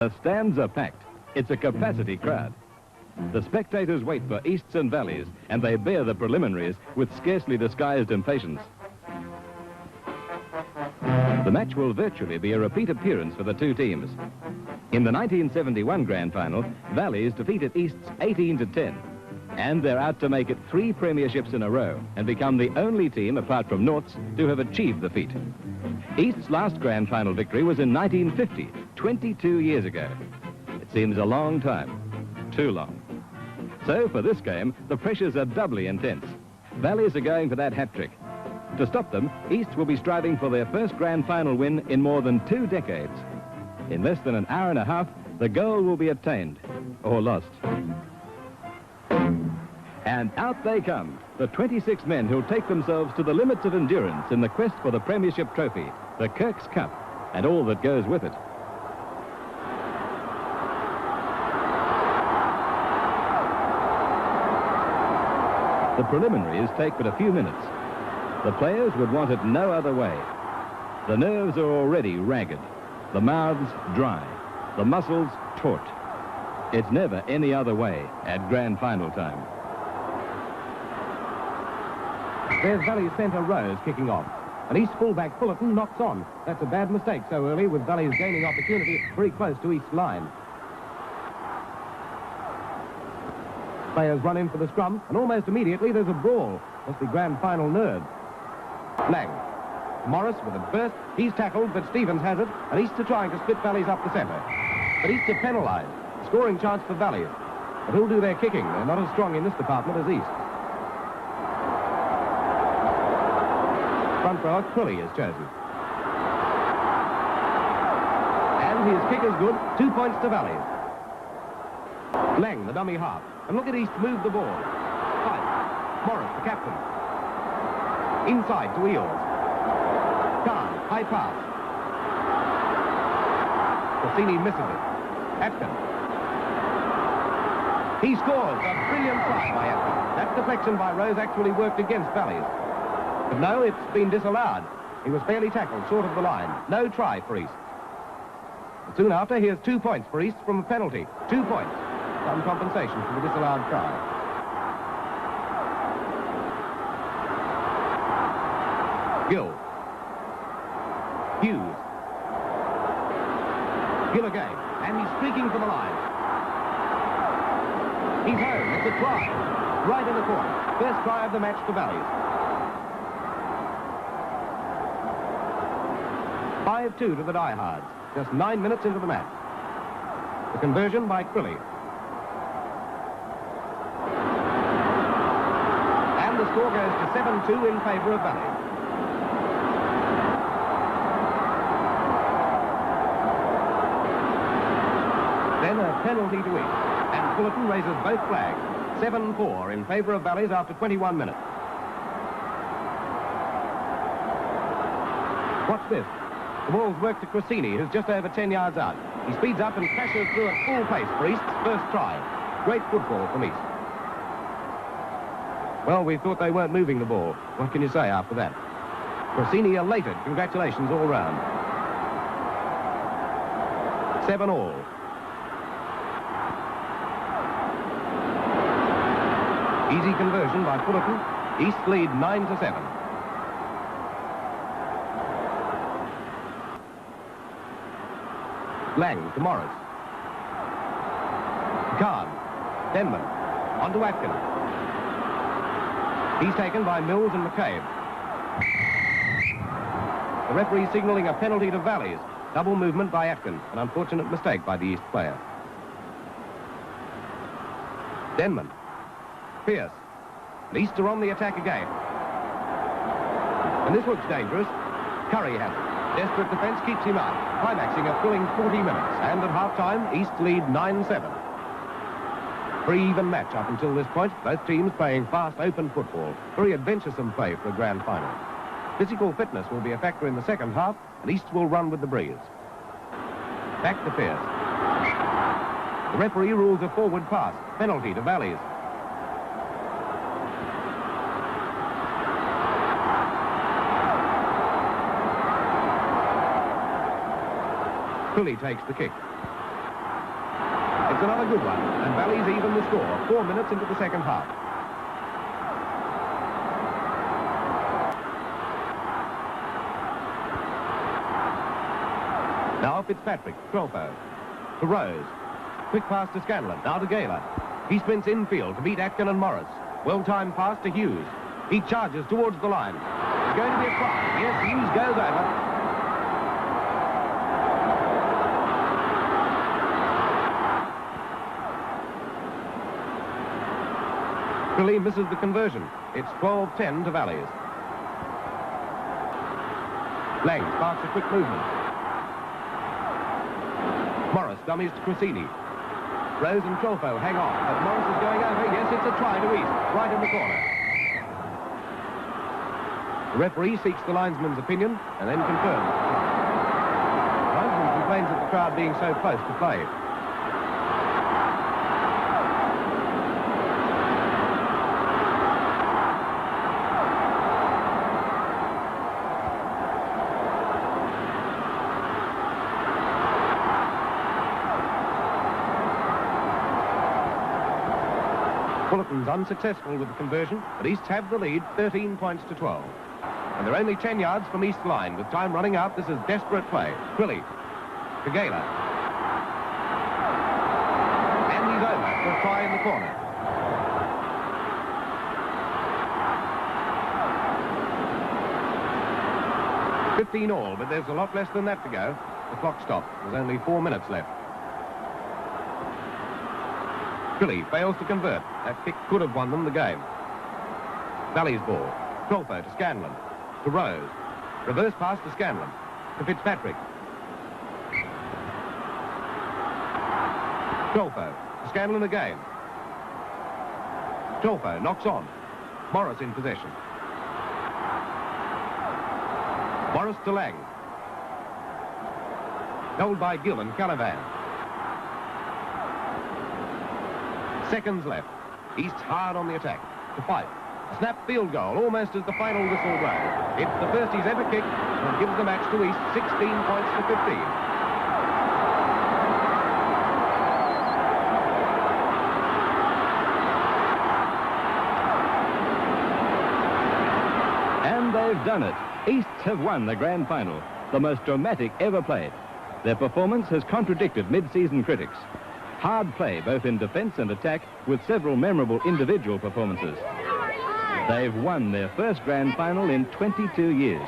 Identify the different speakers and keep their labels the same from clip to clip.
Speaker 1: The stands are packed. It's a capacity crowd. The spectators wait for Easts and Valleys, and they bear the preliminaries with scarcely disguised impatience. The match will virtually be a repeat appearance for the two teams. In the 1971 Grand Final, Valleys defeated Easts 18-10, and they're out to make it 3 premierships in a row and become the only team, apart from Norths, to have achieved the feat. East's last Grand Final victory was in 1950, 22 years ago. It seems a long time, too long. So for this game, the pressures are doubly intense. Valleys are going for that hat-trick. To stop them, East will be striving for their first Grand Final win in more than 2 decades. In less than an hour and a half, the goal will be attained, or lost. And out they come, the 26 men who'll take themselves to the limits of endurance in the quest for the Premiership trophy, the Kirk's Cup, and all that goes with it. The preliminaries take but a few minutes. The players would want it no other way. The nerves are already ragged, the mouths dry, the muscles taut. It's never any other way at Grand Final time.
Speaker 2: There's Valleys centre Rose kicking off. And East fullback Fullerton knocks on. That's a bad mistake so early, with Valleys gaining opportunity very close to East's line. Players run in for the scrum, and almost immediately there's a brawl. Must be Grand Final nerves. Lang. Morris with a burst. He's tackled, but Stevens has it, and East are trying to split Valleys up the centre. But East are penalised. Scoring chance for Valleys. But who'll do their kicking? They're not as strong in this department as East. Front rower Quilly is chosen. And his kick is good. 2 points to Valleys. Lang, the dummy half. And look at East move the ball. Fife. Morris, the captain. Inside to Eels. Khan, high pass. Cassini misses it. Atkin. He scores. A brilliant try by Atkin. That deflection by Rose actually worked against Valleys. But no, it's been disallowed. He was fairly tackled short of the line. No try for East. And soon after, here's 2 points for East from a penalty. 2 points. Some compensation for the disallowed try. Gill. Hughes. Gill again. And he's streaking for the line. He's home. It's a try. Right in the corner. First try of the match for Valleys. 5-2 to the Diehards. Just 9 minutes into the match. The conversion by Quilly. And the score goes to 7-2 in favour of Valleys. Then a penalty to East. And Fullerton raises both flags. 7-4 in favour of Valleys after 21 minutes. Watch this. The ball's worked to Cassini, who's just over 10 yards out. He speeds up and crashes through at full pace for East's first try. Great football from East. Well, we thought they weren't moving the ball. What can you say after that? Cassini elated. Congratulations all round. 7-all. Easy conversion by Fullerton. East lead 9-7. Lang to Morris. Khan. Denman. On to Atkin. He's taken by Mills and McCabe. The referee signalling a penalty to Valleys. Double movement by Atkin. An unfortunate mistake by the East player. Denman. Pierce. And East are on the attack again. And this looks dangerous. Curry has it. Desperate defence keeps him out, climaxing a thrilling 40 minutes. And at half-time, East lead 9-7. Pretty even match up until this point. Both teams playing fast, open football. Very adventuresome play for a grand final. Physical fitness will be a factor in the second half, and East will run with the breeze. Back to Pierce. The referee rules a forward pass. Penalty to Valleys. Quilly takes the kick. It's another good one, and Valleys even the score, 4 minutes into the second half. Now Fitzpatrick, Trolfo, to Rose. Quick pass to Scanlon, now to Gayler. He sprints infield to beat Atkin and Morris. Well-timed pass to Hughes. He charges towards the line. It's going to be a try. Yes, Hughes goes over. Billy misses the conversion. It's 12-10 to Valleys. Lang sparks a quick movement. Morris dummies to Cressini. Rose and Trolfo hang on, but Morris is going over. Yes, it's a try to East, right in the corner. The referee seeks the linesman's opinion and then confirms. The linesman complains at the crowd being so close to play. Fullerton's unsuccessful with the conversion, but East have the lead, 13 points to 12. And they're only 10 yards from East line. With time running out, this is desperate play. Quilly to Gayler. And he's over for a try in the corner. $15 all, but there's a lot less than that to go. The clock stopped. There's only 4 minutes left. Billy fails to convert. That kick could have won them the game. Valley's ball. Trolfo to Scanlon. To Rose. Reverse pass to Scanlon. To Fitzpatrick. Trolfo. To Scanlon again. Trolfo knocks on. Morris in possession. Morris to Lang. Held by Gill and Calivan. Seconds left. East hard on the attack. To Fife. A snap field goal, almost as the final whistle blows. It's the first he's ever kicked and gives the match to East 16 points to 15.
Speaker 1: And they've done it. Easts have won the grand final, the most dramatic ever played. Their performance has contradicted mid-season critics. Hard play both in defence and attack with several memorable individual performances. They've won their first grand final in 22 years.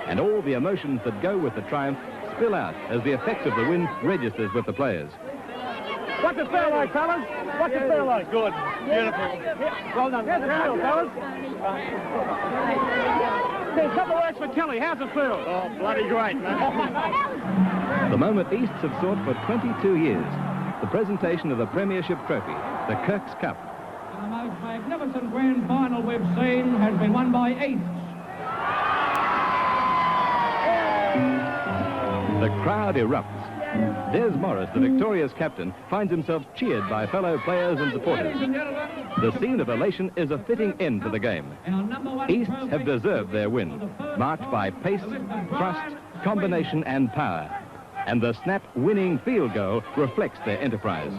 Speaker 1: And all the emotions that go with the triumph spill out as the effect of the win registers with the players.
Speaker 3: What's it feel like, fellas? What's it feel like? Good. Beautiful. Well done. How's it feel, fellas? There's a couple of words for Kelly. How's it feel? Oh, bloody great, man.
Speaker 1: The moment Easts have sought for 22 years. The presentation of the Premiership Trophy, the Kirk's Cup.
Speaker 4: And the most magnificent grand final we've seen has been won by Easts.
Speaker 1: The crowd erupts. Des Morris, the victorious captain, finds himself cheered by fellow players and supporters. The scene of elation is a fitting end to the game. Easts have deserved their win, marked by pace, thrust, combination and power. And the snap winning field goal reflects their enterprise.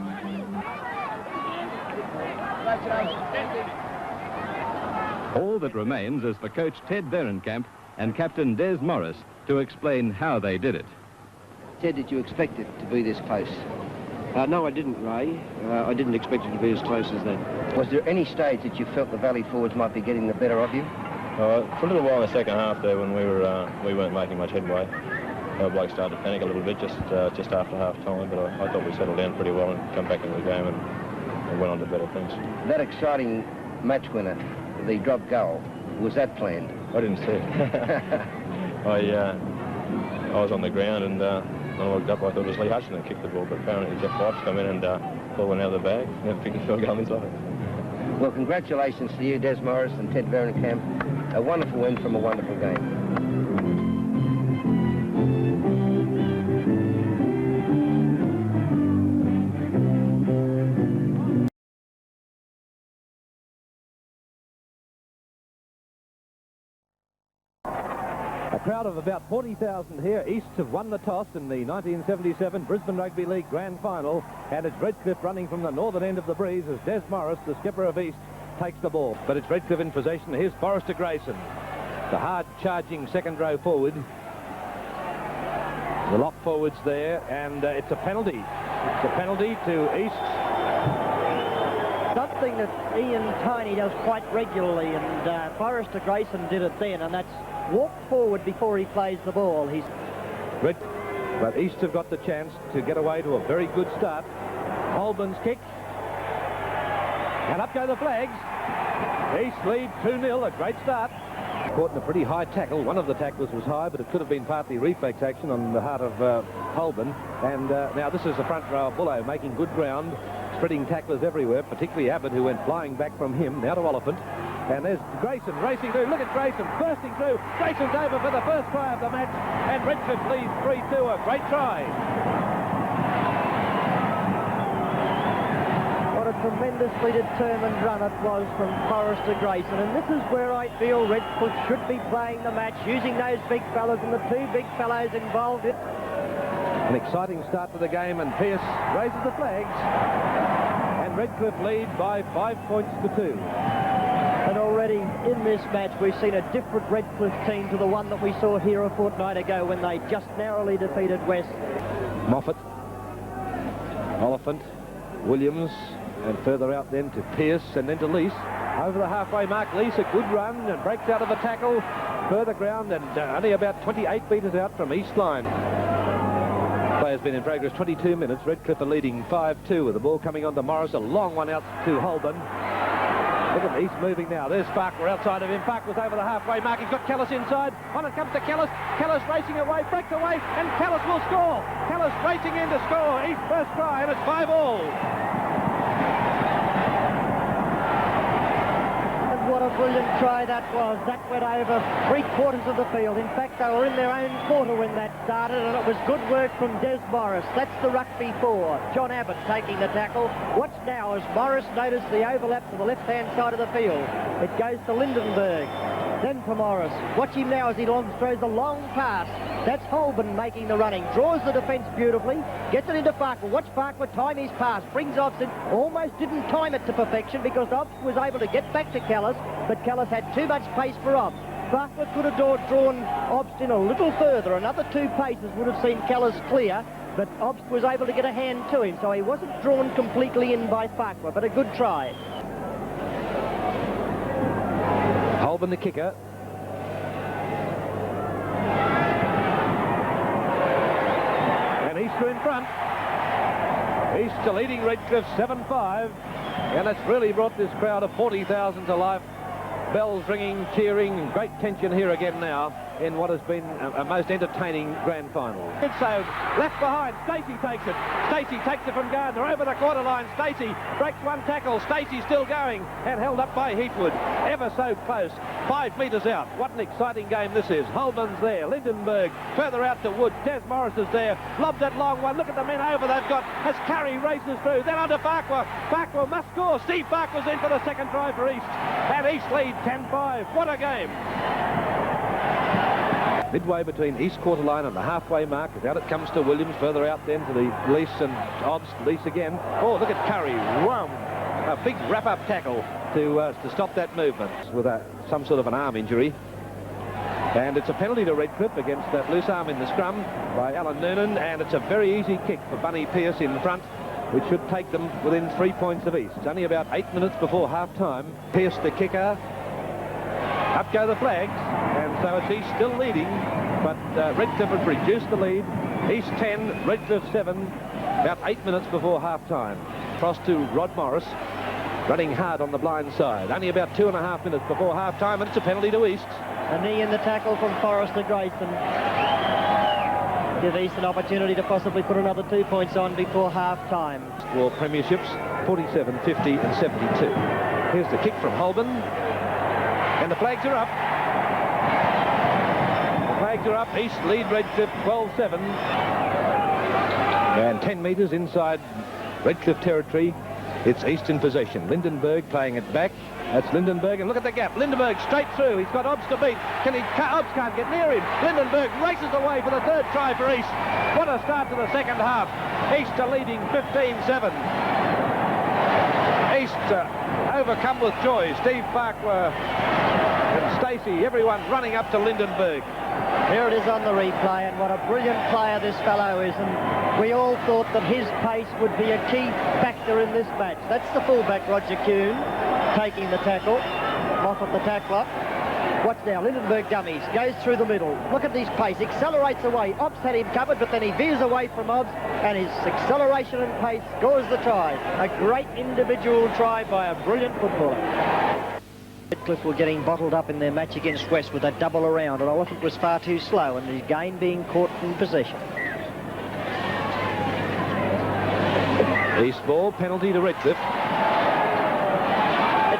Speaker 1: All that remains is for coach Ted Verenkamp and captain Des Morris to explain how they did it.
Speaker 5: Ted, did you expect it to be this close?
Speaker 6: No, I didn't, Ray. I didn't expect it to be as close as that.
Speaker 5: Was there any stage that you felt the Valley forwards might be getting the better of you?
Speaker 7: For a little while in the second half there, when we weren't making much headway, our blokes started to panic a little bit just after half time, but I thought we settled down pretty well and come back into the game and went on to better things.
Speaker 5: That exciting match winner, the drop goal, was that planned?
Speaker 7: I didn't see it. I was on the ground and when I looked up I thought it was Lee Hutchinson that kicked the ball, but apparently Jeff White's come in and pulled one out of the bag and picked the field goal inside it.
Speaker 5: Well, congratulations to you, Des Morris and Ted Verenkamp. A wonderful win from a wonderful game.
Speaker 8: crowd of about 40,000 here. East have won the toss in the 1977 Brisbane Rugby League Grand Final, and it's Redcliffe running from the northern end of the breeze as Des Morris, the skipper of East, takes the ball. But it's Redcliffe in possession. Here's Forrester Grayson, the hard-charging second row forward. The lock forwards there, and it's a penalty. It's a penalty to East.
Speaker 9: Something that Ian Tiny does quite regularly, and Forrester Grayson did it then, and that's walk forward before he plays the ball.
Speaker 8: But East have got the chance to get away to a very good start. Holben's kick. And up go the flags. East lead 2-0, a great start. Caught in a pretty high tackle. One of the tacklers was high, but it could have been partly reflex action on the heart of Holben. And now this is the front row of Bullo making good ground, spreading tacklers everywhere, particularly Abbott, who went flying back from him, now to Oliphant. And there's Grayson racing through. Look at Grayson bursting through. Grayson's over for the first try of the match, and Redcliffe leads 3-2. A great try.
Speaker 9: What a tremendously determined run it was from Forrester Grayson, and this is where I feel Redcliffe should be playing the match, using those big fellas, and the two big fellows involved.
Speaker 8: An exciting start to the game, and Pearce raises the flags, and Redcliffe lead by 5 points to 2.
Speaker 9: And already in this match, we've seen a different Redcliffe team to the one that we saw here a fortnight ago when they just narrowly defeated West.
Speaker 8: Moffat, Oliphant, Williams, and further out then to Pearce and then to Lease. Over the halfway mark, Lease, a good run, and breaks out of the tackle, further ground, and only about 28 metres out from East line. Play has been in progress 22 minutes. Redcliffe are leading 5-2 with the ball coming on to Morris, a long one out to Holben. Look at East moving now. There's Farquhar outside of him. Farquhar's over the halfway mark. He's got Kellis inside. On it comes to Kellis. Kellis racing away, breaks away, and Kellis will score. Kellis racing in to score. East first try, and it's 5-all.
Speaker 9: What a brilliant try that was. That went over 3/4 of the field. In fact, they were in their own quarter when that started, and it was good work from Des Morris. That's the rugby 4. John Abbott taking the tackle. Watch now as Morris noticed the overlap to the left-hand side of the field. It goes to Lindenberg. Then to Morris. Watch him now as he throws a long pass. That's Holben making the running. Draws the defence beautifully. Gets it into Farquhar. Watch Farquhar time his pass. Brings Obst in. Almost didn't time it to perfection because Obst was able to get back to Kellis, but Kellis had too much pace for Obst. Farquhar could have drawn Obst in a little further. Another 2 paces would have seen Kellis clear, but Obst was able to get a hand to him, so he wasn't drawn completely in by Farquhar, but a good try.
Speaker 8: Holben the kicker. And East are in front. East are leading Redcliffe 7-5. And it's really brought this crowd of 40,000 to life. Bells ringing, cheering, great tension here again now in what has been a most entertaining grand final. It's so left behind. Stacey takes it. Stacey takes it from Gardner over the quarter line. Stacey breaks one tackle. Stacey still going and held up by Heatwood. Ever so close. 5 metres out. What an exciting game this is. Holben's there. Lindenberg further out to Wood. Des Morris is there. Lobbed that long one. Look at the men over they've got as Curry races through. Then under Farquhar. Farquhar must score. Steve Farquhar's in for the second try for East. And East lead 10-5. What a game. Midway between East quarter line and the halfway mark, as out it comes to Williams, further out then to the Lease and Obst. Lease again. Oh, look at Curry. Wow. A big wrap-up tackle to stop that movement with some sort of an arm injury. And it's a penalty to Redcliffe against that loose arm in the scrum by Alan Noonan, and it's a very easy kick for Bunny Pearce in front, which should take them within 3 points of East. It's only about 8 minutes before half-time. Pearce the kicker. Up go the flags, and so it's East still leading, but Redcliffe have reduced the lead. East 10, Redcliffe 7, about 8 minutes before half-time. Cross to Rod Morris, running hard on the blind side. Only about 2.5 minutes before half-time, and it's a penalty to East.
Speaker 9: A knee in the tackle from Forrester Grayson. Give East an opportunity to possibly put another 2 points on before half-time.
Speaker 8: For premierships, 47, 50 and 72. Here's the kick from Holben. And the flags are up. The flags are up. East lead Redcliffe 12-7. And 10 metres inside Redcliffe territory. It's East in possession. Lindenberg playing it back. That's Lindenberg, and look at the gap. Lindenberg straight through. He's got Obbs to beat. Obbs can't get near him. Lindenberg races away for the third try for East. What a start to the second half. East are leading 15-7. East overcome with joy. Steve Farquhar and Stacey, everyone running up to Lindenberg.
Speaker 9: Here it is on the replay, and what a brilliant player this fellow is, and we all thought that his pace would be a key factor in this match. That's the fullback, Roger Kuhn, taking the tackle. Moffat the tackler. Watch now, Lindenberg dummies, goes through the middle. Look at his pace, accelerates away. Obbs had him covered, but then he veers away from Obbs, and his acceleration and pace scores the try. A great individual try by a brilliant footballer. Redcliffe were getting bottled up in their match against West with a double around, and Oliphant was far too slow, and again being caught in possession.
Speaker 8: East ball, penalty to Redcliffe.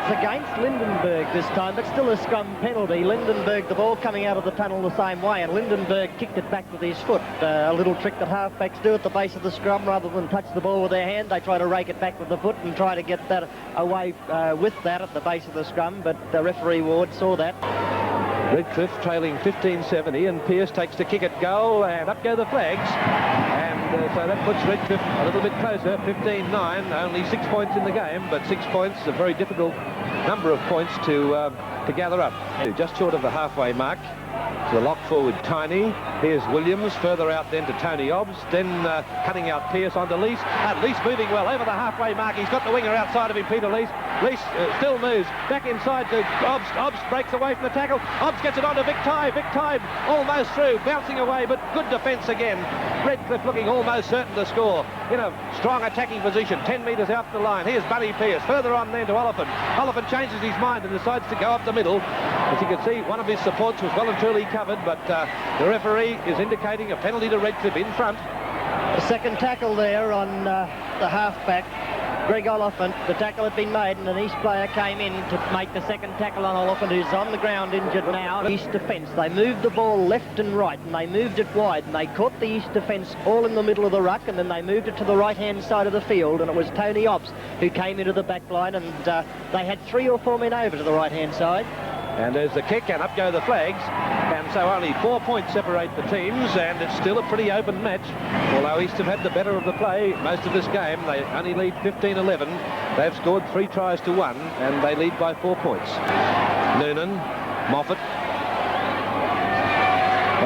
Speaker 9: It's against Lindenberg this time, but still a scrum penalty. Lindenberg, the ball coming out of the tunnel the same way, and Lindenberg kicked it back with his foot. A little trick that halfbacks do at the base of the scrum. Rather than touch the ball with their hand, they try to rake it back with the foot and try to get that away with that at the base of the scrum, but referee Ward saw that.
Speaker 8: Redcliffe trailing 15-7. Ian Pearce takes the kick at goal, and up go the flags. And so that puts Redcliffe a little bit closer, 15-9. Only 6 points in the game, but 6 points, a very difficult number of points to gather up. Just short of the halfway mark. To the lock forward, Tiny. Here's Williams, further out then to Tony Obbs, then cutting out Pearce onto Lease. Lease moving well over the halfway mark. He's got the winger outside of him, Peter Lease. Lease still moves back inside to Obbs. Obbs breaks away from the tackle. Obbs gets it on to Vic Tighe. Vic Tighe almost through, bouncing away, but good defence again. Redcliffe looking almost certain to score in a strong attacking position, 10 metres out the line. Here's Buddy Pearce, further on then to Oliphant. Oliphant changes his mind and decides to go up the middle. As you can see, one of his supports was well and truly covered, but the referee is indicating a penalty to Redcliffe in front.
Speaker 9: The second tackle there on the halfback, Greg Oliphant. The tackle had been made, and an East player came in to make the second tackle on Oliphant, who's on the ground injured now. East defence, they moved the ball left and right, and they moved it wide, and they caught the East defence all in the middle of the ruck, and then they moved it to the right-hand side of the field, and it was Tony Obbs who came into the back line, and they had 3 or 4 men over to the right-hand side.
Speaker 8: And there's the kick, and up go the flags. And so only 4 points separate the teams, and it's still a pretty open match. Although East have had the better of the play most of this game, they only lead 15-11. They've scored 3 tries to 1, and they lead by 4 points. Noonan, Moffat.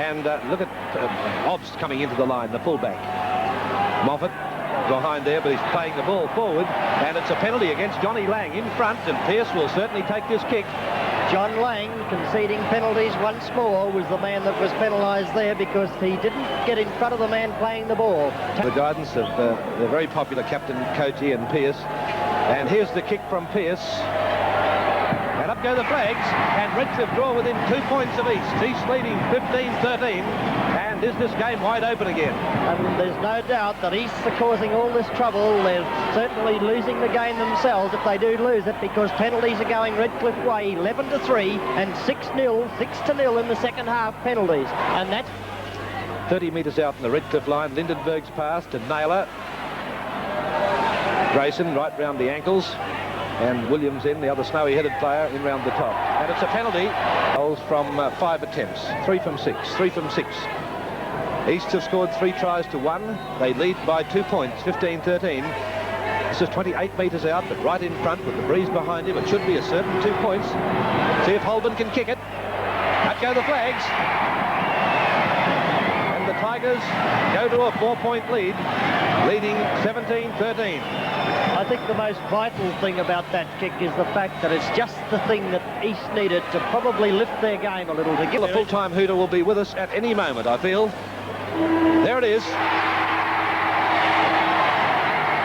Speaker 8: And look at Obbs coming into the line, the fullback. Moffat behind there, but he's playing the ball forward, and it's a penalty against Johnny Lang in front, and Pearce will certainly take this kick.
Speaker 9: John Lang conceding penalties once more was the man that was penalised there because he didn't get in front of the man playing the ball.
Speaker 8: The guidance of the very popular captain, coach Ian Pearce. And here's the kick from Pearce. And up go the flags, and Redcliffe draw within 2 points of East. East leading 15-13. And is this game wide open again?
Speaker 9: And there's no doubt that East are causing all this trouble. They're certainly losing the game themselves if they do lose it, because penalties are going Redcliffe way, 11-3 and 6-0 in the second half penalties. And that's
Speaker 8: 30 metres out in the Redcliffe line. Lindenberg's pass to Naylor. Grayson right round the ankles. And Williams in, the other snowy-headed player, in round the top. And it's a penalty. Goals from 5 attempts. 3 from 6. 3 from 6. East have scored 3 tries to 1. They lead by 2 points, 15-13. This is 28 metres out, but right in front with the breeze behind him. It should be a certain 2 points. See if Holborn can kick it. Out go the flags. And the Tigers go to a 4-point lead, leading 17-13.
Speaker 9: I think the most vital thing about that kick is the fact that it's just the thing that East needed to probably lift their game a little. To give
Speaker 8: a full-time hooter will be with us at any moment, I feel. There it is.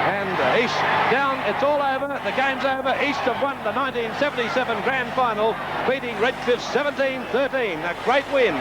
Speaker 8: And East down, it's all over, the game's over. East have won the 1977 Grand Final, beating Redcliffe 17-13, a great win.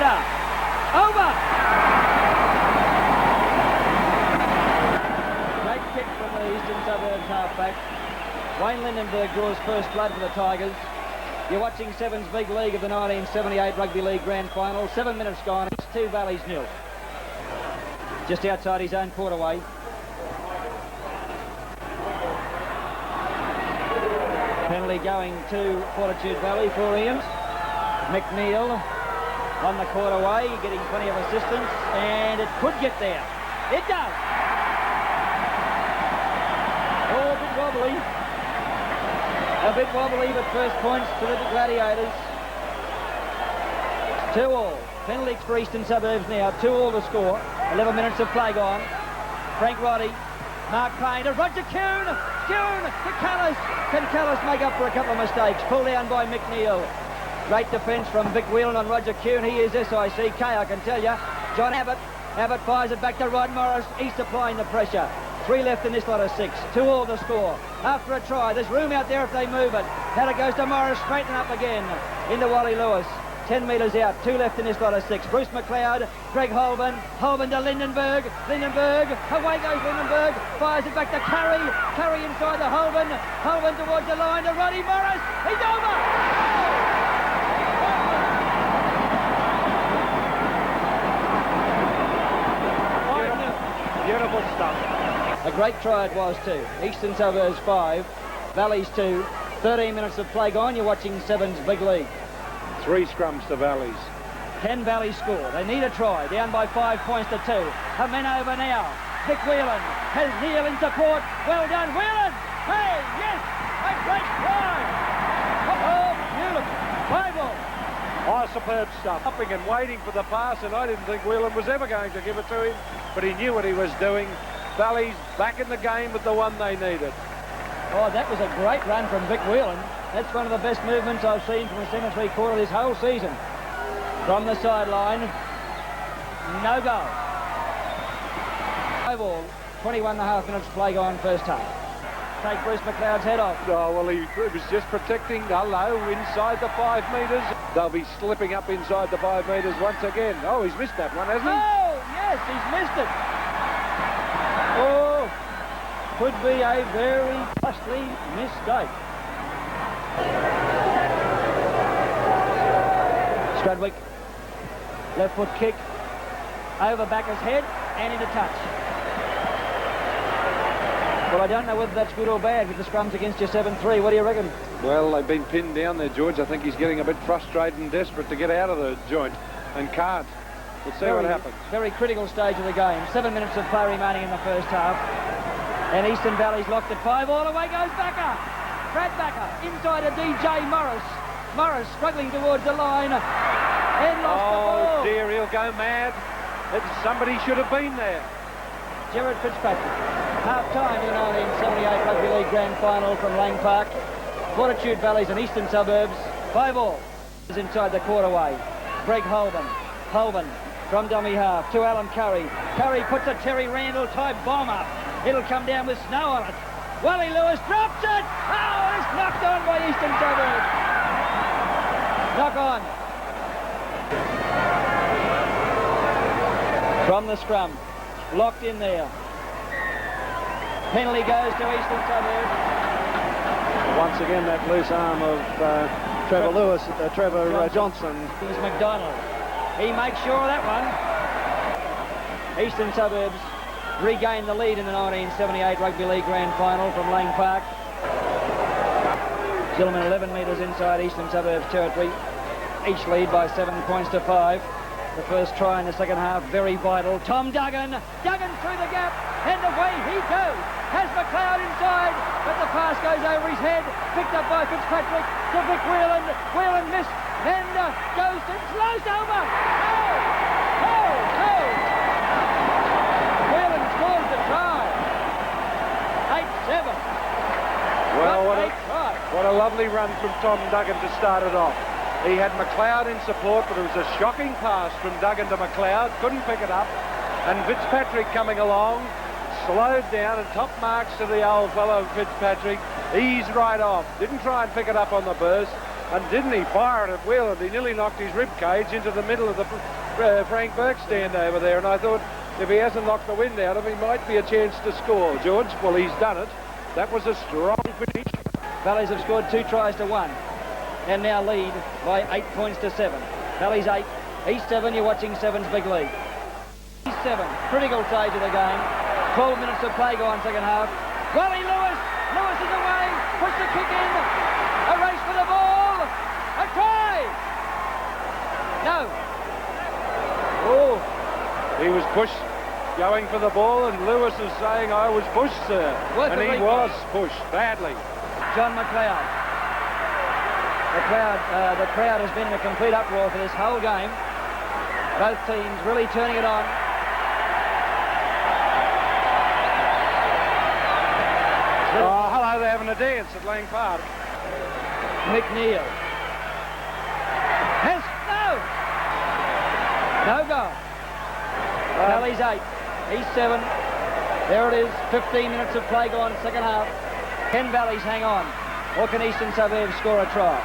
Speaker 10: Over! Over! Great kick from the Eastern Suburbs halfback. Wayne Lindenberg draws first blood for the Tigers. You're watching Sevens Big League of the 1978 Rugby League Grand Final. 7 minutes gone. It's 2 Valleys 0. Just outside his own quarterway. Penalty going to Fortitude Valley for Ian. McNeil on the quarterway, getting plenty of assistance, and it could get there. It does. Oh, a bit wobbly. A bit wobbly, but first points to the Gladiators. 2-all. Penalty for Eastern Suburbs now. 2-all to score. 11 minutes of play gone. Frank Roddy. Mark Payne to Roger Kuhn. Kuhn to Callis. Can Callis make up for a couple of mistakes? Pulled down by McNeil. Great defence from Vic Whelan on Roger Kuhn. He is SICK, I can tell you. John Abbott. Abbott fires it back to Rod Morris. East applying the pressure. 3 left in this lot of 6. 2-all to score. After a try, there's room out there if they move it. Now it goes to Morris, straighten up again. Into Wally Lewis. 10 metres out. 2 left in this lot of 6. Bruce McLeod, Greg Holborn. Holborn to Lindenberg. Lindenberg. Away goes Lindenberg. Fires it back to Curry. Curry inside the Holborn. Holborn towards the line to Roddy Morris. He's over.
Speaker 3: Beautiful stuff.
Speaker 10: A great try it was too. Eastern Suburbs 5, Valleys 2. 13 minutes of play gone. You're watching Sevens Big League.
Speaker 3: 3 scrums to Valleys.
Speaker 10: 10 Valleys score. They need a try. Down by 5 points to 2. A man over now. Vic Whelan has Neil in support. Well done, Whelan. Hey, yes, a great try. Oh, beautiful. 5-all.
Speaker 3: Oh, superb stuff. Upping and waiting for the pass, and I didn't think Whelan was ever going to give it to him, but he knew what he was doing. Valleys back in the game with the one they needed.
Speaker 10: Oh, that was a great run from Vic Whelan. That's one of the best movements I've seen from a 7 3/4 this whole season. From the sideline, no goal. 5-all, 21.5 minutes play gone first half. Take Bruce McLeod's head off.
Speaker 3: Oh, well, he was just protecting Hello inside the 5 metres. They'll be slipping up inside the 5 metres once again. Oh, he's missed that one, hasn't he?
Speaker 10: Oh, yes, he's missed it. Oh, could be a very costly mistake. Strudwick, left foot kick, over Backer's head and into touch. Well, I don't know whether that's good or bad with the scrums against your 7-3. What do you reckon?
Speaker 3: Well, they've been pinned down there, George. I think he's getting a bit frustrated and desperate to get out of the joint and can't. We'll see what happens.
Speaker 10: Very critical stage of the game. 7 minutes of play remaining in the first half. And Eastern Valley's locked at 5-all. Away goes Backer. Brad Backer inside a DJ Morris. Morris struggling towards the line and lost the ball.
Speaker 3: Oh dear, he'll go mad. Somebody should have been there.
Speaker 10: Gerard Fitzpatrick. Half-time in the 1978 Rugby League Grand Final from Lang Park. Fortitude Valleys and Eastern Suburbs. 5-all is inside the quarterway. Greg Holborn. Holborn from dummy half to Alan Curry. Curry puts a Terry Randall type bomb up. It'll come down with snow on it. Wally Lewis drops it. Oh, it's knocked on by Eastern Suburbs. Knock on. From the scrum. Locked in there. Penalty goes to Eastern Suburbs.
Speaker 3: Once again, that loose arm of Trevor Lewis, Trevor Johnson.
Speaker 10: It was McDonald. He makes sure of that one. Eastern Suburbs regain the lead in the 1978 Rugby League Grand Final from Lang Park. Gilman 11 metres inside Eastern Suburbs territory. Each lead by 7 points to 5. The first try in the second half, very vital. Tom Duggan. Duggan through the gap, and away he goes. Has McLeod inside, but the pass goes over his head. Picked up by Fitzpatrick to Vic Whelan. Whelan missed, and goes to slows over. Oh! Oh! Oh! Whelan scores the try. 8-7.
Speaker 3: Well, what a lovely run from Tom Duggan to start it off. He had McLeod in support, but it was a shocking pass from Duggan to McLeod. Couldn't pick it up. And Fitzpatrick coming along, slowed down, and top marks to the old fellow Fitzpatrick. Eased right off. Didn't try and pick it up on the burst. And didn't he fire it at Whelan? He nearly knocked his rib cage into the middle of the Frank Burke stand over there. And I thought, if he hasn't knocked the wind out of him, might be a chance to score, George. Well, he's done it. That was a strong finish.
Speaker 10: Valleys have scored 2 tries to 1 and now lead by 8 points to 7. Valleys 8, East 7. You're watching 7's big lead. East 7, critical stage of the game. 12 minutes of play gone second half. Wally Lewis. Lewis is away. Push the kick in. A race for the ball. A try. No.
Speaker 3: Oh, he was pushed going for the ball, and Lewis is saying, I was pushed, sir. And he was pushed badly.
Speaker 10: John McLeod. The crowd has been in a complete uproar for this whole game. Both teams really turning it on.
Speaker 3: Oh, hello, they're having a dance at Lang Park.
Speaker 10: McNeil. Yes, no goal. Valleys 8, East 7. There it is, 15 minutes of play gone, second half. Can Valleys hang on, or can Eastern Suburbs score a try?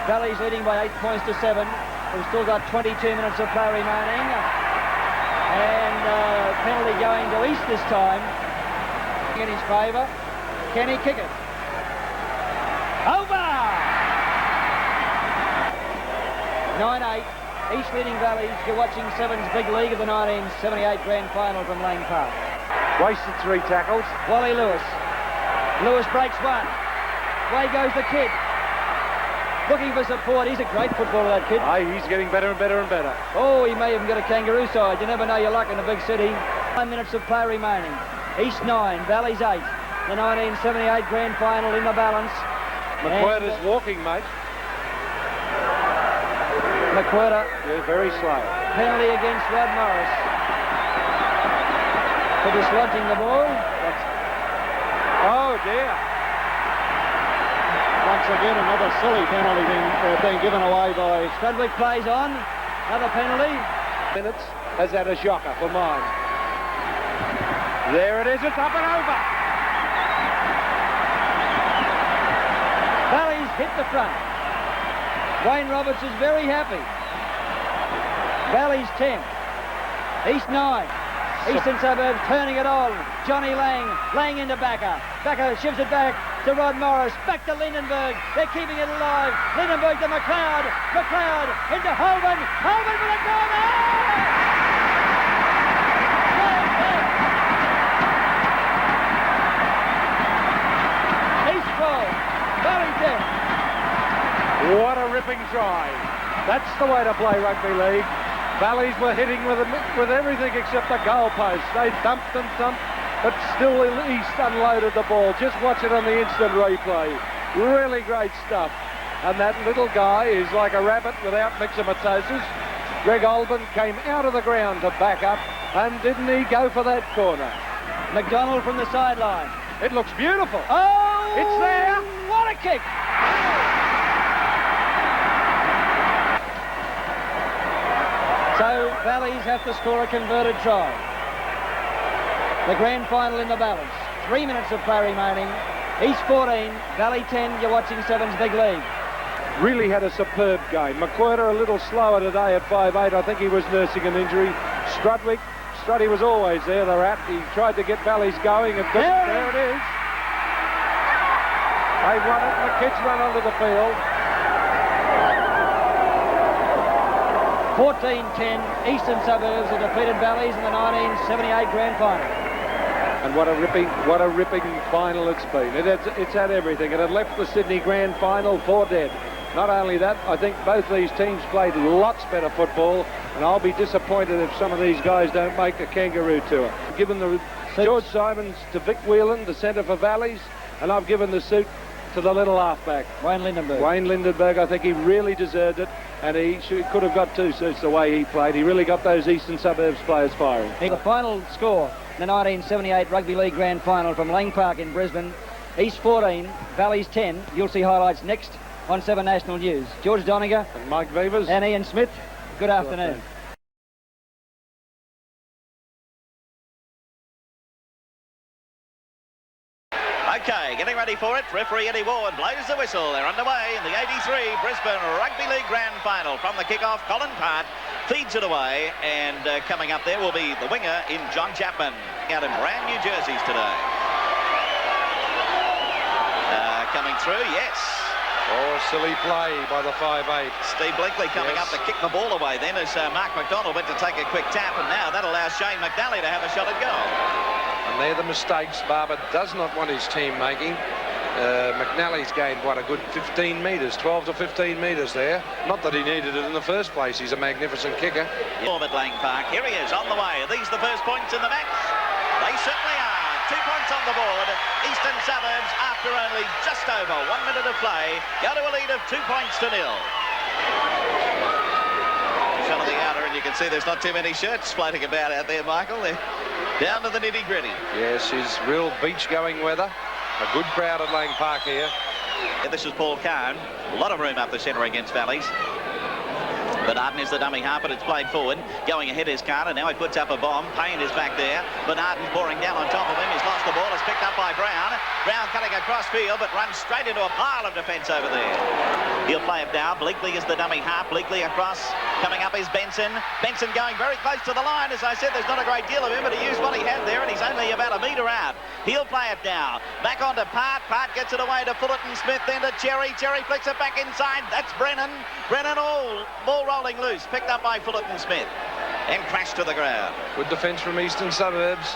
Speaker 10: Valleys leading by 8 points to 7. We've still got 22 minutes of play remaining. And penalty going to East this time. In his favour. Can he kick it? Over! 9-8. East leading Valleys. You're watching 7's big league of the 1978 Grand Final from Lang Park.
Speaker 3: Wasted 3 tackles.
Speaker 10: Wally Lewis. Lewis breaks 1. Away goes the kid. Looking for support. He's a great footballer, that kid.
Speaker 3: Aye, he's getting better and better and better.
Speaker 10: Oh, he may even get a kangaroo side. You never know your luck in a big city. 9 minutes of play remaining. East 9, Valleys 8. The 1978 Grand Final in the balance.
Speaker 3: McQuarter's walking, mate.
Speaker 10: McQuarter.
Speaker 3: Yeah, very slow.
Speaker 10: Penalty against Rod Morris for dislodging the ball.
Speaker 3: Oh, dear.
Speaker 4: Once again, another silly penalty being given away by...
Speaker 10: Strudwick plays on. Another penalty.
Speaker 3: Minutes has had a shocker for mine. There it is. It's up and over.
Speaker 10: Valleys hit the front. Wayne Roberts is very happy. Valleys 10. East 9. Eastern Suburbs turning it on. Johnny Lang. Lang into Backer. Backer shifts it back to Rod Morris. Back to Lindenberg. They're keeping it alive. Lindenberg to McLeod. McLeod into Holman. Holman for the corner! East 12. Valley 10.
Speaker 3: What a ripping try. That's the way to play rugby league. Valleys were hitting with everything except the goalpost. They thumped and thumped, but still East unloaded the ball. Just watch it on the instant replay. Really great stuff. And that little guy is like a rabbit without myxomatosis. Greg Olben came out of the ground to back up, and didn't he go for that corner?
Speaker 10: McDonald from the sideline.
Speaker 3: It looks beautiful.
Speaker 10: Oh!
Speaker 3: It's there.
Speaker 10: What a kick! So Valleys have to score a converted try. The grand final in the balance. 3 minutes of play remaining. East 14, Valley 10. You're watching 7's big league.
Speaker 3: Really had a superb game. McQuarter a little slower today at 5'8". I think he was nursing an injury. Struddy was always there. He tried to get Valleys going. And there it is. They won it and the kids run onto the field.
Speaker 10: 14-10, Eastern Suburbs have defeated Valleys in the 1978 Grand Final.
Speaker 3: And what a ripping final it's been. It's had everything. It had left the Sydney Grand Final for dead. Not only that, I think both these teams played lots better football, and I'll be disappointed if some of these guys don't make a kangaroo tour. I've given the George Simons to Vic Whelan, the centre for Valleys, and I've given the suit to the little halfback.
Speaker 10: Wayne Lindenberg.
Speaker 3: Wayne Lindenberg, I think he really deserved it, and he could have got 2 suits the way he played. He really got those Eastern Suburbs players firing.
Speaker 10: The final score, the 1978 Rugby League Grand Final from Lang Park in Brisbane. East 14, Valleys 10. You'll see highlights next on 7 National News. George Doniger.
Speaker 3: And Mike Vivers.
Speaker 10: And Ian Smith. Good afternoon.
Speaker 11: OK, getting ready for it. Referee Eddie Ward blows the whistle. They're underway in the 83 Brisbane Rugby League Grand Final. From the kick-off, Colin Part feeds it away, and coming up there will be the winger in John Chapman, out in brand new jerseys today. Coming through, yes.
Speaker 3: Oh, silly play by the 5'8".
Speaker 11: Steve Bleakley coming up to kick the ball away then as Mark McDonald went to take a quick tap, and now that allows Shane McNally to have a shot at goal.
Speaker 3: And they're the mistakes Barber does not want his team making. McNally's gained, what, a good 15 metres, 12 to 15 metres there. Not that he needed it in the first place. He's a magnificent kicker.
Speaker 11: At Lang Park, here he is on the way. Are these the first points in the match? They certainly are. 2 points on the board. Eastern Suburbs, after only just over 1 minute of play, go to a lead of 2 points to 0. Shot of the outer, and you can see there's not too many shirts floating about out there, Michael. They're down to the nitty-gritty.
Speaker 3: Yes, it's real beach-going weather. A good crowd at Lang Park here.
Speaker 11: And this is Paul Kahn. A lot of room up the centre against Valleys. Bernarden is the dummy half, but it's played forward. Going ahead is Carter. Now he puts up a bomb. Payne is back there. Bernarden's pouring down on top of him. He's lost the ball. It's picked up by Brown. Brown cutting across field, but runs straight into a pile of defence over there. He'll play it now. Bleakley is the dummy half. Bleakley across. Coming up is Benson. Benson going very close to the line. As I said, there's not a great deal of him, but he used what he had there, and he's only about a metre out. He'll play it now. Back onto Part. Part gets it away to Fullerton Smith, then to Cherry. Cherry flicks it back inside. That's Brennan. Brennan ball rolling loose. Picked up by Fullerton Smith and crashed to the ground.
Speaker 3: Good defence from Eastern Suburbs.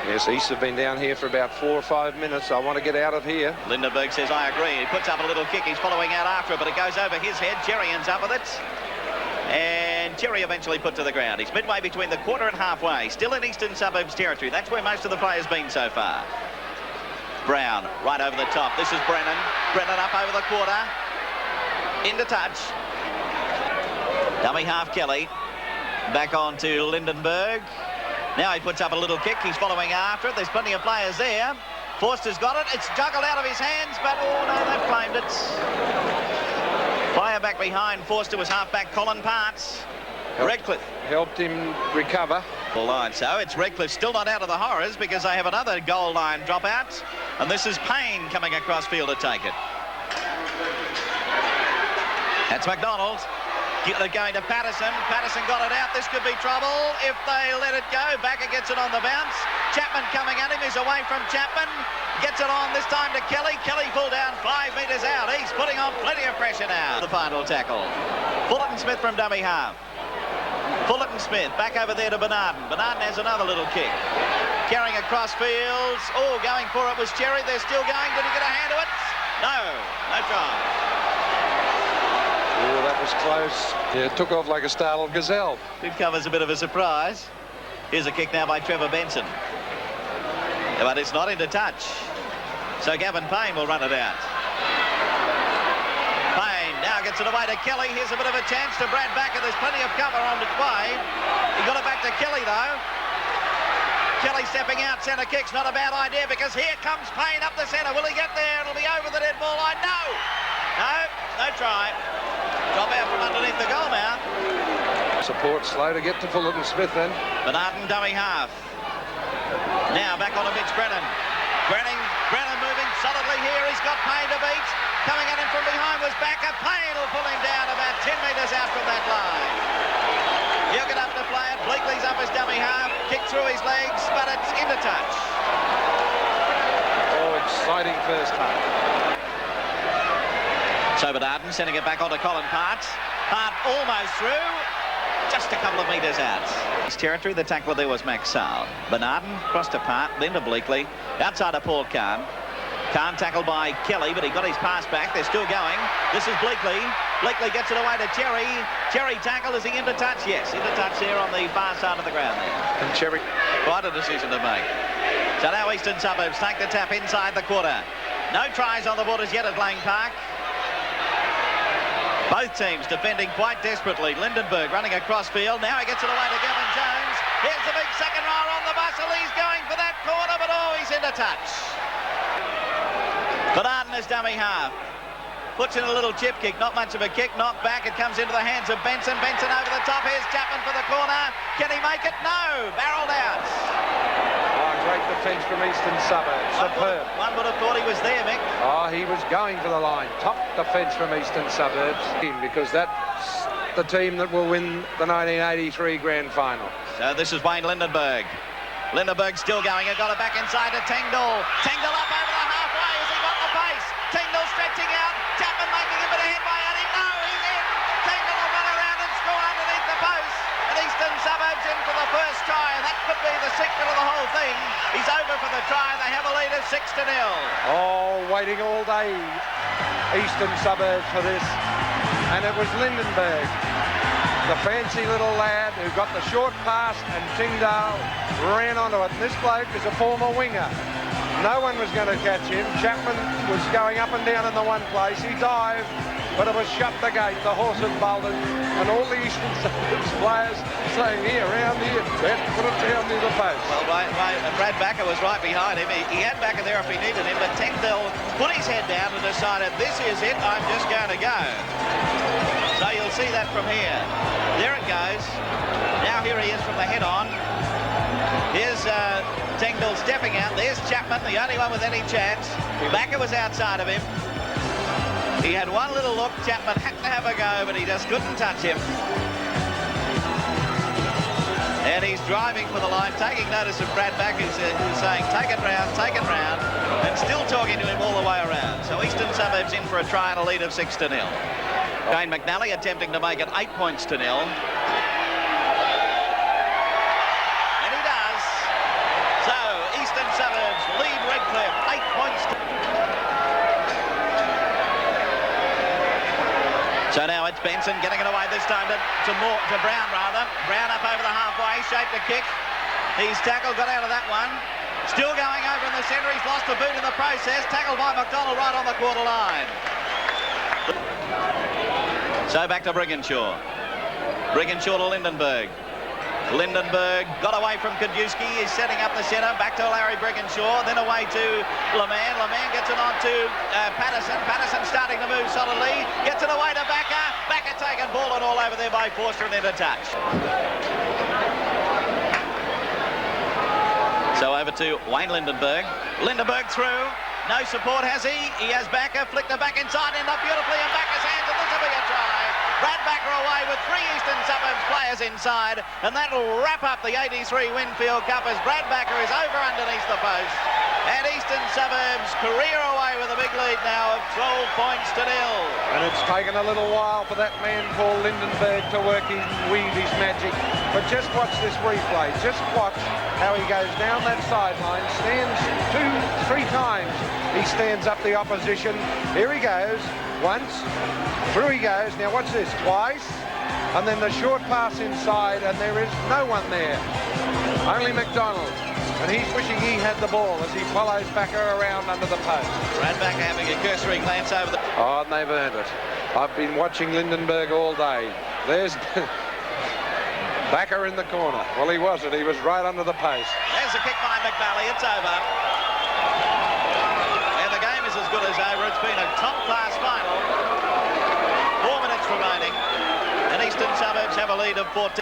Speaker 3: Yes, East have been down here for about 4 or 5 minutes. I want to get out of here.
Speaker 11: Lindenberg says, I agree. He puts up a little kick. He's following out after it, but it goes over his head. Cherry ends up with it. And Cherry eventually put to the ground. He's midway between the quarter and halfway. Still in Eastern Suburbs territory. That's where most of the players been so far. Brown right over the top. This is Brennan. Brennan up over the quarter. Into touch. Dummy half Kelly. Back on to Lindenberg. Now he puts up a little kick. He's following after it. There's plenty of players there. Forster's got it. It's juggled out of his hands, but oh no, they've claimed it. Player back behind Forster was half-back Colin Parts. Redcliffe
Speaker 3: helped him recover.
Speaker 11: Goal line. So it's Redcliffe still not out of the horrors because they have another goal line dropout. And this is Payne coming across field to take it. That's McDonald. Going to Patterson. Patterson got it out. This could be trouble if they let it go. Backer gets it on the bounce. Chapman coming at him. He's away from Chapman. Gets it on this time to Kelly. Kelly pulled down 5 metres out. He's putting on plenty of pressure now. The final tackle. Fullerton Smith from dummy half. Fullerton Smith back over there to Bernarden. Bernarden has another little kick. Carrying across fields. Oh, going for it was Cherry. They're still going. Did he get a hand to it? No. No try.
Speaker 3: Oh, that was close. Yeah, it took off like a startled gazelle.
Speaker 11: It covers a bit of a surprise. Here's a kick now by Trevor Benson. But it's not into touch. So Gavin Payne will run it out. Payne now gets it away to Kelly. Here's a bit of a chance to Brad Backer. There's plenty of cover on its way. He got it back to Kelly, though. Kelly stepping out, centre kicks, not a bad idea because here comes Payne up the centre. Will he get there? It'll be over the dead ball line. No! No, no try. Drop out from underneath the goal now.
Speaker 3: Support slow to get to Fullerton Smith then.
Speaker 11: Bernarden dummy half. Now back on to Mitch Brennan. Brennan moving solidly here. He's got Payne to beat. Coming at him from behind was Backer. Payne will pull him down about 10 metres out from that line. He'll get up to play it. Bleakley's up his dummy half. Kick through his legs, but it's into touch.
Speaker 3: Oh, exciting first half.
Speaker 11: So Bernarden sending it back onto Colin Part. Part almost through. Just a couple of metres out. His territory, the tackler there was Max Sowell. Bernarden cross to Part, then to Bleakley. Outside of Paul Kahn. Kahn tackled by Kelly, but he got his pass back. They're still going. This is Bleakley. Bleakley gets it away to Cherry. Cherry tackle. Is he into touch? Yes, into touch there on the far side of the ground there.
Speaker 3: And Cherry.
Speaker 11: Quite a decision to make. So now Eastern Suburbs take the tap inside the quarter. No tries on the board as yet at Lang Park. Both teams defending quite desperately. Lindenberg running across field. Now he gets it away to Gavin Jones. Here's the big second rower on the bustle. He's going for that corner, but oh, he's into touch. Bernarden is dummy half. Puts in a little chip kick. Not much of a kick. Knocked back. It comes into the hands of Benson. Benson over the top. Here's Chapman for the corner. Can he make it? No. Barreled out.
Speaker 3: Oh, great defence from Eastern Suburbs. Superb.
Speaker 11: One would have thought he was there, Mick.
Speaker 3: Oh, he was going for the line. Top defence from Eastern Suburbs. Because that's the team that will win the 1983 Grand Final.
Speaker 11: So this is Wayne Lindenberg. Lindenberg still going. He got it back inside to Tengdall. Tengdall up over the halfway. Has he got the pace? Tengdall stretching out. Chapman making a bit of headway at him. No, he's in. Tengdall will run around and score underneath the post. And Eastern Suburbs in for the first try. That could be the secret of the whole thing. He's over for the try. They have a lead of 6-0.
Speaker 3: Oh, waiting all day, Eastern Suburbs, for this. And it was Lindenberg, the fancy little lad who got the short pass, and Tengdall ran onto it. And this bloke is a former winger. No one was going to catch him. Chapman was going up and down in the one place. He dived, but it was shut the gate. The horse had bolted, and all the Eastern Suburbs players saying, here, round here, let's put it down near the post.
Speaker 11: Well, Brad Backer was right behind him. He had Backer there if he needed him, but Tengdall put his head down and decided, this is it, I'm just going to go. So you'll see that from here. There it goes. Now here he is from the head on. Here's Tengdall stepping out. There's Chapman, the only one with any chance. Backer was outside of him. He had one little look. Chapman had to have a go, but he just couldn't touch him. And he's driving for the line, taking notice of Brad Backer, who's saying, take it round, and still talking to him all the way around. So Eastern Suburbs in for a try and a lead of 6-0. Dane McNally attempting to make it 8 points to 0. And he does. So Eastern Suburbs lead Redcliffe 8 points to... So now it's Benson getting it away this time to Brown, rather. Brown up over the halfway, shaped a kick. He's tackled, got out of that one. Still going over in the centre. He's lost a boot in the process. Tackled by McDonald right on the quarter line. So back to Brigginshaw. Brigginshaw to Lindenberg. Lindenberg got away from Kajewski. He's setting up the centre. Back to Larry Brigginshaw. Then away to Leman. Leman gets it on to Patterson. Patterson starting to move solidly. Gets it away to Backer. Backer taken ball and all over there by Forster and into touch. So over to Wayne Lindenberg. Lindenberg through. No support, has he? He has Backer. Flicked the back inside. End up beautifully in Backer's hands. And this will be a try. Brad Backer away with 3 Eastern Suburbs players inside, and that'll wrap up the 83 Winfield Cup as Brad Backer is over underneath the post. And Eastern Suburbs career away with a big lead now of 12 points to 0.
Speaker 3: And it's taken a little while for that man Paul Lindenberg to weave his magic. But just watch this replay. Just watch how he goes down that sideline, stands 2-3 times. He stands up the opposition. Here he goes. Once. Through he goes. Now watch this. Twice. And then the short pass inside, and there is no one there. Only McDonald. And he's wishing he had the ball as he follows Backer around under the post.
Speaker 11: Brad Backer having a cursory glance over the...
Speaker 3: Oh, and they've earned it. I've been watching Lindenberg all day. There's Backer in the corner. Well, he wasn't. He was right under the post.
Speaker 11: There's a kick by McNally. It's over. And the game is as good as over. It's been a top-class final. 4 minutes remaining. And Eastern Suburbs have a lead of 14.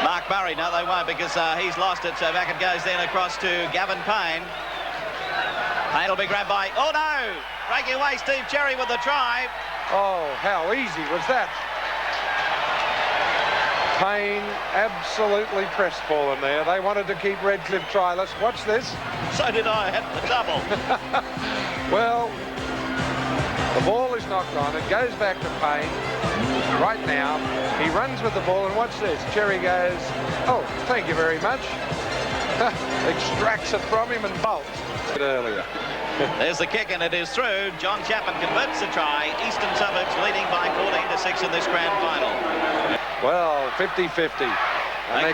Speaker 11: Mark Murray, no they won't because he's lost it, so back it goes then across to Gavin Payne. Payne will be grabbed by, oh no! Breaking away Steve Cherry with the try.
Speaker 3: Oh, how easy was that? Payne absolutely crestfallen there. They wanted to keep Redcliffe tryless. Watch this.
Speaker 11: So did I at the double.
Speaker 3: Well, the ball is knocked on. It goes back to Payne. Right now, he runs with the ball, and watch this. Cherry goes, oh, thank you very much. Extracts it from him and bolts. Earlier.
Speaker 11: There's the kick, and it is through. John Chapman converts the try. Eastern Suburbs leading by 14-6 in this grand final.
Speaker 3: Well, 50-50.
Speaker 11: Okay.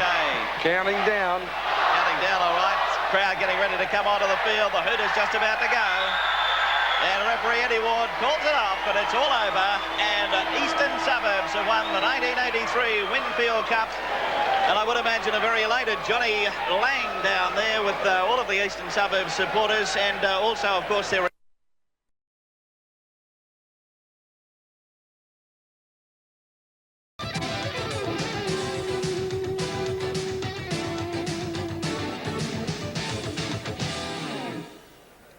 Speaker 3: Counting down.
Speaker 11: Counting down, all right. Crowd getting ready to come onto the field. The hoot is just about to go. And referee Eddie Ward calls it off, but it's all over. And Eastern Suburbs have won the 1983 Winfield Cup. And I would imagine a very elated Johnny Lang down there with all of the Eastern Suburbs supporters, and also, of course, their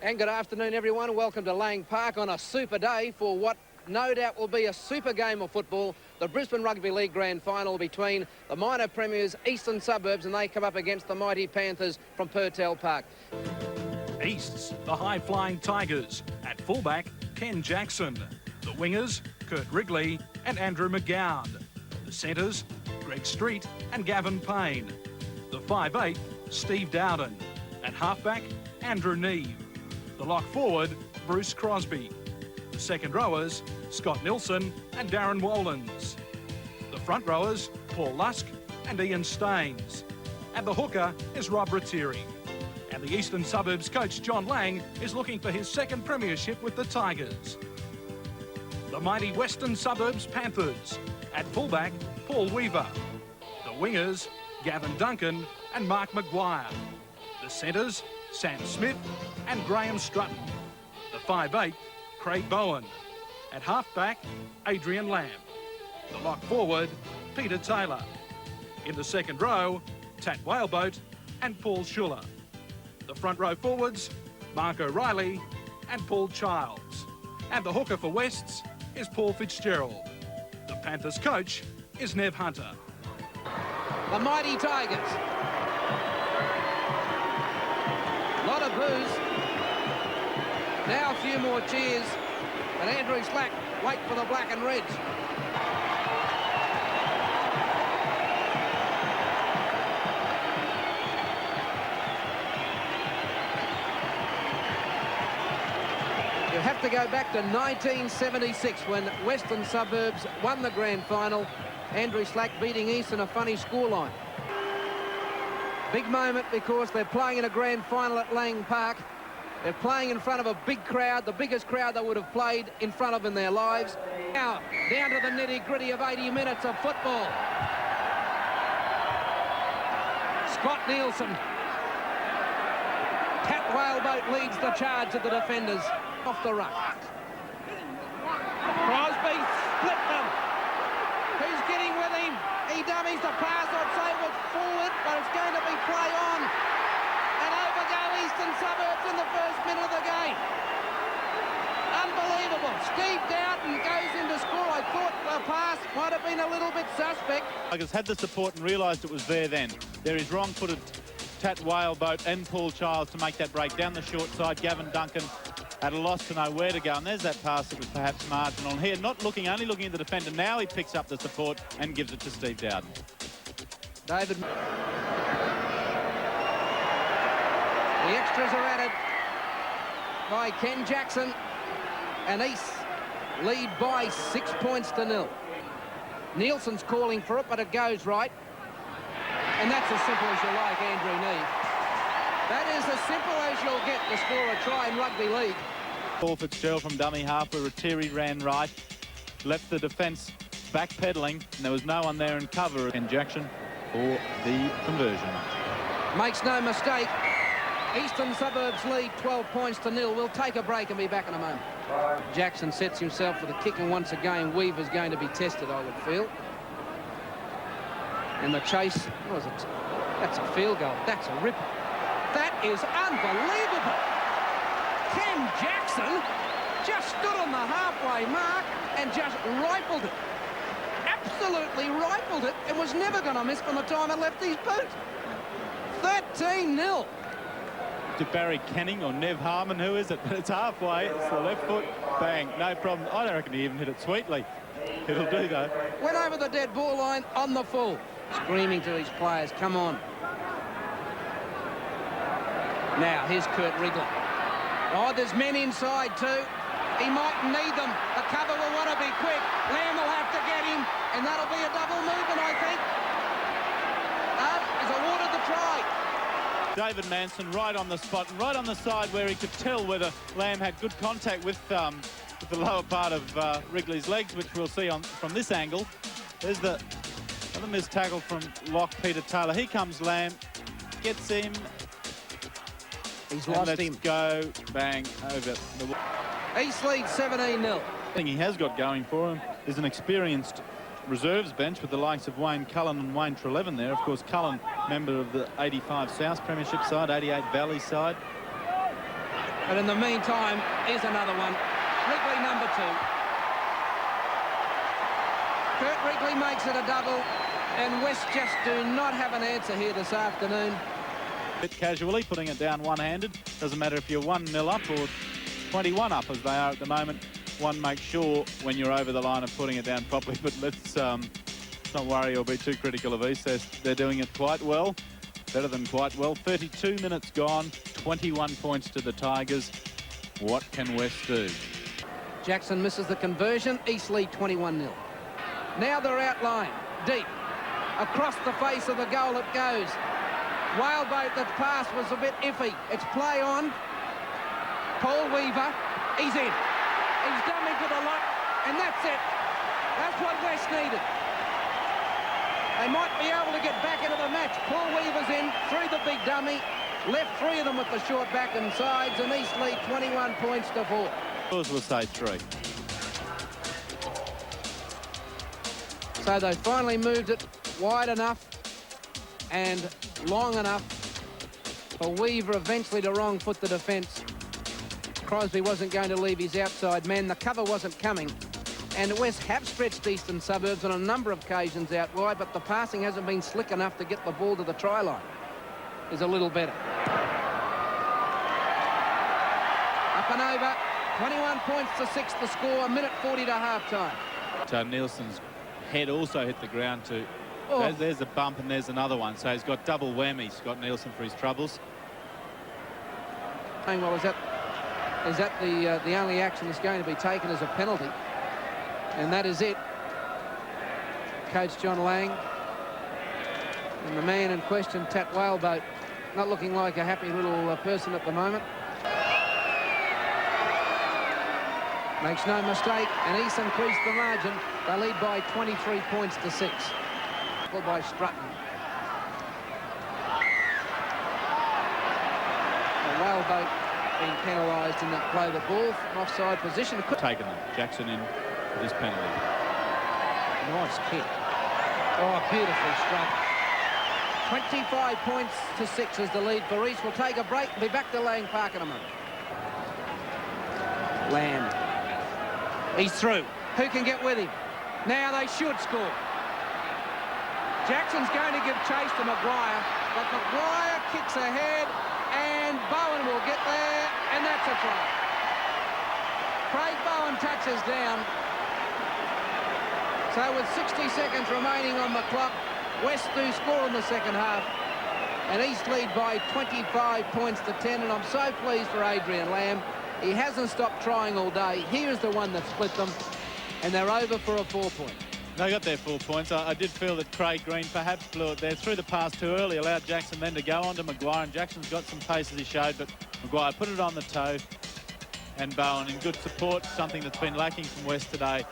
Speaker 12: And good afternoon, everyone. Welcome to Lang Park on a super day for what no doubt will be a super game of football. The Brisbane Rugby League Grand Final between the minor premiers, Eastern Suburbs, and they come up against the mighty Panthers from Purtell Park.
Speaker 13: Easts, the high-flying Tigers. At fullback, Ken Jackson. The wingers, Kurt Wrigley and Andrew McGowan. The centres, Greg Street and Gavin Payne. The 5'8", Steve Dowden. At halfback, Andrew Neve. The lock forward, Bruce Crosby. The second rowers, Scott Nilsson and Darren Wolins. The front rowers, Paul Lusk and Ian Staines. And the hooker is Rob Rattiri. And the Eastern Suburbs coach, John Lang, is looking for his second premiership with the Tigers. The mighty Western Suburbs Panthers. At fullback, Paul Weaver. The wingers, Gavin Duncan and Mark Maguire. The centres, Sam Smith and Graham Strutton. The 5'8", Craig Bowen. At halfback, Adrian Lamb. The lock forward, Peter Taylor. In the second row, Tat Whaleboat and Paul Schuller. The front row forwards, Mark O'Reilly and Paul Childs. And the hooker for Wests is Paul Fitzgerald. The Panthers coach is Nev Hunter.
Speaker 12: The mighty Tigers. A lot of boos. Now a few more cheers. And Andrew Slack wait for the black and reds. You have to go back to 1976 when Western Suburbs won the grand final. Andrew Slack beating East in a funny scoreline. Big moment because they're playing in a grand final at Lang Park. They're playing in front of a big crowd, the biggest crowd they would have played in front of in their lives. Now, down to the nitty-gritty of 80 minutes of football. Scott Nielsen. Cat Whaleboat leads the charge of the defenders off the ruck. Crosby split them. Who's getting with him? He dummies the pass, I'd say was forward, but it's going to be play on. And over go Eastern Suburbs in the first minute of the game. Unbelievable. Steve Dowden goes in to score. I thought the pass might have been a little bit suspect.
Speaker 14: Tigers had the support and realised it was there then. There is wrong-footed Tat Whaleboat and Paul Childs to make that break down the short side. Gavin Duncan at a loss to know where to go, and there's that pass that was perhaps marginal. Here, not looking, only looking at the defender. Now he picks up the support and gives it to Steve Dowden.
Speaker 12: David. The extras are added by Ken Jackson, and East lead by 6 points to 0. Nielsen's calling for it, but it goes right. And that's as simple as you like, Andrew Neve. That is as simple as you'll get to score a try in rugby league.
Speaker 14: Paul Fitzgerald from dummy half where Rattiri ran right, left the defence backpedaling, and there was no one there in cover. And Jackson for the conversion.
Speaker 12: Makes no mistake. Eastern Suburbs lead 12 points to 0. We'll take a break and be back in a moment. Jackson sets himself for the kick, and once again Weaver's going to be tested, I would feel. And the chase, what was it? That's a field goal. That's a ripper. That is unbelievable. Ken Jackson just stood on the halfway mark and just rifled it. Absolutely rifled it. It was never going to miss from the time it left his boot. 13-0.
Speaker 14: To Barry Canning or Nev Harmon, who is it? But it's halfway. It's the left foot. Bang. No problem. I don't reckon he even hit it sweetly. It'll do, though.
Speaker 12: Went over the dead ball line on the full. Screaming to his players, come on. Now, here's Kurt Wrigley. Oh, there's men inside too. He might need them. The cover will want to be quick. Lamb will have to get him, and that'll be a double movement, I think. He's awarded the try.
Speaker 14: David Manson right on the spot, and right on the side where he could tell whether Lamb had good contact with the lower part of Wrigley's legs, which we'll see from this angle. There's the other missed tackle from lock Peter Taylor. Here comes Lamb, gets him.
Speaker 12: He's lost him.
Speaker 14: Let's go, bang, over the wall.
Speaker 12: East leads 17-0.
Speaker 14: The thing he has got going for him is an experienced reserves bench with the likes of Wayne Cullen and Wayne Trelevin there. Of course, Cullen, member of the 85 South Premiership side, 88 Valley side.
Speaker 12: But in the meantime, here's another one. Wrigley number 2. Kurt Wrigley makes it a double, and West just do not have an answer here this afternoon.
Speaker 14: Bit casually, putting it down one-handed. Doesn't matter if you're 1-0 up or 21 up, as they are at the moment. One makes sure when you're over the line of putting it down properly, but let's not worry or be too critical of East. They're doing it quite well, better than quite well. 32 minutes gone, 21 points to the Tigers. What can West do?
Speaker 12: Jackson misses the conversion. East lead 21-0. Now they're outlined, deep. Across the face of the goal it goes. Whaleboat, that pass was a bit iffy. It's play on. Paul Weaver, he's in. He's done into the lot, and that's it. That's what West needed. They might be able to get back into the match. Paul Weaver's in, through the big dummy. Left 3 of them with the short back and sides, and East lead 21 points to 4.
Speaker 14: We'll say 3.
Speaker 12: So they finally moved it wide enough and long enough for Weaver eventually to wrong foot the defence. Crosby wasn't going to leave his outside man. The cover wasn't coming. And West have stretched Eastern Suburbs on a number of occasions out wide, but the passing hasn't been slick enough to get the ball to the try line. Is a little better. Up and over. 21 points to 6 the score. 1:40 to half-time.
Speaker 14: So Nielsen's head also hit the ground too. Oh. There's a bump and there's another one. So he's got double whammy, Scott Nielsen, for his troubles.
Speaker 12: Well, is that the only action that's going to be taken as a penalty? And that is it. Coach John Lang and the man in question, Tat Whaleboat, not looking like a happy little person at the moment. Makes no mistake, and East increased the margin. They lead by 23 points to 6. By Strutton. The Whaleboat being penalised in that play of the ball from offside position.
Speaker 14: Taken them. Jackson in for this penalty.
Speaker 12: Nice kick. Oh, beautifully struck. 25 points to 6 is the lead for East. We'll take a break and be back to Lang Park in a moment. Lamb. He's through. Who can get with him? Now they should score. Jackson's going to give chase to Maguire, but Maguire kicks ahead, and Bowen will get there, and that's a try. Craig Bowen touches down. So with 60 seconds remaining on the clock, West do score in the second half, and East lead by 25 points to 10, and I'm so pleased for Adrian Lamb. He hasn't stopped trying all day. Here's the one that split them, and they're over for a 4-point.
Speaker 14: They got their 4 points. I did feel that Craig Green perhaps blew it there. Threw the pass too early, allowed Jackson then to go on to Maguire, and Jackson's got some pace as he showed, but Maguire put it on the toe, and Bowen in good support, something that's been lacking from West today.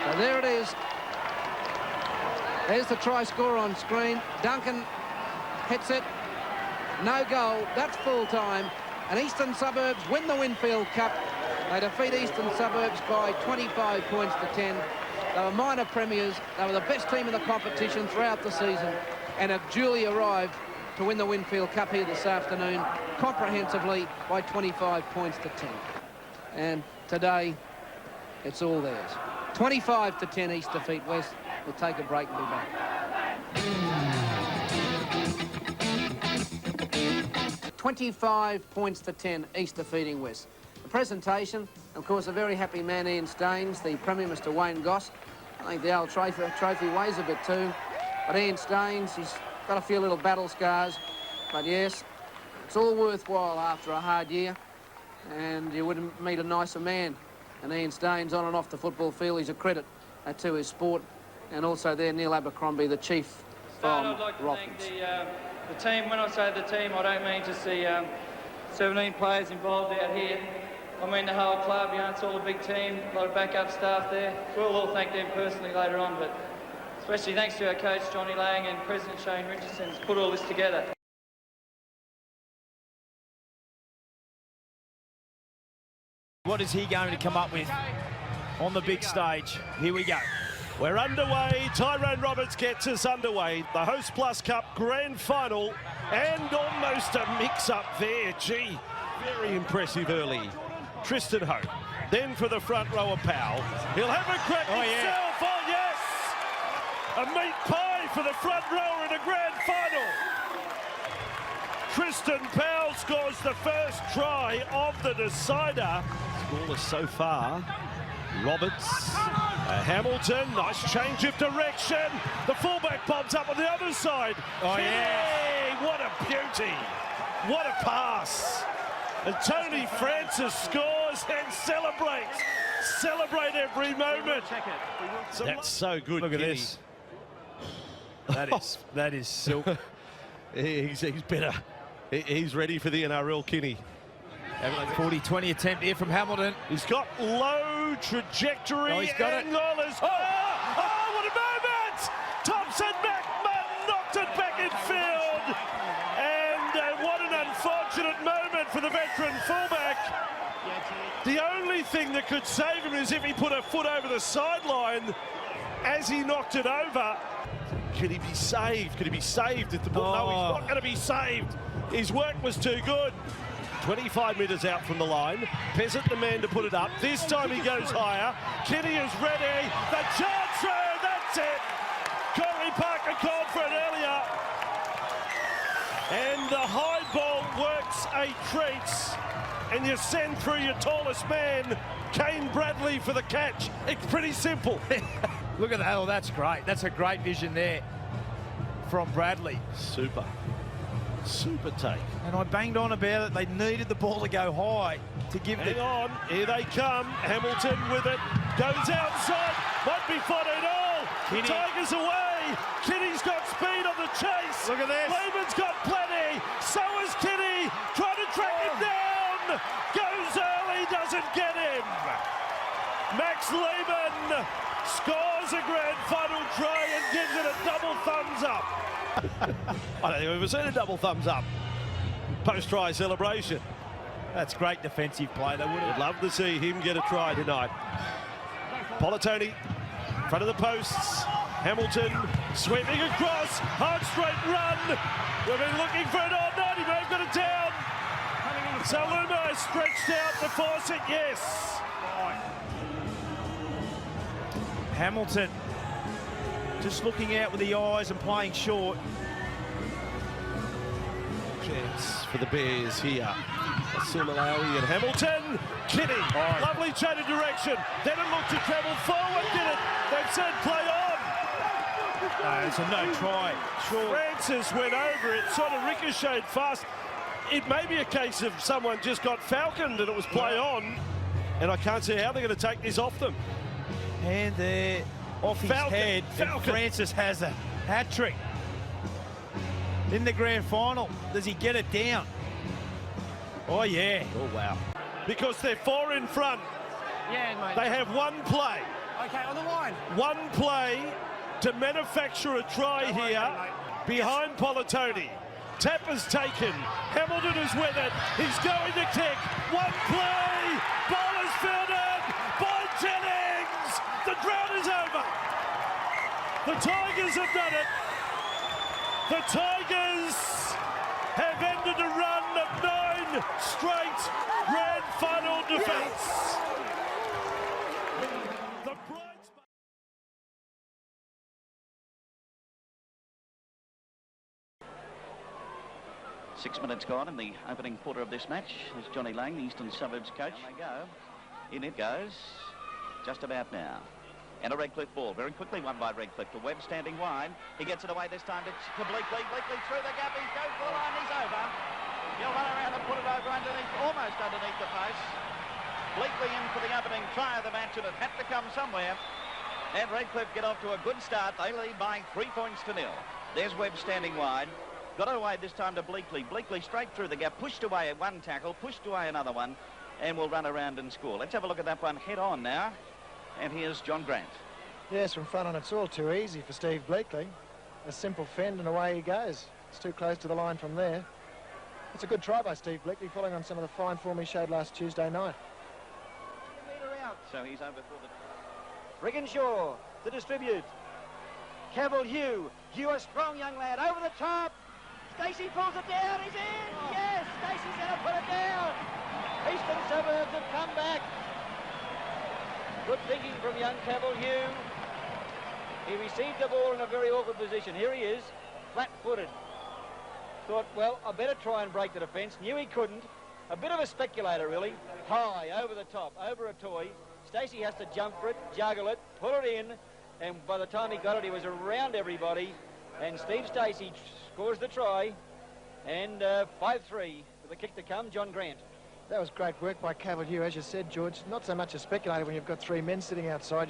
Speaker 12: So there it is. There's the try score on screen. Duncan hits it. No goal. That's full time. And Eastern Suburbs win the Winfield Cup. They defeat Eastern Suburbs by 25 points to 10. They were minor premiers. They were the best team in the competition throughout the season and have duly arrived to win the Winfield Cup here this afternoon comprehensively by 25 points to 10. And today, it's all theirs. 25 to 10 East defeat West. We'll take a break and be back. 25 points to 10, East defeating West. The presentation, of course, a very happy man, Ian Staines, the Premier, Mr. Wayne Goss. I think the old trophy weighs a bit too. But Ian Staines, he's got a few little battle scars. But yes, it's all worthwhile after a hard year. And you wouldn't meet a nicer man. And Ian Staines, on and off the football field, he's a credit to his sport. And also there, Neil Abercrombie, the chief from
Speaker 15: I'd like to
Speaker 12: Rocklands.
Speaker 15: thank the team. When I say the team, I don't mean just the 17 players involved out here. I mean the whole club. You know, it's all a big team, a lot of backup staff there. We'll all thank them personally later on, but especially thanks to our coach, Johnny Lang, and President Shane Richardson, who's put all this together.
Speaker 16: What is he going to come up with on the big stage? Here we go. We're underway. Tyrone Roberts gets us underway. The Host Plus Cup Grand Final, and almost a mix-up there. Gee, very impressive early. Tristan Hope. Then for the front rower, Powell. He'll have a crack himself. Oh, yes! A meat pie for the front rower in a grand final. Tristan Powell scores the first try of the decider. Scoreless so far. Roberts, Hamilton, nice change of direction. The fullback pops up on the other side. Oh, yeah! What a beauty! What a pass! And Tony Francis scores and celebrates. Celebrate every moment. That's so good.
Speaker 8: Look at this. That is silk.
Speaker 16: He's better. He's ready for the NRL, Kinney.
Speaker 8: 40-20 attempt here from Hamilton.
Speaker 16: He's got low trajectory.
Speaker 8: Oh, he's got it.
Speaker 16: Oh, what a moment! Thompson Macman knocked it back in field. And what an unfortunate moment for the veteran fullback. The only thing that could save him is if he put a foot over the sideline as he knocked it over. Could he be saved? Could he be saved if the ball? No, he's not going to be saved. His work was too good. 25 metres out from the line. Peasant the man to put it up. This time he goes higher. Kinney is ready. The charge throw, that's it. Corey Parker called for it earlier. And the high ball works a treat. And you send through your tallest man, Kane Bradley, for the catch. It's pretty simple.
Speaker 8: Look at that. Oh, that's great. That's a great vision there from Bradley.
Speaker 16: Super take.
Speaker 8: And I banged on about it. They needed the ball to go high to give
Speaker 16: Hang on, here they come. Hamilton with it, goes outside, might be fun at all.
Speaker 8: Kinney.
Speaker 16: Tigers away. Kinney's got speed on the chase.
Speaker 8: Look at this.
Speaker 16: Lehman's got plenty. So is Kinney, trying to track him down. Goes early, doesn't get him. Max Lehman scores a grand final try and gives it a double thumbs up. I don't think we've ever seen a double thumbs up post-try celebration.
Speaker 8: That's great defensive play. They would have
Speaker 16: loved to see him get a try tonight. Politoni, front of the posts. Hamilton sweeping across, hard straight run. We've been looking for it all night. He may have got it down. Saluma stretched out to force it, yes.
Speaker 8: Hamilton just looking out with the eyes and playing short.
Speaker 16: Chance for the Bears here. Sumalawi and Hamilton. Kinney, lovely change of direction. Then it looked to travel forward, did it? They've said play on.
Speaker 8: No, it's a no try. Sure.
Speaker 16: Francis went over it, sort of ricocheted fast. It may be a case of someone just got falconed and it was play on. And I can't see how they're going to take this off them.
Speaker 8: And there, off his head, and Francis has a hat-trick. In the grand final, does he get it down? Oh, yeah.
Speaker 16: Oh, wow. Because they're 4 in front.
Speaker 17: Yeah, mate.
Speaker 16: They have one play.
Speaker 17: Okay, on the line.
Speaker 16: One play to manufacture a try here behind Politoni. Tapper's taken. Hamilton is with it. He's going to kick. One play. Ball is fielded by Jennings. The drought is over. The Tigers have done it. The Tigers have ended a run of 9 straight grand final defeats. The bright
Speaker 11: 6 minutes gone in the opening quarter of this match. As Johnny Lang, the Eastern Suburbs coach. They go. In it goes. Just about now. And a Redcliffe ball, very quickly won by Redcliffe to Webb, standing wide. He gets it away this time to Bleakley. Bleakley through the gap, he goes for the line, he's over. He'll run around and put it over underneath, almost underneath the post. Bleakley in for the opening try of the match, and it had to come somewhere. And Redcliffe get off to a good start. They lead by 3 points to 0. There's Webb standing wide. Got it away this time to Bleakley. Bleakley straight through the gap, pushed away at one tackle, pushed away another one, and will run around and score. Let's have a look at that one head on now. And here's John Grant.
Speaker 18: Yes, from front on, it's all too easy for Steve Bleakley. A simple fend and away he goes. It's too close to the line from there. It's a good try by Steve Bleakley, following on some of the fine form he showed last Tuesday night.
Speaker 11: So he's over for the...
Speaker 9: Riggenshaw
Speaker 10: to distribute. Cavill Hugh. Hugh, a strong young lad, over the top. Stacey pulls it down. He's in. Yes, Stacey's going to put it down. Eastern Suburbs have come back. Good thinking from young Cavill Hugh. He received the ball in a very awkward position. Here he is, flat-footed. Thought, well, I better try and break the defence. Knew he couldn't. A bit of a speculator, really. High, over the top, over a toy. Stacey has to jump for it, juggle it, pull it in, and by the time he got it, he was around everybody. And Steve Stacey scores the try, and 5-3 with the kick to come, John Grant.
Speaker 18: That was great work by Cavill Hugh, as you said, George. Not so much a speculator when you've got three men sitting outside.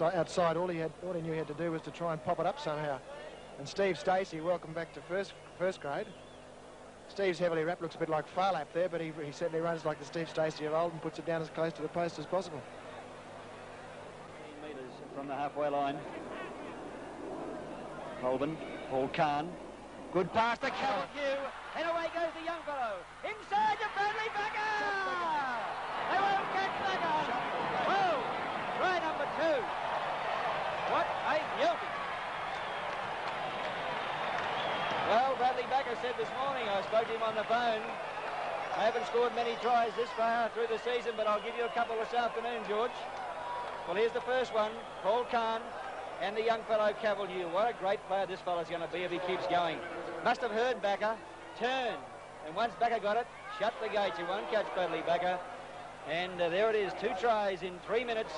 Speaker 18: All he knew he had to do was to try and pop it up somehow. And Steve Stacey, welcome back to first grade. Steve's heavily wrapped, looks a bit like Farlap there, but he certainly runs like the Steve Stacey of old and puts it down as close to the post as possible.
Speaker 10: 15 metres from the halfway line. Holborn, Paul Kahn. Good pass to Cavill Hugh, and away goes the young fellow. Inside to Bradley Becker! They won't catch Becker! Whoa! Try number 2. What a beauty! Well, Bradley Becker said this morning, I spoke to him on the phone, I haven't scored many tries this far through the season, but I'll give you a couple this afternoon, George. Well, here's the first one, Paul Kahn and the young fellow Cavill Hugh. What a great player this fella's going to be if he keeps going. Must have heard Becker, turned, and once Becker got it, shut the gates. He won't catch Bradley Becker. And there it is, 2 tries in 3 minutes,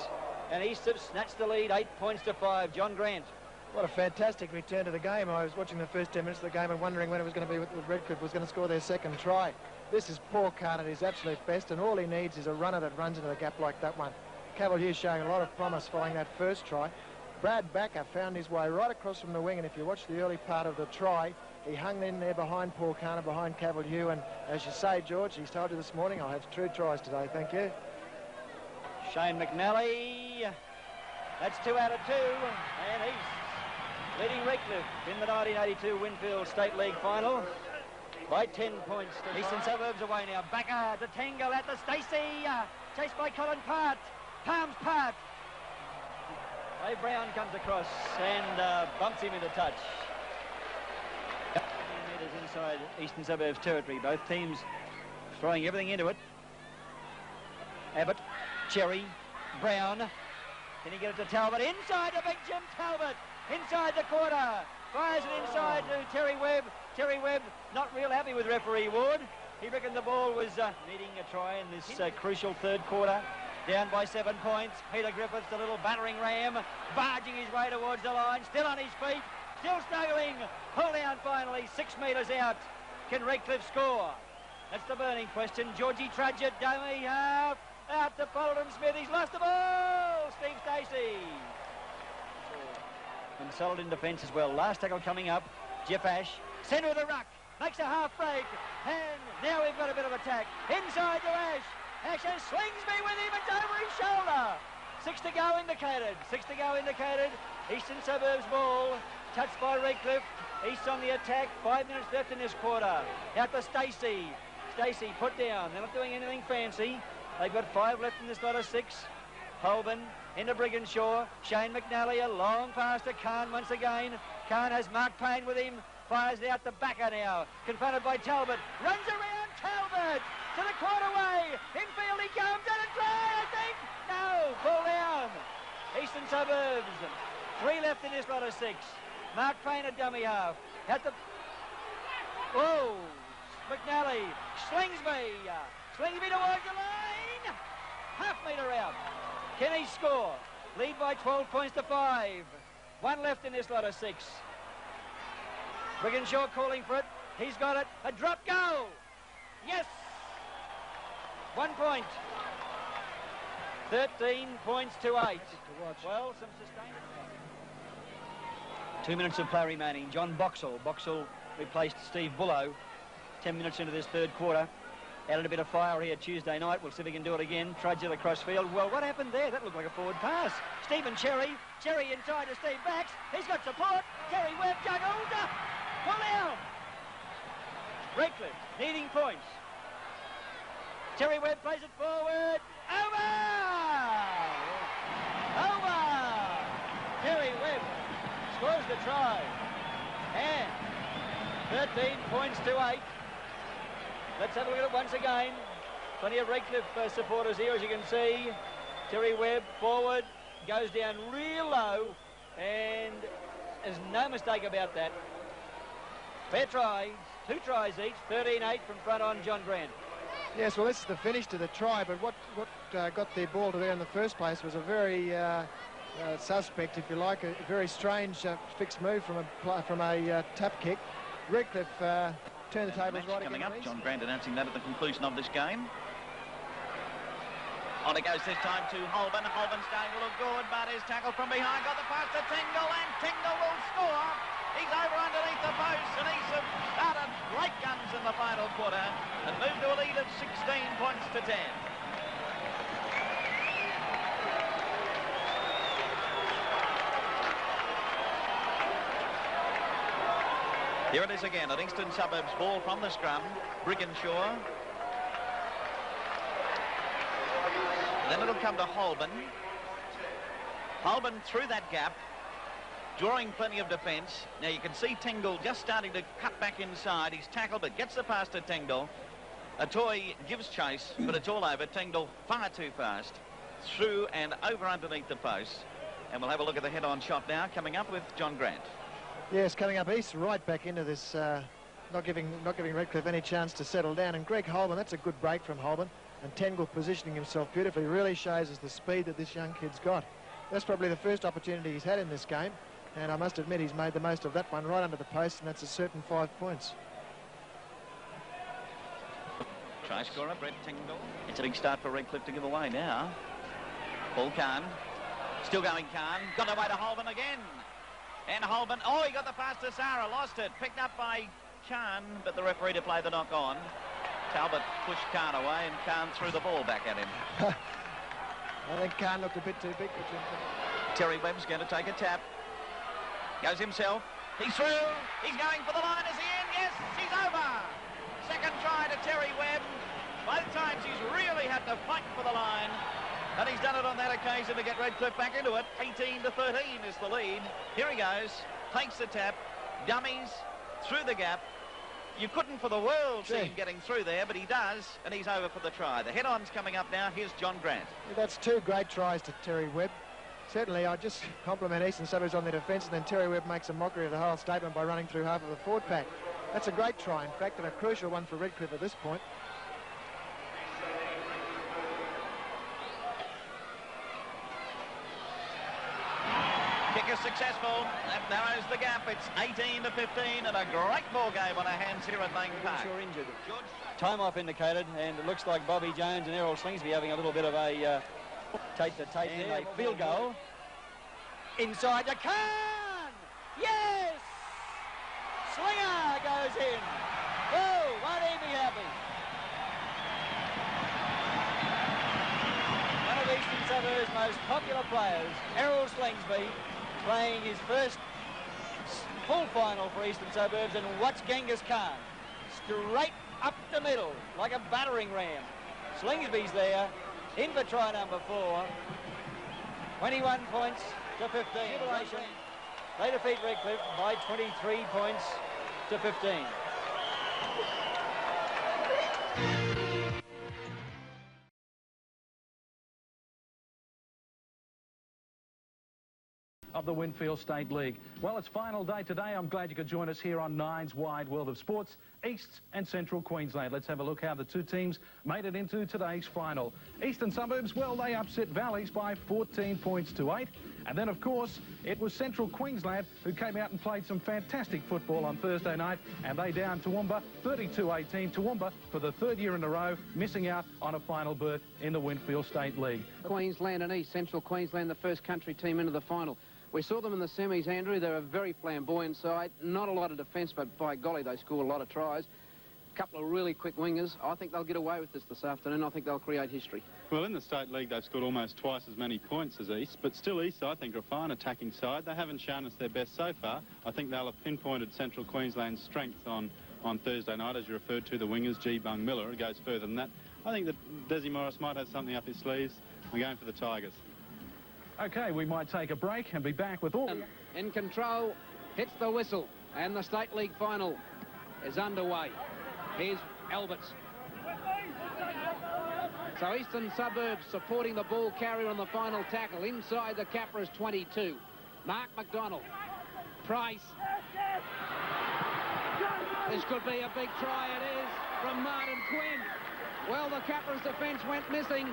Speaker 10: and East have snatched the lead, 8 points to 5. John Grant.
Speaker 18: What a fantastic return to the game. I was watching the first 10 minutes of the game and wondering when it was going to be with Redcliffe was going to score their second try. This is Paul Kahn at his absolute best, and all he needs is a runner that runs into the gap like that one. Cavill Hugh showing a lot of promise following that first try. Brad Becker found his way right across from the wing, and if you watch the early part of the try, he hung in there behind Paul Kahn and behind Cavill Hugh, and as you say, George, he's told you this morning, I'll have 2 tries today, thank you.
Speaker 10: Shane McNally, that's 2 out of 2, and he's leading Redcliffe in the 1982 Winfield State League final by 10 points. Eastern Suburbs away now. Becker to Tangle at the Stacey, chased by Colin Part. Palms Part. Dave Brown comes across and bumps him into touch. 15 metres inside Eastern Suburbs territory. Both teams throwing everything into it. Abbott, Cherry, Brown. Can he get it to Talbot? Inside to Big Jim Talbot. Inside the quarter. Fires it inside to Terry Webb. Terry Webb not real happy with referee Ward. He reckoned the ball was needing a try in this crucial third quarter. Down by 7 points. Peter Griffiths, the little battering ram, barging his way towards the line. Still on his feet. Still struggling. Pull down finally. 6 metres out. Can Redcliffe score? That's the burning question. Georgie Trudgett, dummy half. Out to Fulton Smith. He's lost the ball. Steve Stacey. And solid in defence as well. Last tackle coming up. Jeff Ash. Centre of the ruck. Makes a half break. And now we've got a bit of attack. Inside to Ash. Ash has Slingsby with him. It's over his shoulder. 6 to go indicated. 6 to go indicated. Eastern Suburbs ball. Touched by Redcliffe. East on the attack. 5 minutes left in this quarter. Out to Stacey. Stacey put down. They're not doing anything fancy. They've got 5 left in this lot of 6. Holborn into Brigginshaw. Shane McNally, a long pass to Kahn once again. Kahn has Mark Payne with him. Fires it out to Becker now. Confronted by Talbot. Runs around Talbot to the quarterway. Infield he comes and a try, I think. No, pull down. Eastern Suburbs. 3 left in this lot of 6. Mark Payne a dummy half. At the... Whoa. McNally. Slingsby. Slingsby towards the line. Half metre out. Can he score? Lead by 12 points to 5. 1 left in this lot of 6. Brigginshaw calling for it. He's got it. A drop goal. Yes. 1 point. 13 points to 8. Well, some sustained. 2 minutes of play remaining. John Boxall. Boxall replaced Steve Bullow. 10 minutes into this third quarter. Added a bit of fire here Tuesday night. We'll see if he can do it again. Trudgett across field. Well, what happened there? That looked like a forward pass. Stephen Cherry. Cherry inside to Steve Bax. He's got support. Terry Webb juggled. Pull down. Redcliffe needing points. Terry Webb plays it forward. Over! Over! scores the try. And 13 points to 8. Let's have a look at it once again. Plenty of Redcliffe supporters here, as you can see. Terry Webb forward, goes down real low, and there's no mistake about that. Fair tries, 2 tries each, 13-8 from front on John Grant.
Speaker 18: Yes, well, this is the finish to the try, but what got their ball to there in the first place was a very suspect, if you like, a very strange fixed move from a tap kick. Redcliffe turned the tables right
Speaker 11: coming
Speaker 18: again.
Speaker 11: Up. John Grant announcing that at the conclusion of this game. On it goes this time to Holborn. Holborn's going to look good, but his tackle from behind got the pass to Tingle, and Tingle will score. He's over underneath the post, and he's started great guns in the final quarter and moved to a lead of 16 points to 10. Here it is again, an Eastern Suburbs ball from the scrum. Brigginshaw. Then it'll come to Holborn. Holborn through that gap, drawing plenty of defence. Now you can see Tingle just starting to cut back inside. He's tackled, but gets the pass to Tingle. Atoy gives chase, but it's all over. Tingle far too fast. Through and over underneath the post. And we'll have a look at the head-on shot now, coming up with John Grant.
Speaker 18: Yes, coming up east, right back into this, not giving Redcliffe any chance to settle down. And Greg Holborn, that's a good break from Holborn. And Tingle positioning himself beautifully really shows us the speed that this young kid's got. That's probably the first opportunity he's had in this game. And I must admit he's made the most of that one right under the post, and that's a certain 5 points.
Speaker 11: Try scorer, Brett Tingle. It's a big start for Redcliffe to give away now. Paul Kahn. Still going Kahn. Got away to Holborn again. And Holborn, oh, he got the pass to Sarah, lost it. Picked up by Kahn, but the referee to play the knock on. Talbot pushed Kahn away, and Kahn threw the ball back at him.
Speaker 18: I think Kahn looked a bit too big for Jim.
Speaker 11: Terry Webb's going to take a tap. Goes himself. He's through. He's going for the line. Is he in? Yes, he's over. Second try to Terry Webb. Both times he's really had to fight for the line. And he's done it on that occasion to get Redcliffe back into it. 18-13 is the lead. Here he goes. Takes the tap. Dummies through the gap. You couldn't for the world see him getting through there, but he does, and he's over for the try. The head-on's coming up now. Here's John Grant.
Speaker 18: Yeah, that's 2 great tries to Terry Webb. Certainly, I just compliment Eastern Suburbs on their defence, and then Terry Webb makes a mockery of the whole statement by running through half of the forward pack. That's a great try, in fact, and a crucial one for Redcliffe at this point.
Speaker 11: Kick is successful. That narrows the gap. It's 18-15 and a great ball game on our hands here at Lang Park.
Speaker 10: Sure injured. Time off indicated, and it looks like Bobby Jones and Errol Slingsby having a little bit of a tape-to-tape there. A field goal. Inside to Kahn! Yes! Slinger goes in. Oh, won't he be happy? One of Eastern Suburbs' most popular players, Errol Slingsby, playing his first full final for Eastern Suburbs, and watch Genghis Khan. Straight up the middle, like a battering ram. Slingsby's there, in for try number 4. 21 points to 15. Jubilation. They defeat Redcliffe by 23 points to 15.
Speaker 13: Of the Winfield State League. Well, it's final day today. I'm glad you could join us here on Nine's Wide World of Sports, East and Central Queensland. Let's have a look how the 2 teams made it into today's final. Eastern Suburbs, well, they upset Valleys by 14 points to 8. And then, of course, it was Central Queensland who came out and played some fantastic football on Thursday night, and they downed Toowoomba 32-18. Toowoomba, for the 3rd year in a row, missing out on a final berth in the Winfield State League.
Speaker 19: Queensland and East. Central Queensland, the first country team into the final. We saw them in the semis, Andrew. They're a very flamboyant side. Not a lot of defence, but by golly, they scored a lot of tries. A couple of really quick wingers. I think they'll get away with this afternoon. I think they'll create history.
Speaker 20: Well, in the State League, they've scored almost twice as many points as East, but still East, I think, are a fine attacking side. They haven't shown us their best so far. I think they'll have pinpointed Central Queensland's strength on Thursday night, as you referred to, the wingers, G. Bung Miller. It goes further than that. I think that Desi Morris might have something up his sleeves. I'm going for the Tigers.
Speaker 13: OK, we might take a break and be back with all...
Speaker 19: In control, hits the whistle, and the State League final is underway. Here's Alberts. So Eastern Suburbs supporting the ball carrier on the final tackle. Inside the Capras 22. Mark McDonald. Price. This could be a big try. It is from Martin Quinn. Well, the Capras defence went missing.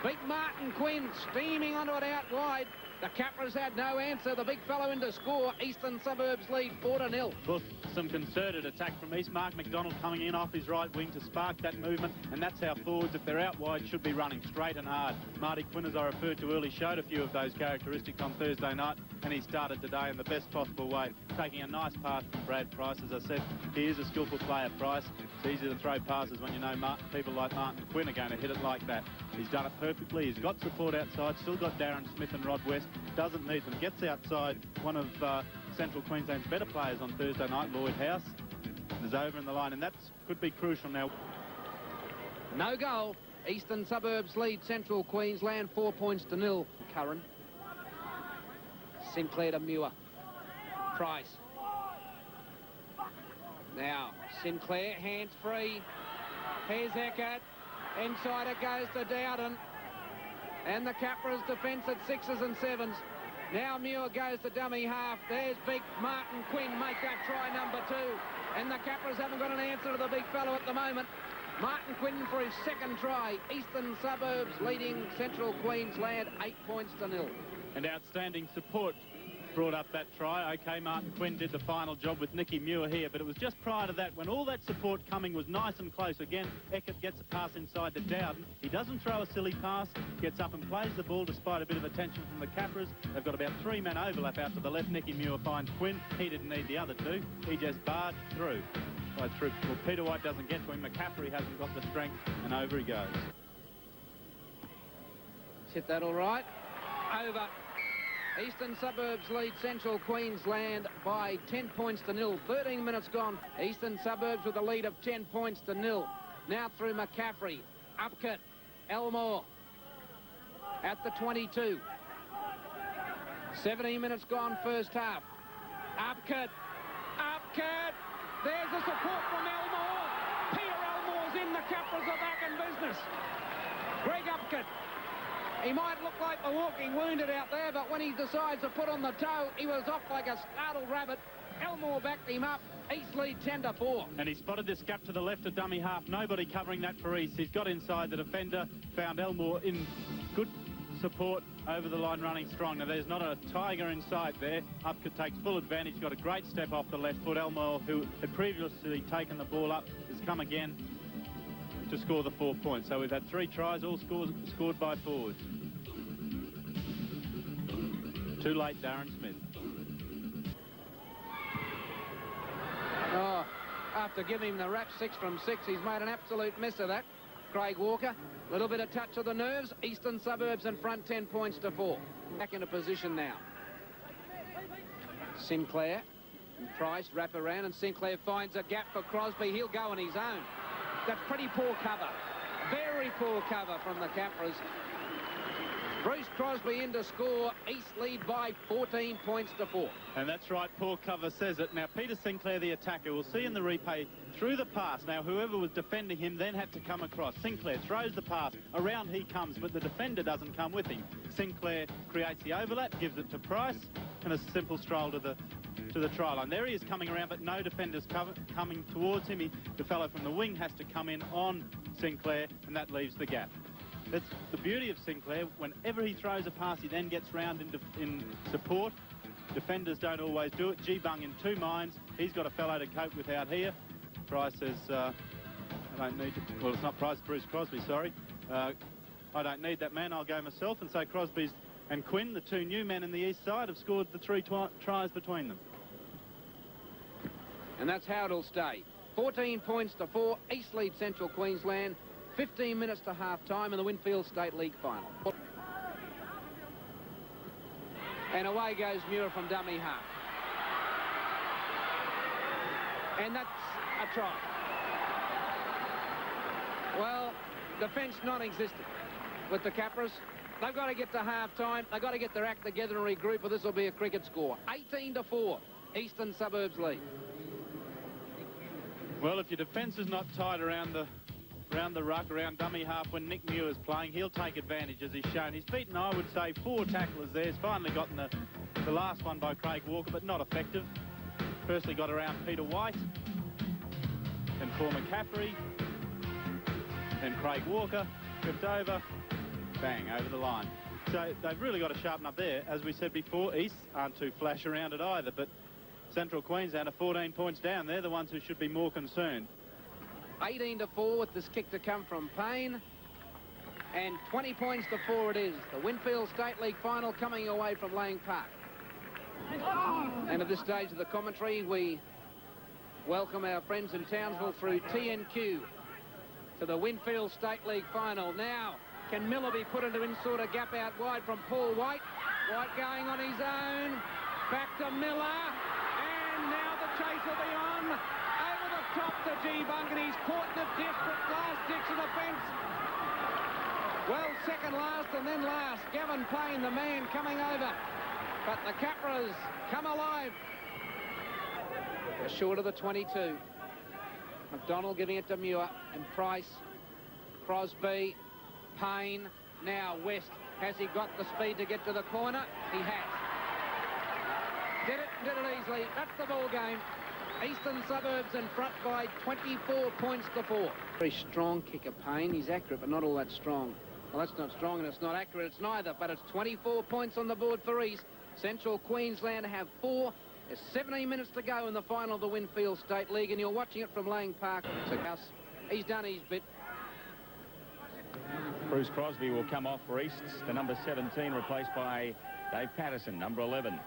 Speaker 19: Beat Martin Quinn, steaming onto it out wide. The Capras had no answer. The big fellow in to score. Eastern Suburbs lead 4-0.
Speaker 14: Well, some concerted attack from East. Mark McDonald coming in off his right wing to spark that movement, and that's how forwards, if they're out wide, should be running straight and hard. Marty Quinn, as I referred to earlier, showed a few of those characteristics on Thursday night, and he started today in the best possible way, taking a nice pass from Brad Price. As I said, he is a skillful player, Price. It's easy to throw passes when you know people like Martin Quinn are going to hit it like that. He's done it perfectly. He's got support outside, still got Darren Smith and Rod West. Doesn't need them. Gets outside one of Central Queensland's better players on Thursday night, Lloyd House. Is over in the line, and that could be crucial now.
Speaker 19: No goal. Eastern Suburbs lead Central Queensland 4-0. Curran. Sinclair to Muir. Price. Now, Sinclair, hands free. Here's Eckert. Inside it goes to Dowden. And the Capras defence at 6s and 7s. Now Muir goes to dummy half. There's big Martin Quinn make that try number 2. And the Capras haven't got an answer to the big fellow at the moment. Martin Quinn for his second try. Eastern Suburbs leading Central Queensland 8-0.
Speaker 14: And outstanding support brought up that try. OK, Martin Quinn did the final job with Nicky Muir here, but it was just prior to that when all that support coming was nice and close. Again, Eckert gets a pass inside to Dowden. He doesn't throw a silly pass, gets up and plays the ball despite a bit of attention from the Capras. They've got about 3 men overlap out to the left. Nicky Muir finds Quinn. He didn't need the other 2. He just barred through. Well, Peter White doesn't get to him. McCaffrey hasn't got the strength, and over he goes.
Speaker 19: Hit that all right. Over. Eastern Suburbs lead Central Queensland by 10-0. 13 minutes gone. Eastern Suburbs with a lead of 10-0. Now through McCaffrey. Upcut. Elmore. At the 22. 17 minutes gone first half. Upcut. Upcut. There's the support from Elmore. Peter Elmore's in. The Capras are back in business. Greg Upcut. He might look like a walking wounded out there, but when he decides to put on the toe, he was off like a startled rabbit. Elmore backed him up. East lead 10-4.
Speaker 14: And he spotted this gap to the left of dummy half. Nobody covering that for East. He's got inside the defender, found Elmore in good support over the line, running strong. Now, there's not a tiger in sight there. Upcut takes full advantage, got a great step off the left foot. Elmore, who had previously taken the ball up, has come again to score the 4 points. So we've had 3 tries, all scored by forwards. Too late, Darren Smith.
Speaker 19: Oh, after giving him the rap 6 from 6, he's made an absolute mess of that. Craig Walker, a little bit of touch of the nerves. Eastern Suburbs in front 10-4. Back into position now. Sinclair and Price wrap around, and Sinclair finds a gap for Crosby. He'll go on his own. That's pretty poor cover. Very poor cover from the Capras. Bruce Crosby in to score. East lead by 14-4.
Speaker 14: And that's right, poor cover says it. Now, Peter Sinclair, the attacker, we'll see in the replay, through the pass. Now, whoever was defending him then had to come across. Sinclair throws the pass. Around he comes, but the defender doesn't come with him. Sinclair creates the overlap, gives it to Price, and a simple stroll to the try line. There he is coming around, but no defenders coming towards him. The fellow from the wing has to come in on Sinclair, and that leaves the gap. That's the beauty of Sinclair. Whenever he throws a pass, he then gets round in support. Defenders don't always do it. G-Bung in 2 minds. He's got a fellow to cope with out here. Price says, I don't need to... Well, it's not Price, Bruce Crosby, sorry. I don't need that man. I'll go myself. And so Crosby's and Quinn, the 2 new men in the east side, have scored the 3 tries between them.
Speaker 19: And that's how it'll stay. 14-4. East lead Central Queensland. 15 minutes to half-time in the Winfield State League final. And away goes Muir from dummy half. And that's a try. Well, defence non-existent with the Capras. They've got to get to half-time. They've got to get their act together and regroup, or this will be a cricket score. 18-4, Eastern Suburbs lead.
Speaker 14: Well, if your defence is not tight around the ruck, around dummy half when Nick Muir's playing, he'll take advantage, as he's shown. He's beaten, I would say, 4 tacklers there. He's finally gotten the last one by Craig Walker, but not effective. Firstly got around Peter White, then Paul McCaffrey, then Craig Walker, tripped over, bang, over the line. So they've really got to sharpen up there. As we said before, East aren't too flash around it either, but Central Queensland are 14 points down. They're the ones who should be more concerned.
Speaker 19: 18-4 with this kick to come from Payne. And 20 points to 4 it is. The Winfield State League final coming away from Lang Park. And at this stage of the commentary, we welcome our friends in Townsville through TNQ to the Winfield State League final. Now, can Miller be put into inside a gap out wide from Paul White? White going on his own. Back to Miller. And now the chase will be on. Over the top to G-Bunk, and he's caught in the desperate last ditch of the fence. Well, second last and then last. Gavin Payne, the man, coming over. But the Capras come alive. They're short of the 22. McDonald giving it to Muir and Price. Crosby, Payne. Now West. Has he got the speed to get to the corner? He has. Did it easily. That's the ball game. Eastern Suburbs in front by 24 points to 4. Very strong kicker, Payne. He's accurate, but not all that strong. Well, that's not strong and it's not accurate. It's neither, but it's 24 points on the board for East. Central Queensland have 4. There's 17 minutes to go in the final of the Winfield State League, and you're watching it from Lang Park. He's done his bit.
Speaker 21: Bruce Crosby will come off for East, the number 17, replaced by Dave Patterson, number 11.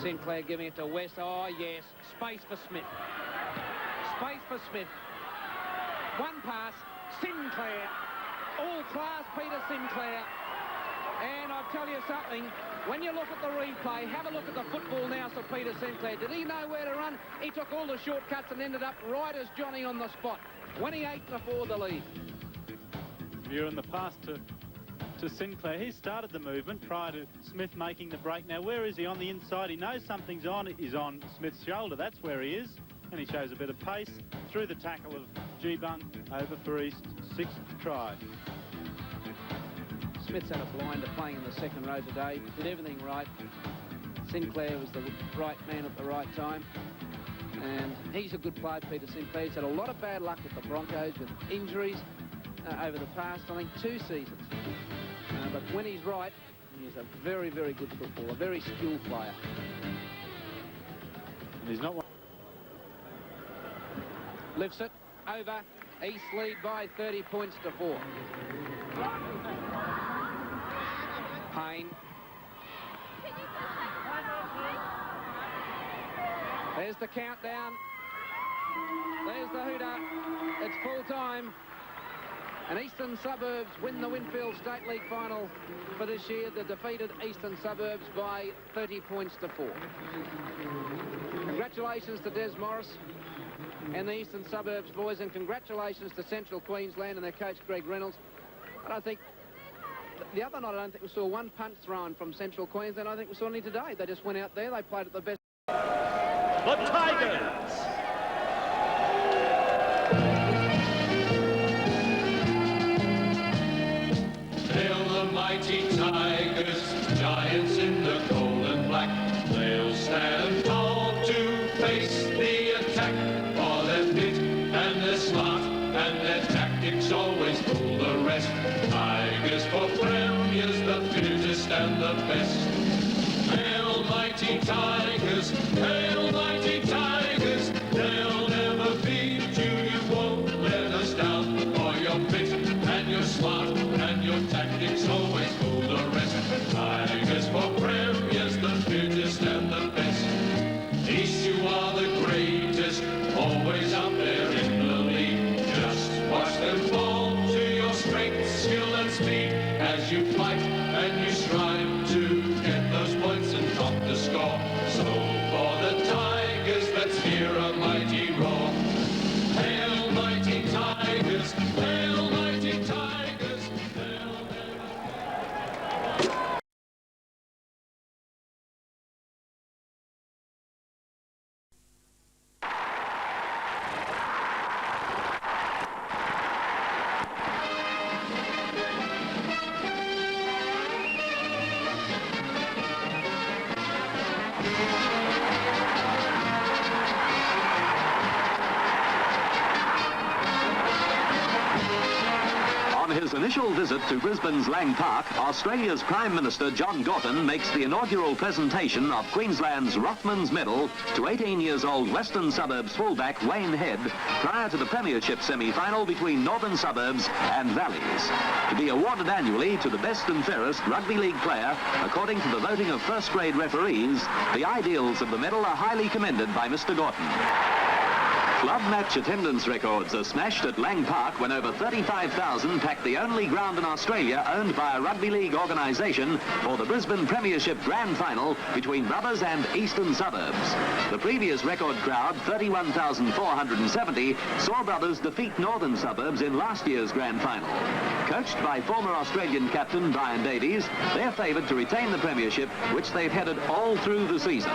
Speaker 19: Sinclair giving it to West. Oh, yes. Space for Smith. Space for Smith. One pass. Sinclair. All class, Peter Sinclair. And I'll tell you something. When you look at the replay, have a look at the football now for Peter Sinclair. Did he know where to run? He took all the shortcuts and ended up right as Johnny on the spot. 28-4 the lead.
Speaker 14: Muir in the pass to Sinclair. He started the movement prior to Smith making the break. Now, where is he on the inside? He knows something's on. He's on Smith's shoulder. That's where he is. And he shows a bit of pace through the tackle of G-Bunk over for East. 6th try.
Speaker 19: Smith's had a blinder playing in the second row today. Did everything right. Sinclair was the right man at the right time. And he's a good player, Peter Sinclair. He's had a lot of bad luck with the Broncos, with injuries over the past, I think, 2 seasons. But when he's right, he's a very, very good footballer, a very skilled player.
Speaker 14: And he's not one.
Speaker 19: Lifts it over. East lead by 30 points to 4. Payne. There's the countdown. There's the hooter. It's full time. And Eastern Suburbs win the Winfield State League final for this year. The defeated Eastern Suburbs by 30 points to 4. Congratulations to Des Morris and the Eastern Suburbs boys, and congratulations to Central Queensland and their coach Greg Reynolds. I don't think the other night, I don't think we saw one punt thrown from Central Queensland. I think we saw any today. They just went out there, they played at the best.
Speaker 13: The Tigers.
Speaker 22: Hail the mighty Tigers, giants in the gold and black. They'll stand tall to face the attack. For they're fit and they're smart and their tactics always fool the rest. Tigers for premiers, the fittest and the best. Hail mighty Tigers, hail mighty Tigers. They'll never beat you, you won't let us down. For you're fit and you're smart and your tactics always fool the rest. Tigers for premiers, the fittest and the best. East, you are the greatest, always up there in the lead. Just watch them fall to your strength, skill and speed as you fight and you strive to get those points and top the score. So for the Tigers, let's hear a mighty roar. Hail mighty Tigers, hail mighty Tigers.
Speaker 1: initial visit to Brisbane's Lang Park, Australia's Prime Minister John Gorton makes the inaugural presentation of Queensland's Rothmans Medal to 18-years-old Western Suburbs fullback Wayne Head prior to the Premiership semi-final between Northern Suburbs and Valleys, to be awarded annually to the best and fairest rugby league player according to the voting of first-grade referees. The ideals of the medal are highly commended by Mr. Gorton. Club match attendance records are smashed at Lang Park when over 35,000 packed the only ground in Australia owned by a rugby league organisation for the Brisbane Premiership Grand Final between Brothers and Eastern Suburbs. The previous record crowd, 31,470, saw Brothers defeat Northern Suburbs in last year's Grand Final. Coached by former Australian captain Brian Davies, they're favoured to retain the Premiership, which they've headed all through the season.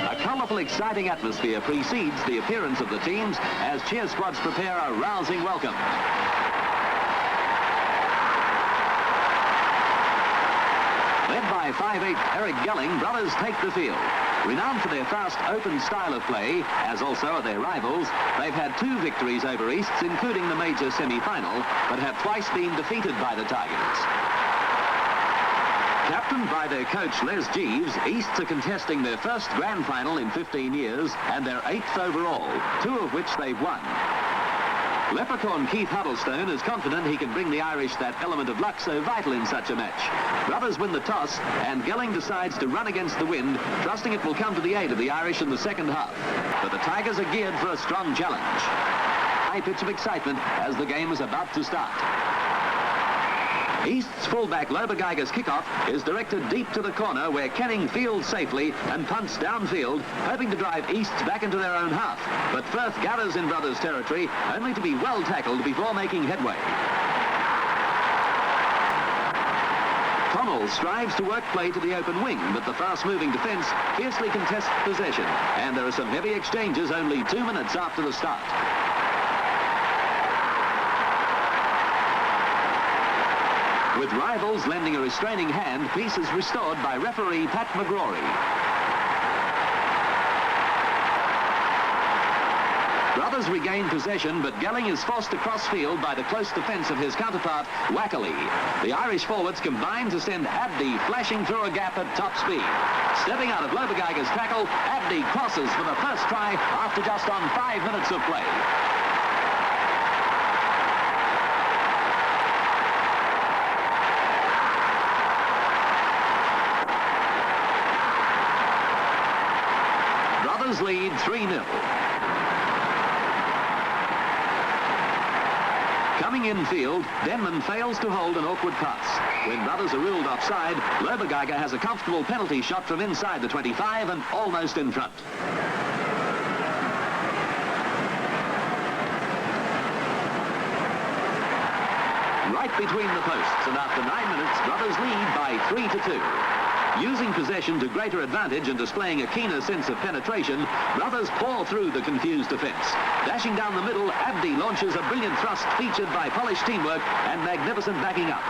Speaker 1: A colourful, exciting atmosphere precedes the appearance of the teams as cheer squads prepare a rousing welcome. Led by 5'8" Eric Gelling, Brothers take the field. Renowned for their fast, open style of play, as also are their rivals, they've had 2 victories over Easts, including the major semi-final, but have twice been defeated by the Tigers. Captained by their coach Les Jeeves, Easts are contesting their first grand final in 15 years and their 8th overall, 2 of which they've won. Leprechaun Keith Huddlestone is confident he can bring the Irish that element of luck so vital in such a match. Brothers win the toss and Gelling decides to run against the wind, trusting it will come to the aid of the Irish in the second half. But the Tigers are geared for a strong challenge. High pitch of excitement as the game is about to start. East's fullback Lober Geiger's kickoff is directed deep to the corner where Kenning fields safely and punts downfield, hoping to drive Easts back into their own half. But Firth gathers in Brothers' territory, only to be well tackled before making headway. Connell strives to work play to the open wing, but the fast-moving defence fiercely contests possession, and there are some heavy exchanges only 2 minutes after the start. With rivals lending a restraining hand, peace is restored by referee Pat McGrory. Brothers regain possession, but Gelling is forced across field by the close defence of his counterpart, Wackerley. The Irish forwards combine to send Abdi flashing through a gap at top speed. Stepping out of Lober Geiger's tackle, Abdi crosses for the first try after just on 5 minutes of play. Lead 3-0. Coming in field, Denman fails to hold an awkward pass. When Brothers are ruled offside, Lober Geiger has a comfortable penalty shot from inside the 25 and almost in front. Right between the posts, and after 9 minutes, Brothers lead by 3-2. Using possession to greater advantage and displaying a keener sense of penetration, Brothers pour through the confused defence. Dashing down the middle, Abdi launches a brilliant thrust featured by polished teamwork and magnificent backing up.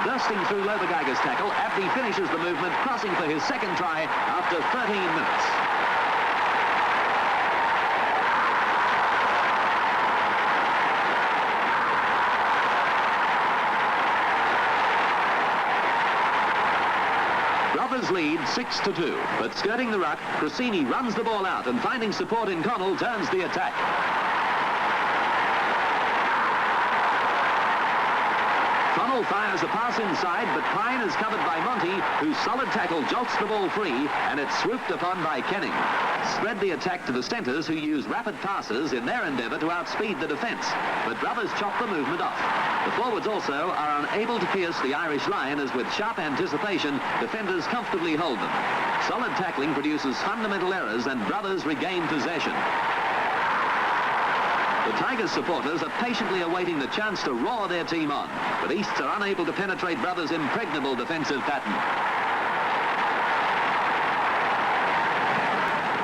Speaker 1: Bursting through Lober Geiger's tackle, Abdi finishes the movement, crossing for his second try after 13 minutes. Lead 6-2, but skirting the ruck, Cressini runs the ball out and finding support in Connell turns the attack. Connell fires a pass inside, but Pine is covered by Monty, whose solid tackle jolts the ball free, and it's swooped upon by Kenning. Spread the attack to the centres, who use rapid passes in their endeavour to outspeed the defence, but Brothers chop the movement off. The forwards also are unable to pierce the Irish line, as with sharp anticipation, defenders comfortably hold them. Solid tackling produces fundamental errors and Brothers regain possession. The Tigers supporters are patiently awaiting the chance to roar their team on, but Easts are unable to penetrate Brothers' impregnable defensive pattern.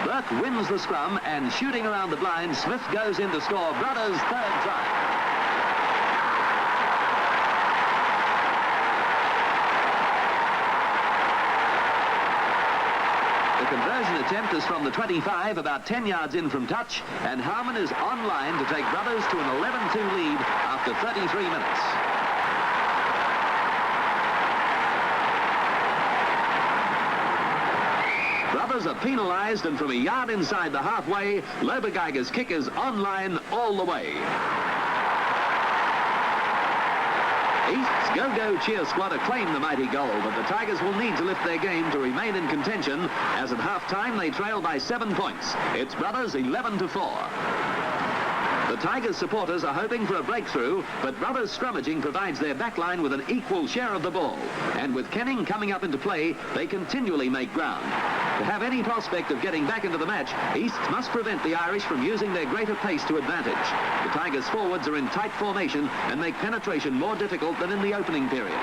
Speaker 1: Burke wins the scrum, and shooting around the blind, Smith goes in to score Brothers' third try. The conversion attempt is from the 25, about 10 yards in from touch, and Harmon is on line to take Brothers to an 11-2 lead after 33 minutes. Brothers are penalised, and from a yard inside the halfway, Lobergeiger's kick is on line all the way. East's go-go cheer squad acclaim the mighty goal, but the Tigers will need to lift their game to remain in contention, as at half-time they trail by 7 points. It's Brothers 11-4. The Tigers supporters are hoping for a breakthrough, but Brothers scrummaging provides their backline with an equal share of the ball. And with Kenning coming up into play, they continually make ground. To have any prospect of getting back into the match, East must prevent the Irish from using their greater pace to advantage. The Tigers' forwards are in tight formation and make penetration more difficult than in the opening period.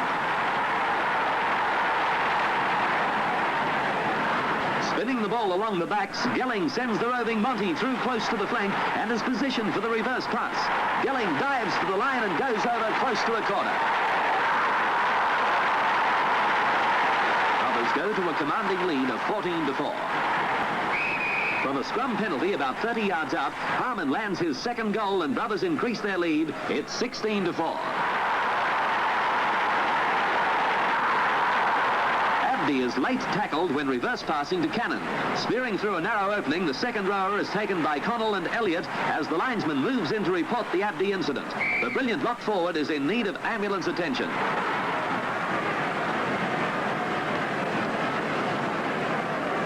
Speaker 1: Spinning the ball along the backs, Gelling sends the roving Monty through close to the flank and is positioned for the reverse pass. Gelling dives for the line and goes over close to the corner. Brothers go to a commanding lead of 14-4. From a scrum penalty about 30 yards out, Harmon lands his second goal and Brothers increase their lead. It's 16-4. Abdi is late tackled when reverse passing to Cannon. Spearing through a narrow opening, the second rower is taken by Connell and Elliott as the linesman moves in to report the Abdi incident. The brilliant lock forward is in need of ambulance attention.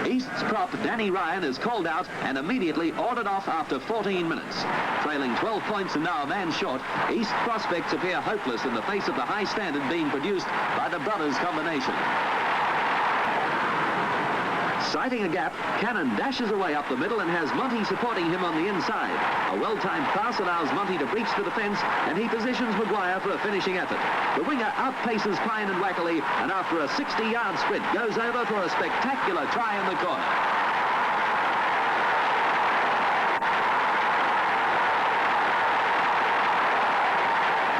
Speaker 1: East's prop, Danny Ryan, is called out and immediately ordered off after 14 minutes. Trailing 12 points and now a man short, East prospects appear hopeless in the face of the high standard being produced by the Brothers combination. Sighting a gap, Cannon dashes away up the middle and has Monty supporting him on the inside. A well-timed pass allows Monty to breach the defence, and he positions Maguire for a finishing effort. The winger outpaces Pine and Wackerley, and after a 60-yard sprint, goes over for a spectacular try in the corner.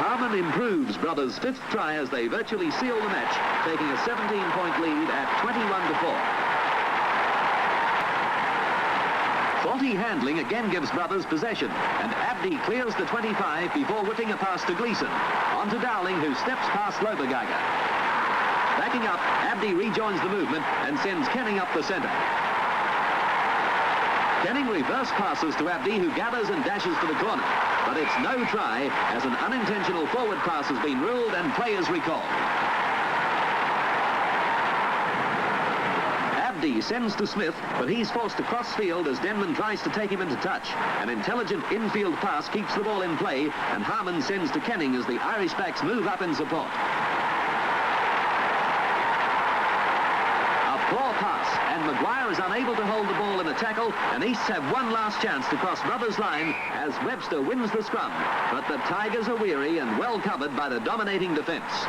Speaker 1: Harmon improves Brothers' 5th try as they virtually seal the match, taking a 17-point lead at 21-4. Faulty handling again gives Brothers possession, and Abdi clears the 25 before whipping a pass to Gleeson. On to Dowling, who steps past Lobergeiger. Backing up, Abdi rejoins the movement and sends Kenning up the centre. Kenning reverse passes to Abdi, who gathers and dashes for the corner. But it's no try, as an unintentional forward pass has been ruled and play is recalled. Abdi sends to Smith, but he's forced to cross field as Denman tries to take him into touch. An intelligent infield pass keeps the ball in play, and Harmon sends to Kenning as the Irish backs move up in support. A poor pass, and Maguire is unable to hold the ball in a tackle, and East have one last chance to cross Brothers' line as Webster wins the scrum. But the Tigers are weary and well covered by the dominating defence.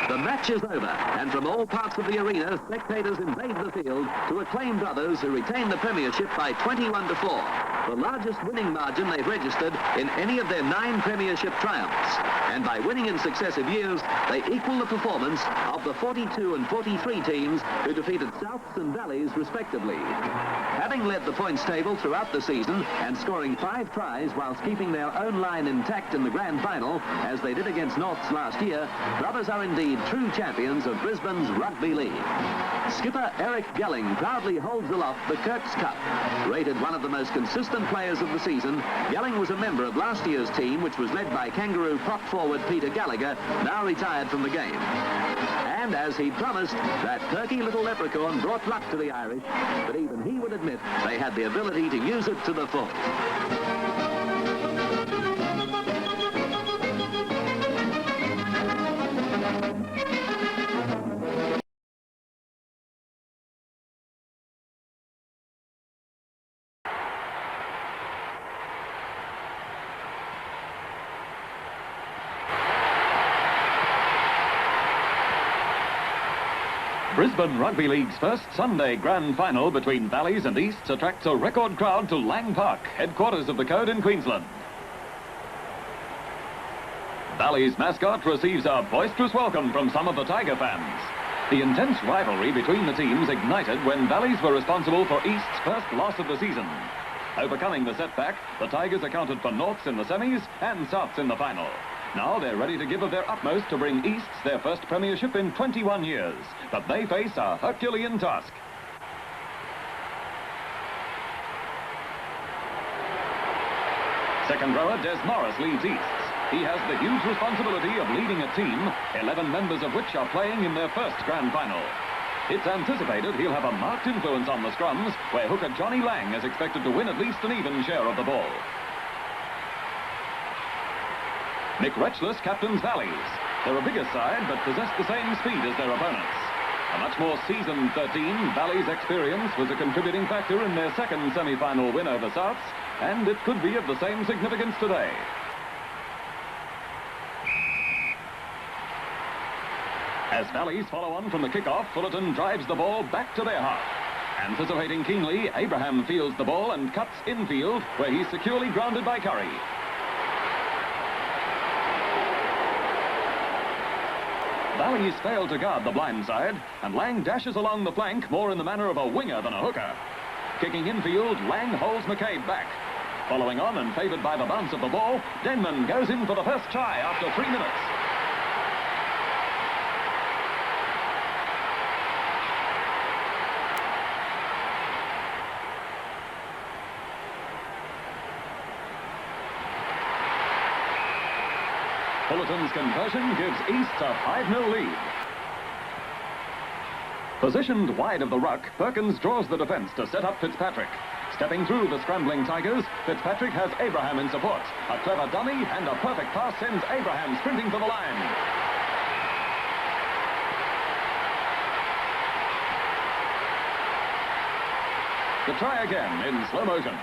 Speaker 1: The match is over, and from all parts of the arena, spectators invade the field to acclaim Brothers, who retain the premiership by 21-4, the largest winning margin they've registered in any of their 9 premiership triumphs. And by winning in successive years, they equal the performance of the 42 and 43 teams who defeated Souths and Valleys, respectively. Having led the points table throughout the season and scoring 5 tries whilst keeping their own line intact in the grand final, as they did against Norths last year, Brothers are indeed true champions of Brisbane's Rugby League. Skipper Eric Gelling proudly holds aloft the Kirks Cup. Rated one of the most consistent players of the season, Gelling was a member of last year's team, which was led by Kangaroo prop forward Peter Gallagher, now retired from the game. And as he promised, that perky little leprechaun brought luck to the Irish, but even he would admit they had the ability to use it to the full.
Speaker 2: Brisbane Rugby League's first Sunday grand final between Valleys and Easts attracts a record crowd to Lang Park, headquarters of the Code in Queensland. Valleys mascot receives a boisterous welcome from some of the Tiger fans. The intense rivalry between the teams ignited when Valleys were responsible for East's first loss of the season. Overcoming the setback, the Tigers accounted for Norths in the semis and Souths in the final. Now they're ready to give of their utmost to bring Easts their first premiership in 21 years. But they face a Herculean task. Second rower Des Morris leads Easts. He has the huge responsibility of leading a team, 11 members of which are playing in their first grand final. It's anticipated he'll have a marked influence on the scrums, where hooker Johnny Lang is expected to win at least an even share of the ball. Mick Retchless captains Valleys. They're a bigger side, but possess the same speed as their opponents. A much more seasoned 13, Valleys' experience was a contributing factor in their second semi-final win over Souths, and it could be of the same significance today. As Valleys follow on from the kick-off, Fullerton drives the ball back to their half. Anticipating keenly, Abraham fields the ball and cuts infield, where he's securely grounded by Curry. Valleys fail to guard the blind side, and Lang dashes along the flank more in the manner of a winger than a hooker. Kicking infield, Lang holds McCabe back. Following on and favoured by the bounce of the ball, Denman goes in for the first try after 3 minutes. Fullerton's conversion gives East a 5-0 lead. Positioned wide of the ruck, Perkins draws the defence to set up Fitzpatrick. Stepping through the scrambling Tigers, Fitzpatrick has Abraham in support. A clever dummy and a perfect pass sends Abraham sprinting for the line. The try again in slow motion.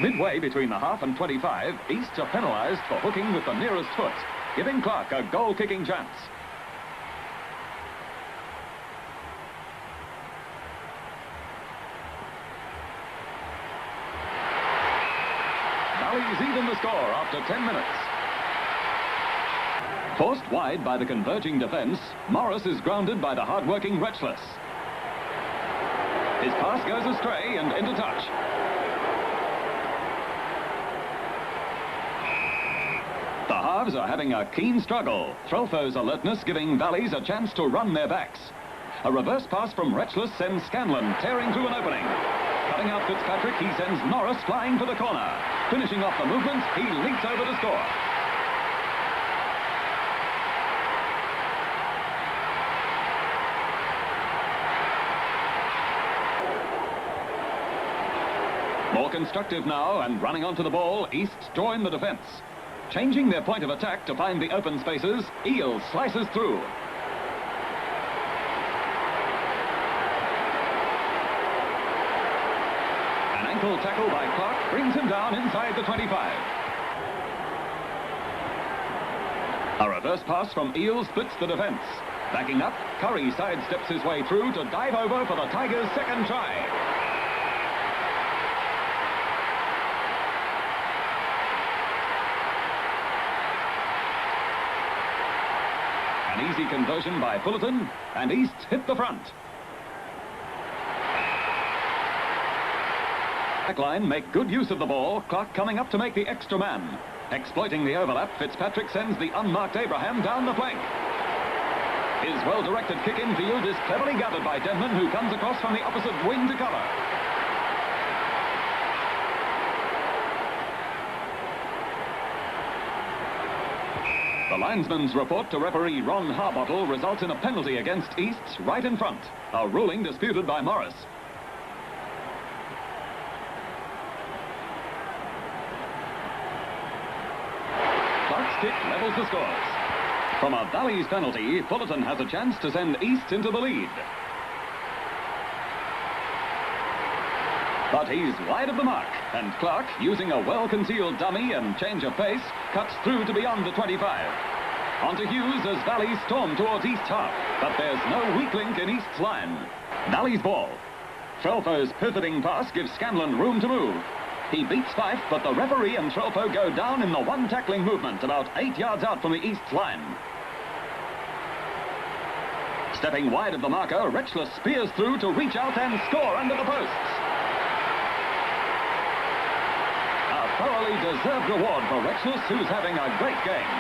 Speaker 2: Midway between the half and 25, Easts are penalised for hooking with the nearest foot, giving Clark a goal-kicking chance. Valleys even the score after 10 minutes. Forced wide by the converging defence, Morris is grounded by the hard-working Retchless. His pass goes astray and into touch. The halves are having a keen struggle. Threlfo's alertness giving Valleys a chance to run their backs. A reverse pass from Retchless sends Scanlon tearing through an opening. Cutting out Fitzpatrick, he sends Norris flying for the corner. Finishing off the movement, he leaps over to score. More constructive now and running onto the ball, East join the defence. Changing their point of attack to find the open spaces, Eel slices through. An ankle tackle by Clark brings him down inside the 25. A reverse pass from Eel splits the defence. Backing up, Curry sidesteps his way through to dive over for the Tigers' second try. An easy conversion by Fullerton, and East hit the front. Backline make good use of the ball, Clark coming up to make the extra man. Exploiting the overlap, Fitzpatrick sends the unmarked Abraham down the flank. His well-directed kick infield is cleverly gathered by Denman, who comes across from the opposite wing to cover. The linesman's report to referee Ron Harbottle results in a penalty against Easts right in front. A ruling disputed by Morris. kick levels the scores. From a Valleys penalty, Fullerton has a chance to send East into the lead. But he's wide of the mark, and Clark, using a well-concealed dummy and change of pace, cuts through to beyond the 25. On to Hughes as Valleys storm towards East's half, but there's no weak link in East's line. Valleys ball. Trelfo's pivoting pass gives Scanlon room to move. He beats Fife, but the referee and Trelfo go down in the one tackling movement about 8 yards out from the East's line. Stepping wide of the marker, Retchless spears through to reach out and score under the posts. A thoroughly deserved reward for Retchless, who's having a great game.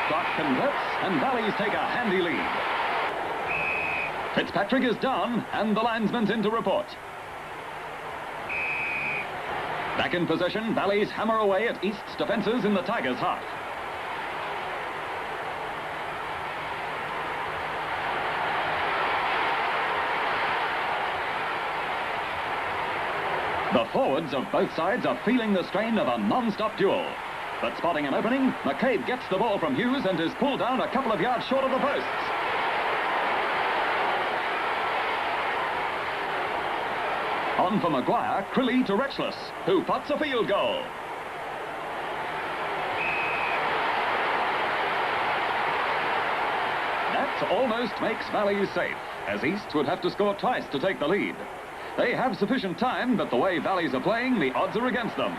Speaker 2: Clark converts, and Valleys take a handy lead. Fitzpatrick is down, and the linesman's in to report. Back in possession, Valleys hammer away at East's defences in the Tigers' half. The forwards of both sides are feeling the strain of a non-stop duel. But spotting an opening, McCabe gets the ball from Hughes and is pulled down a couple of yards short of the posts. On for Maguire, Crilly to Retchless, who pots a field goal. That almost makes Valleys safe, as East would have to score twice to take the lead. They have sufficient time, but the way Valleys are playing, the odds are against them.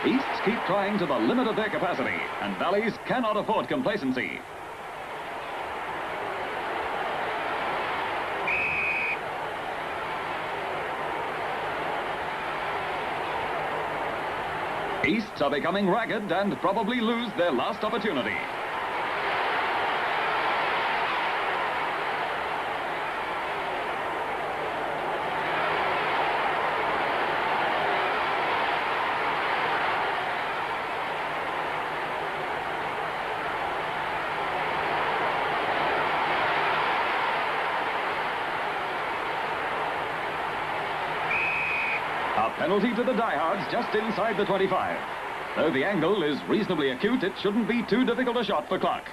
Speaker 2: Easts keep trying to the limit of their capacity, and Valleys cannot afford complacency. Easts are becoming ragged and probably lose their last opportunity. A penalty to the diehards just inside the 25. Though the angle is reasonably acute, it shouldn't be too difficult a shot for Clark.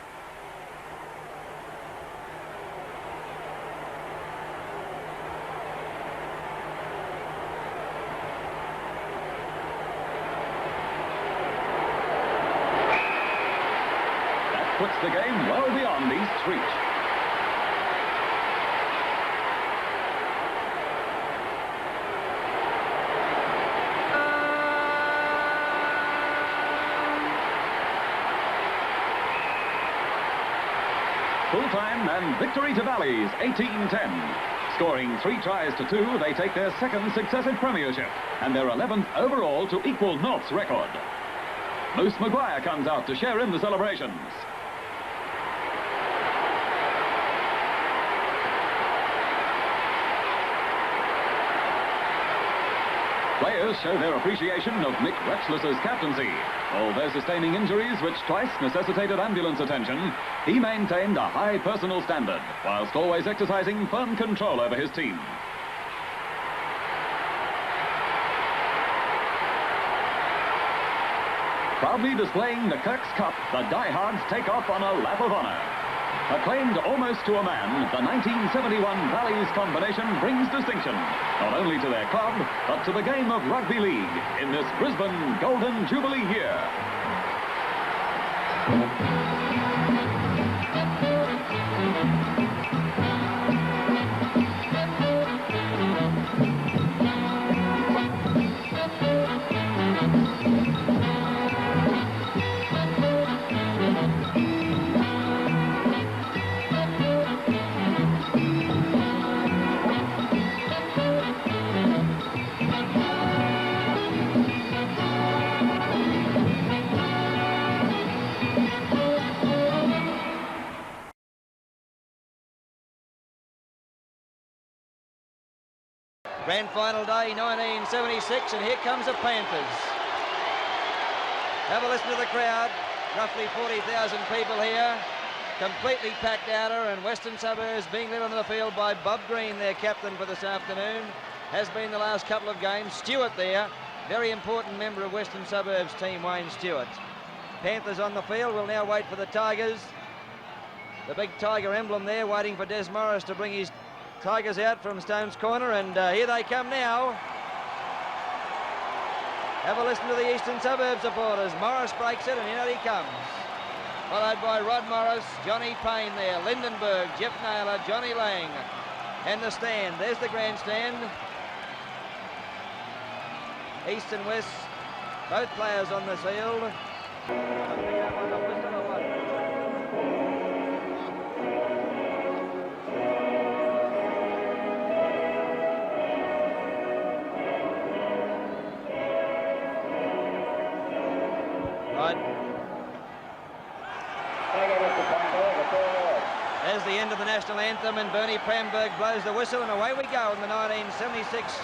Speaker 2: That puts the game well beyond East's reach. Full-time and victory to Valleys, 18-10. Scoring 3 tries to 2, they take their second successive premiership and their 11th overall to equal North's record. Moose Maguire comes out to share in the celebrations. Players show their appreciation of Mick Retchless's captaincy. Although sustaining injuries which twice necessitated ambulance attention, he maintained a high personal standard, whilst always exercising firm control over his team. Proudly displaying the Kirk's Cup, the diehards take off on a lap of honour. Acclaimed almost to a man, the 1971 Valleys combination brings distinction, not only to their club, but to the game of rugby league in this Brisbane Golden Jubilee year.
Speaker 6: Grand final day 1976, and here comes the Panthers. Have a listen to the crowd. Roughly 40,000 people here. Completely packed outer, and Western Suburbs being led onto the field by Bob Green, their captain for this afternoon. has been the last couple of games. Stewart there, very important member of Western Suburbs team, Wayne Stewart. Panthers on the field. We'll now wait for the Tigers. The big Tiger emblem there, waiting for Des Morris to bring his Tigers out from Stones Corner, and here they come now. Have a listen to the Eastern Suburbs supporters. Morris breaks it, and in he comes. Followed by Rod Morris, Johnny Payne there, Lindenberg, Jeff Naylor, Johnny Lang. And the stand, there's the grandstand. East and West, both players on the field. There's the end of the national anthem, and Bernie Pramberg blows the whistle, and away we go in the 1976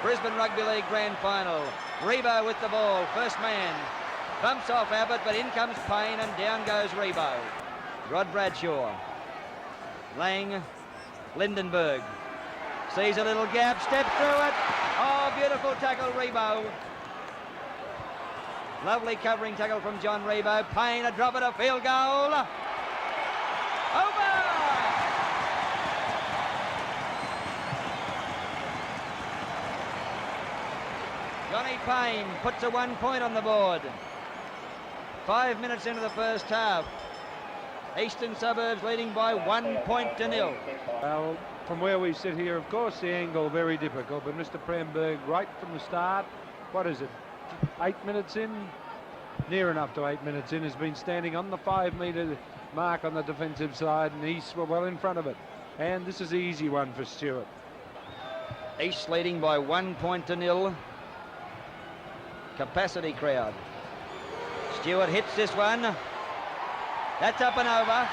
Speaker 6: Brisbane Rugby League Grand Final. Rebo with the ball, first man. Bumps off Abbott, but in comes Payne, and down goes Rebo. Rod Bradshaw. Lang, Lindenberg. Sees a little gap, steps through it. Oh, beautiful tackle, Rebo. Lovely covering tackle from John Rebo. Payne, a drop at a field goal. Over! Johnny Payne puts a 1 point on the board. 5 minutes into the first half. Eastern Suburbs leading by 1 point to nil.
Speaker 3: Well, from where we sit here, of course, the angle very difficult, but Mr. Pramberg, right from the start, what is it, 8 minutes in? Near enough to 8 minutes in, has been standing on the 5 metre mark on the defensive side, and East were well in front of it. And this is the easy one for Stewart.
Speaker 6: East leading by 1 point to nil. Capacity crowd. Stewart hits this one. That's up and over.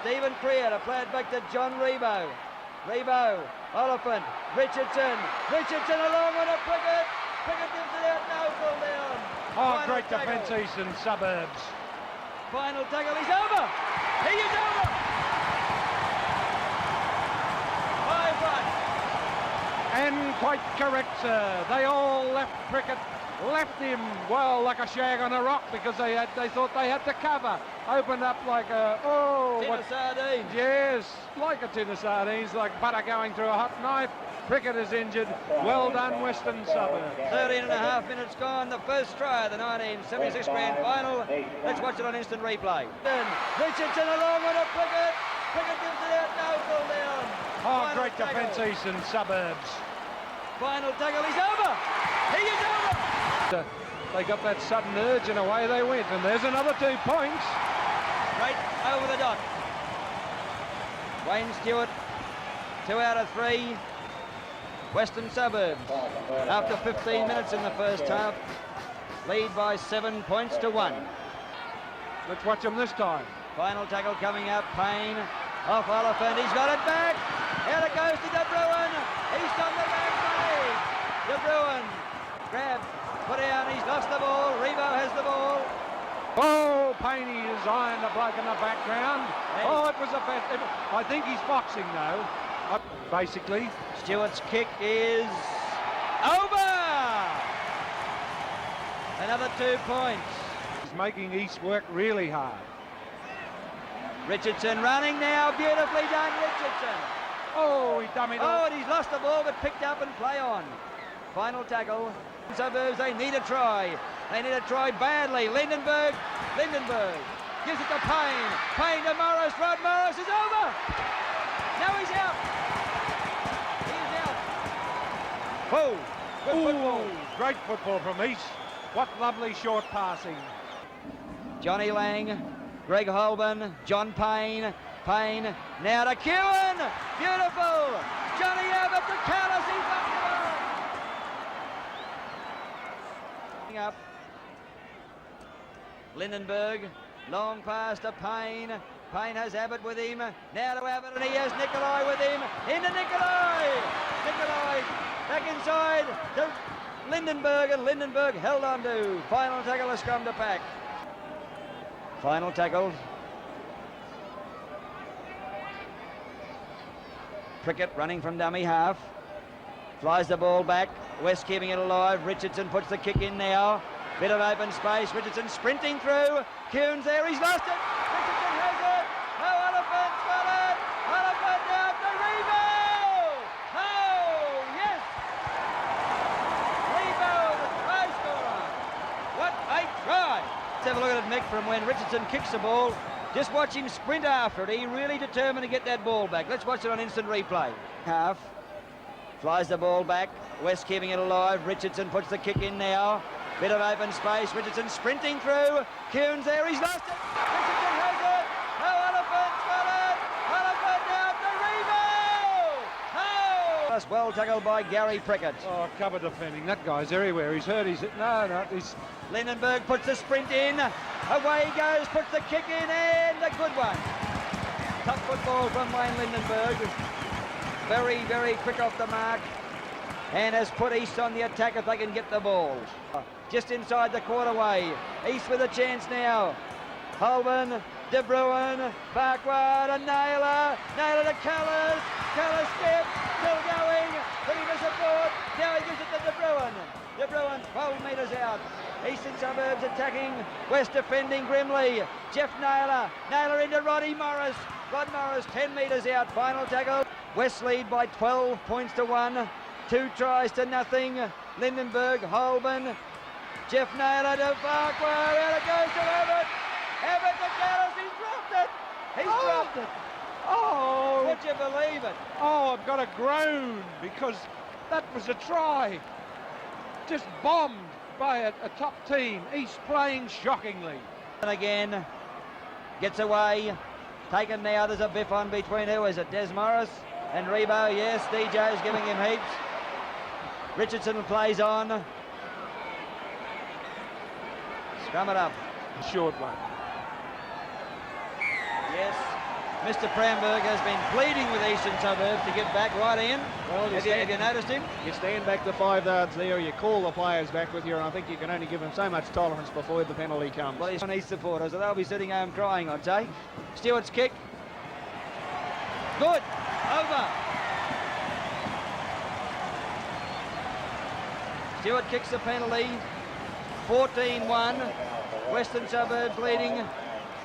Speaker 6: Stephen Creer to play it back to John Rebo. Rebo, Oliphant, Richardson along with a Prickett. Prickett gives it out, no full down.
Speaker 3: Oh, great defence, Eastern Suburbs.
Speaker 6: Final tackle, he's over. He is over. 5-1.
Speaker 3: And quite correct, sir. They all left Prickett, left him, well, like a shag on a rock, because they thought they had to cover. Opened up like a,
Speaker 6: tin of sardines.
Speaker 3: Yes, like a tin of sardines, like butter going through a hot knife. Prickett is injured. Well done, Western Suburbs.
Speaker 6: 13.5 minutes gone. The first try of the 1976 Grand Final. Let's watch it on instant replay. Richardson along with a Prickett. Prickett gives it out, no full down.
Speaker 3: Oh, great defence, Eastern Suburbs.
Speaker 6: Final tackle, he's over. He is over.
Speaker 3: They got that sudden urge and away they went. And there's another 2 points.
Speaker 6: Right over the dot. Wayne Stewart, 2 out of 3. Western Suburbs, after 15 minutes in the first half, lead by 7 points to 1.
Speaker 3: Let's watch them this time.
Speaker 6: Final tackle coming up. Payne off Oliphant. He's got it back. Out it goes to De Bruin. He's on the back leg. De Bruin grab, put down. He's lost the ball. Rebo has the ball.
Speaker 3: Oh, Payne is eyeing the bloke in the background. Hey. Oh, it was a bad. I think he's boxing though. Basically.
Speaker 6: Stewart's kick is over. Another 2 points.
Speaker 3: He's making East work really hard.
Speaker 6: Richardson running now. Beautifully done, Richardson.
Speaker 3: Oh, he dummied.
Speaker 6: Oh, and he's lost the ball, but picked up and play on. Final tackle. Suburbs, they need a try. They need a try badly. Lindenberg gives it to Payne. Payne to Morris. Rod Morris is over. Now he's out. He's out.
Speaker 3: Oh, good football. Great football from East. What lovely short passing.
Speaker 6: Johnny Lang, Greg Holborn, John Payne. Payne now to Kewen. Beautiful. Johnny Abbott to Callis. He's up the line. Up. Lindenberg, long pass to Payne. Payne has Abbott with him. Now to Abbott, and he has Nikolai with him. Into Nikolai. Nikolai back inside to Lindenberg, and Lindenberg held on to. Final tackle, a scrum to pack. Final tackle. Prickett running from dummy half. Flies the ball back. West keeping it alive. Richardson puts the kick in now. Bit of open space. Richardson sprinting through. Kuhn's there. He's lost it. Richardson has it. Oh, Oliphant's got it. Oliphant down to Rebo. Oh, yes. Rebo, the try scorer. What a try. Let's have a look at it, Mick, from when Richardson kicks the ball. Just watch him sprint after it. He really determined to get that ball back. Let's watch it on instant replay. Half. Flies the ball back. West keeping it alive. Richardson puts the kick in now. Bit of open space. Richardson sprinting through. Kuhn's there. He's lost it. Richardson has it. Oh, Oliphant's got it. Oliphant down to Rebo. Oh! That's well tackled by Gary Prickett.
Speaker 3: Oh, cover defending. That guy's everywhere. He's hurt. He's...
Speaker 6: Lindenberg puts the sprint in. Away he goes. Puts the kick in and a good one. Tough football from Wayne Lindenberg. Very, very quick off the mark. And has put East on the attack if they can get the ball. Just inside the quarterway. East with a chance now. Holman, De Bruin, Farquhar, and Naylor. Naylor to Callis. Callis step, still going. Looking for support. Now he gives it to De Bruin. De Bruin 12 metres out. Eastern Suburbs attacking. West defending grimly. Jeff Naylor. Naylor into Roddy Morris. Rod Morris 10 metres out. Final tackle. West lead by 12 points to 1. 2 tries to nothing. Lindenberg, Holman, Jeff Naylor to Farquhar. Out it goes to Abbott. Abbott to Callis. He's dropped it. He's dropped it.
Speaker 3: Oh!
Speaker 6: Would you believe it?
Speaker 3: Oh, I've got a groan because that was a try. Just bombed by a top team. East playing shockingly.
Speaker 6: And again, gets away. Taken now. There's a biff on between who is it? Des Morris and Rebo. Yes, DJ's giving him heaps. Richardson plays on. Scrum it up.
Speaker 3: Short one.
Speaker 6: Yes. Mr. Pramberg has been pleading with Eastern Suburbs to get back right in.
Speaker 5: Well,
Speaker 6: have you noticed him?
Speaker 5: You stand back the 5 yards there, you call the players back with you, and I think you can only give them so much tolerance before the penalty comes.
Speaker 6: Well, he's on East supporters, so they'll be sitting home crying, I'd say. Stewart's kick. Good. Over. Stewart kicks the penalty. 14-1. Western Suburbs leading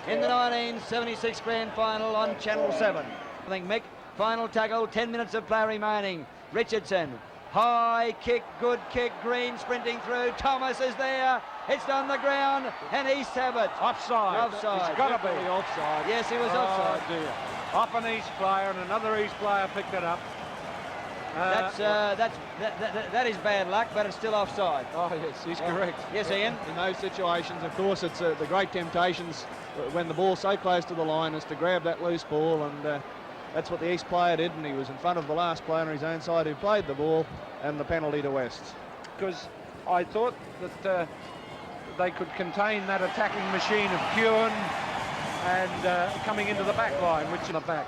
Speaker 6: in the 1976 Grand Final on Channel 7. I think Mick, final tackle, 10 minutes of play remaining. Richardson, high kick, good kick, Green sprinting through. Thomas is there. It's on the ground, and East have it.
Speaker 3: Offside.
Speaker 6: Offside.
Speaker 3: It's got to be. Offside.
Speaker 6: Yes, he was offside.
Speaker 3: Oh, dear. Off an East player, and another East player picked it up.
Speaker 6: That is bad luck, but it's still offside.
Speaker 5: Oh, yes, he's correct.
Speaker 6: Yes, Ian.
Speaker 5: In those situations, of course, it's the great temptations when the ball's so close to the line is to grab that loose ball, and that's what the East player did, and he was in front of the last player on his own side who played the ball, and the penalty to West.
Speaker 3: Because I thought that they could contain that attacking machine of Kuhn and coming into the back line, which in the back.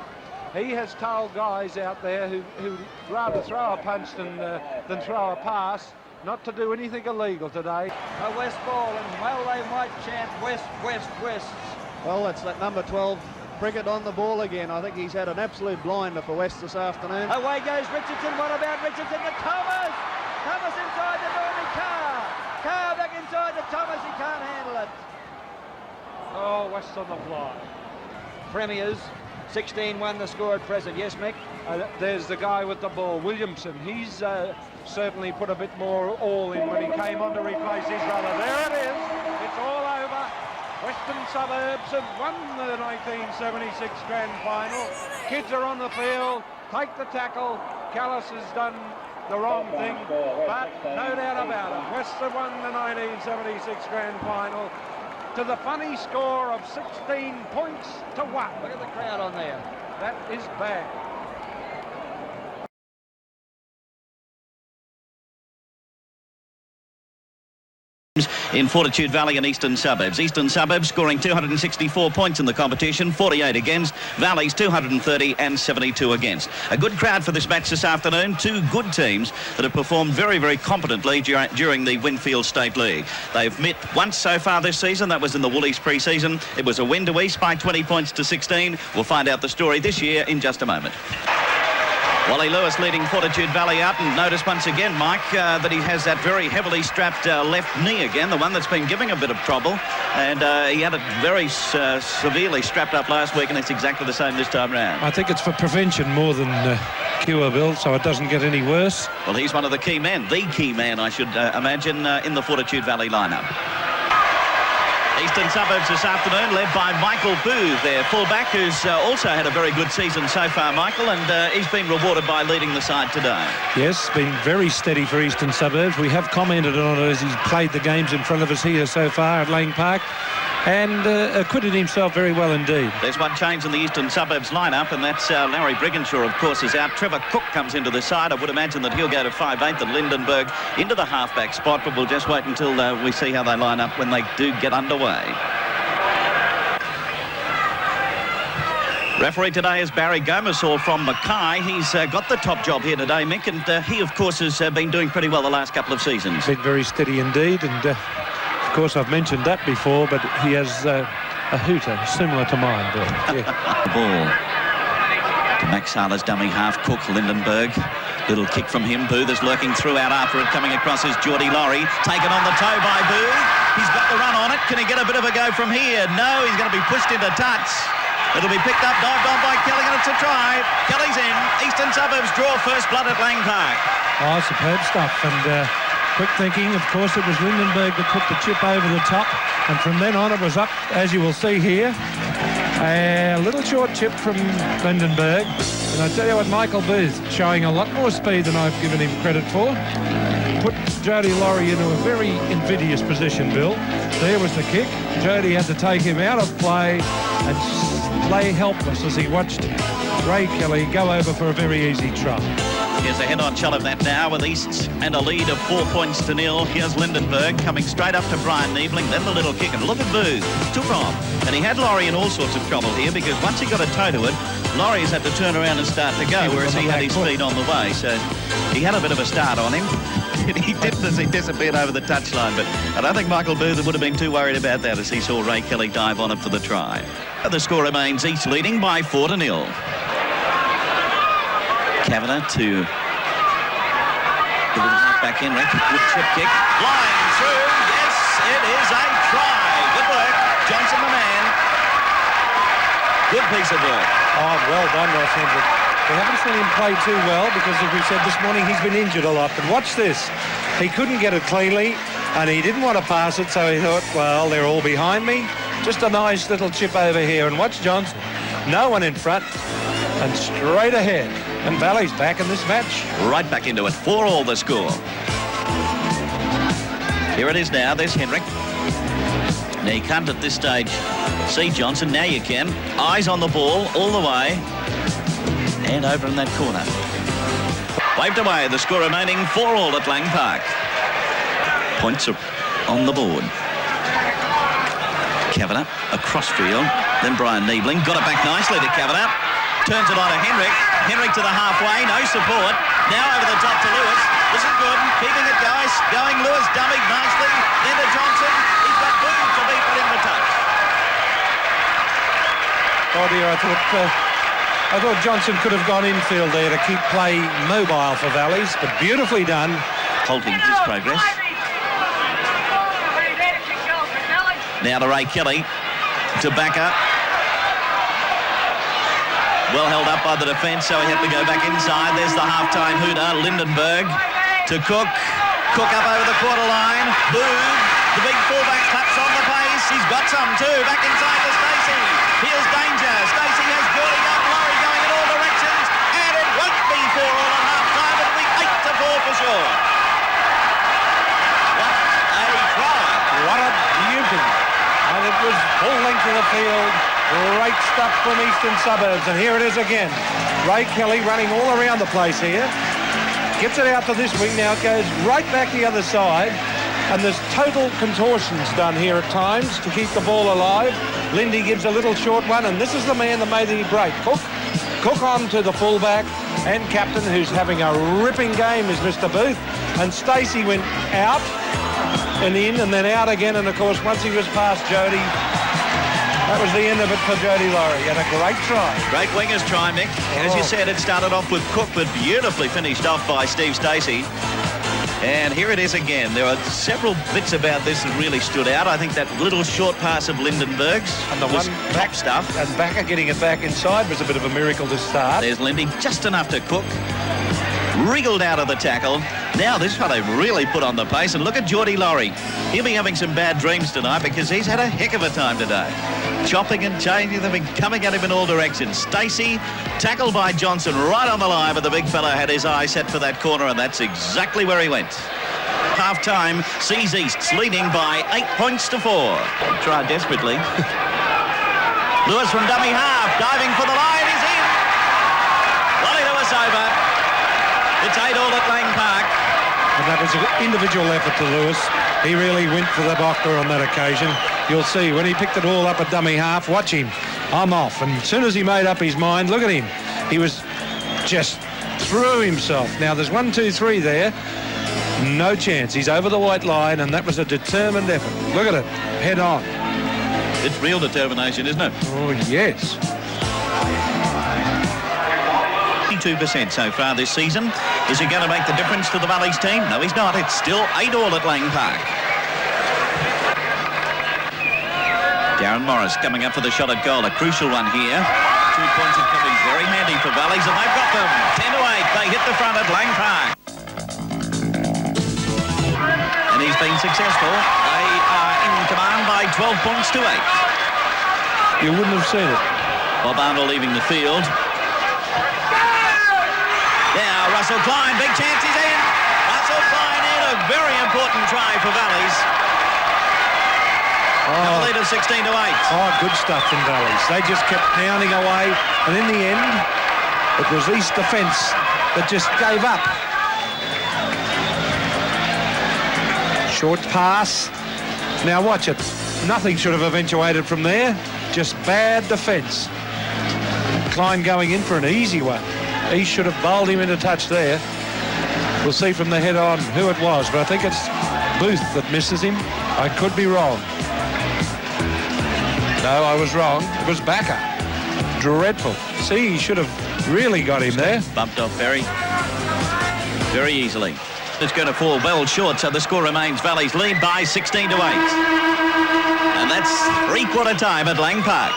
Speaker 3: He has told guys out there who'd rather throw a punch than throw a pass not to do anything illegal today.
Speaker 6: A West ball, and well, they might chant West, West, West.
Speaker 5: Well, that's that number 12, Prickett on the ball again. I think he's had an absolute blinder for West this afternoon.
Speaker 6: Away goes Richardson. What about Richardson to Thomas? Thomas inside the Norman Carr. Carr back inside to Thomas. He can't handle it.
Speaker 3: Oh, West on the fly.
Speaker 6: Premiers. 16-1 the score at present. Yes, Mick?
Speaker 3: There's the guy with the ball, Williamson. He's certainly put a bit more all in when he came on to replace his brother. There it is. It's all over. Western Suburbs have won the 1976 Grand Final. Kids are on the field. Take the tackle. Callis has done the wrong thing, but no doubt about it. West have won the 1976 Grand Final to the funny score of 16 points to 1.
Speaker 6: Look at the crowd on there.
Speaker 3: That is bad.
Speaker 11: In Fortitude Valley and Eastern Suburbs. Eastern Suburbs scoring 264 points in the competition, 48 against. Valley's 230 and 72 against. A good crowd for this match this afternoon. 2 good teams that have performed very, very competently during the Winfield State League. They've met once so far this season. That was in the Woolies pre-season. It was a win to East by 20 points to 16. We'll find out the story this year in just a moment. Wally Lewis leading Fortitude Valley out, and notice once again, Mike, that he has that very heavily strapped left knee again, the one that's been giving a bit of trouble, and he had it very severely strapped up last week, and it's exactly the same this time round.
Speaker 8: I think it's for prevention more than cure, Bill, so it doesn't get any worse.
Speaker 11: Well, he's one of the key men, the key man, I should imagine, in the Fortitude Valley lineup. Eastern Suburbs this afternoon, led by Michael Booth, their fullback, who's also had a very good season so far, Michael, and he's been rewarded by leading the side today.
Speaker 8: Yes, been very steady for Eastern Suburbs. We have commented on it as he's played the games in front of us here so far at Lang Park, and acquitted himself very well indeed.
Speaker 11: There's one change in the Eastern Suburbs lineup, and that's Larry Brigginshaw, of course, is out. Trevor Cook comes into the side. I would imagine that he'll go to 5'8", and Lindenberg into the halfback spot, but we'll just wait until we see how they line up when they do get underway. Referee today is Barry Gomersall from Mackay. He's got the top job here today, Mick, and he, of course, has been doing pretty well the last couple of seasons.
Speaker 8: Been very steady indeed, and of course I've mentioned that before, but he has a hooter similar to mine, Bill. Yeah.
Speaker 11: The ball to Max Harler's dummy half, Cook, Lindenberg. Little kick from him. Booth is lurking throughout after it. Coming across is Geordie Laurie. Taken on the toe by Booth. He's got the run on it. Can he get a bit of a go from here? No, he's going to be pushed into touch. It'll be picked up, dived on by Kelly, and it's a try. Kelly's in. Eastern Suburbs draw first blood at Lang Park.
Speaker 8: Oh, superb stuff. And quick thinking, of course, it was Lindenberg that put the chip over the top. And from then on, it was up, as you will see here. A little short chip from Lindenberg. And I tell you what, Michael Booth showing a lot more speed than I've given him credit for. Put Jody Laurie into a very invidious position, Bill. There was the kick. Jody had to take him out of play and lay helpless as he watched Ray Kelly go over for a very easy try.
Speaker 11: Here's a head-on shot of that now with Easts and a lead of 4-0. Here's Lindenberg coming straight up to Brian Niebling, then the little kick, and look at Booth. Took off. And he had Laurie in all sorts of trouble here because once he got a toe to it, Laurie's had to turn around and start to go, whereas he had his feet on the way. So he had a bit of a start on him. He didn't as he disappeared over the touchline, but I don't think Michael Booth would have been too worried about that as he saw Ray Kelly dive on it for the try. The score remains East leading by 4-0. Kavanagh to back in, with chip kick, flying through. Yes, it is a try. Good work, Johnson the man. Good piece of work.
Speaker 8: Oh, well done, Ross Hendrick. We haven't seen him play too well because, as we said this morning, he's been injured a lot. But watch this. He couldn't get it cleanly, and he didn't want to pass it, so he thought, well, they're all behind me. Just a nice little chip over here. And watch Johnson. No one in front, and straight ahead. And Valley's back in this match.
Speaker 11: Right back into it. 4-4 the score. Here it is now. There's Hendrick. Now you can't at this stage see Johnson. Now you can. Eyes on the ball all the way. And over in that corner. Waved away. The score remaining 4-4 at Lang Park. Points are on the board. Kavanagh across field. Then Brian Niebling. Got it back nicely to Kavanagh. Turns it on to Hendrick. Hendrick to the halfway. No support. Now over the top to Lewis. This is good. Keeping it going. Lewis dummied nicely. Then to Johnson. He's got Booth to be put in the touch.
Speaker 8: Oh dear, I thought Johnson could have gone infield there to keep play mobile for Valleys, but beautifully done.
Speaker 11: Halting his progress. Now to Ray Kelly to back up. Well held up by the defence, so he had to go back inside. There's the half-time hooter, Lindenberg to Cook. Cook up over the quarter line. Booth, the big fullback, claps on the pace. He's got some too. Back inside to Stacey. Here's danger. Stacey has Geordie up. Laurie going in all directions. And it won't be 4-4 at half-time. It'll be 8-4 for sure. What a try.
Speaker 8: What a beauty. And it was full length of the field. Great stuff from Eastern Suburbs. And here it is again. Ray Kelly running all around the place here. Gets it out to this wing. Now it goes right back the other side. And there's total contortions done here at times to keep the ball alive. Lindy gives a little short one. And this is the man that made the break. Cook on to the fullback and captain, who's having a ripping game, is Mr. Booth. And Stacey went out and in and then out again. And, of course, once he was past Jody, That was the end of it for Jody Laurie. He had a great try.
Speaker 11: Great wingers try, Mick. As you said, it started off with Cook, but beautifully finished off by Steve Stacey. And here it is again. There are several bits about this that really stood out. I think that little short pass of Lindenberg's
Speaker 8: and the
Speaker 11: was
Speaker 8: one
Speaker 11: top stuff.
Speaker 8: And Backer getting it back inside was a bit of a miracle to start.
Speaker 11: There's Lindy, just enough to Cook. Wriggled out of the tackle. Now this one they've really put on the pace. And look at Geordie Laurie. He'll be having some bad dreams tonight because he's had a heck of a time today. Chopping and changing them and coming at him in all directions. Stacey tackled by Johnson right on the line, but the big fella had his eye set for that corner, and that's exactly where he went. Half-time sees Easts leading by 8 points to 4. Tried desperately. Lewis from dummy half, diving for the line, he's in. Wally Lewis over. It's 8-all at Lang Park.
Speaker 8: And that was an individual effort to Lewis. He really went for the blocker on that occasion. You'll see when he picked it all up at dummy half, watch him. I'm off. And as soon as he made up his mind, look at him. He was just threw himself. Now there's 1, 2, 3 there. No chance. He's over the white line, and that was a determined effort. Look at it. Head on.
Speaker 11: It's real determination, isn't it?
Speaker 8: Oh, yes.
Speaker 11: 52% so far this season. Is he going to make the difference to the Valleys team? No, he's not. It's still 8-all at Lang Park. Darren Morris coming up for the shot at goal. A crucial one here. 2 points are coming very handy for Valleys, and they've got them. 10-8. They hit the front at Lang Park. And he's been successful. They are in command by 12 points to 8.
Speaker 8: You wouldn't have seen it.
Speaker 11: Bob Arnold leaving the field. Now Russell Klein, big chance, he's in. Russell Klein in, a very important try for Valleys. A lead of 16-8.
Speaker 8: Oh, good stuff from Valleys. They just kept pounding away, and in the end, it was East defence that just gave up. Short pass. Now watch it. Nothing should have eventuated from there. Just bad defence. Klein going in for an easy one. He should have bowled him into touch there. We'll see from the head on who it was, but I think it's Booth that misses him. I could be wrong. No, I was wrong. It was Backer. Dreadful. See, he should have really got him there.
Speaker 11: Bumped off very easily. It's going to fall well short, so the score remains Valleys lead by 16-8. And that's three-quarter time at Lang Park.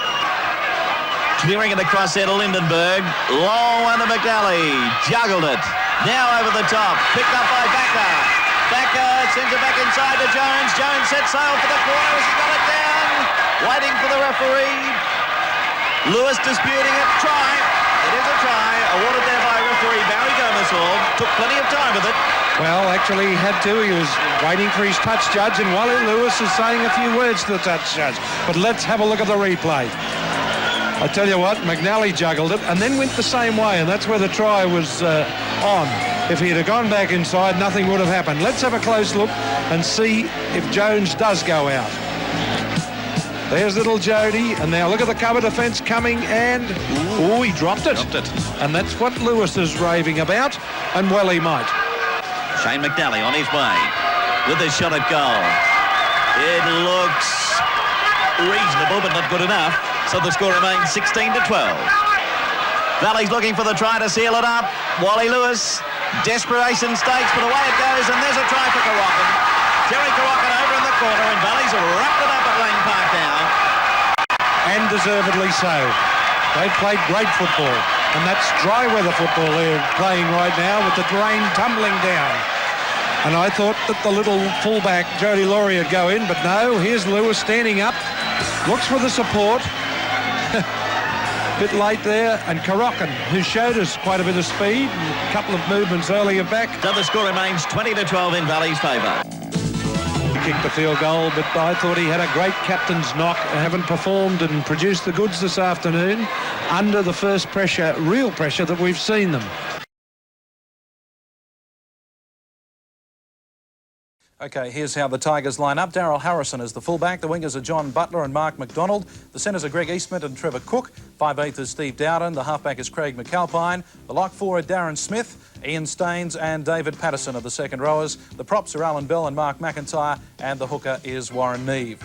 Speaker 11: Clearing it across there to Lindenberg. Long one to McNally. Juggled it. Now over the top. Picked up by Backer. Backer sends it back inside to Jones. Jones sets sail for the corner as he got it down. Waiting for the referee. Lewis disputing it. Try. It is a try. Awarded there by referee Barry Gomersall. Took plenty of time with it.
Speaker 8: Well, actually, he had to. He was waiting for his touch judge, and Wally Lewis is saying a few words to the touch judge. But let's have a look at the replay. I tell you what, McNally juggled it and then went the same way, and that's where the try was on. If he had gone back inside, nothing would have happened. Let's have a close look and see if Jones does go out. There's little Jody, and now look at the cover defence coming, and he dropped it. And that's what Lewis is raving about, and well he might.
Speaker 11: Shane McNally on his way with his shot at goal. It looks reasonable, but not good enough. So the score remains 16-12. Valleys looking for the try to seal it up. Wally Lewis, desperation stakes, but away it goes, and there's a try for Carrocken. Jerry Carrocken over in the corner, and Valleys have wrapped it up at Lang Park now.
Speaker 8: And deservedly so. They've played great football, and that's dry weather football they're playing right now with the rain tumbling down. And I thought that the little fullback, Jody Laurie, would go in, but no, here's Lewis standing up, looks for the support. Bit late there, and Carrocken, who showed us quite a bit of speed and a couple of movements earlier back.
Speaker 11: So the score remains 20-12 in Valleys' favour.
Speaker 8: He kicked the field goal, but I thought he had a great captain's knock. Haven't performed and produced the goods this afternoon under the first pressure, real pressure that we've seen them.
Speaker 4: Okay, here's how the Tigers line up. Daryl Harrison is the fullback. The wingers are John Butler and Mark McDonald. The centres are Greg Eastman and Trevor Cook. 5'8" is Steve Dowden. The halfback is Craig McAlpine. The lock four are Darren Smith, Ian Staines and David Patterson are the second rowers. The props are Alan Bell and Mark McIntyre, and the hooker is Warren Neve.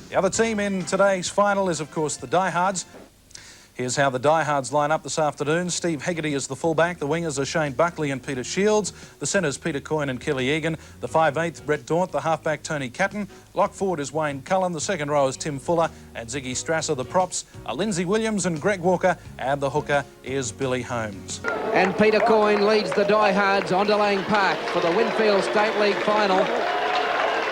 Speaker 4: The other team in today's final is, of course, the Diehards. Here's how the Diehards line up this afternoon. Steve Hegarty is the fullback. The wingers are Shane Buckley and Peter Shields. The centres, Peter Coyne and Kelly Egan. The 5'8", Brett Daunt. The halfback, Tony Catton. Lock forward is Wayne Cullen. The second row is Tim Fuller and Ziggy Strasser. The props are Lindsay Williams and Greg Walker. And the hooker is Billy Holmes.
Speaker 19: And Peter Coyne leads the Diehards onto Lang Park for the Winfield State League final.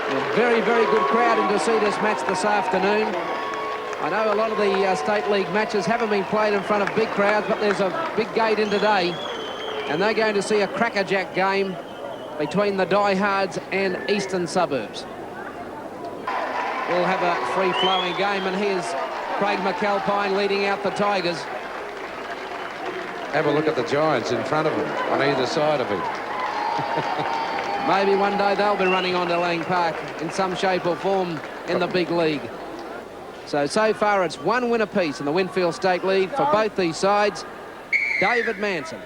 Speaker 19: A very, very good crowd in to see this match this afternoon. I know a lot of the State League matches haven't been played in front of big crowds, but there's a big gate in today, and they're going to see a crackerjack game between the Diehards and Eastern Suburbs. We'll have a free-flowing game, and here's Craig McAlpine leading out the Tigers.
Speaker 8: Have a look at the Giants in front of him, on either side of him.
Speaker 19: Maybe one day they'll be running onto Lang Park in some shape or form in the big league. So far it's one win apiece in the Winfield State League for both these sides. David Manson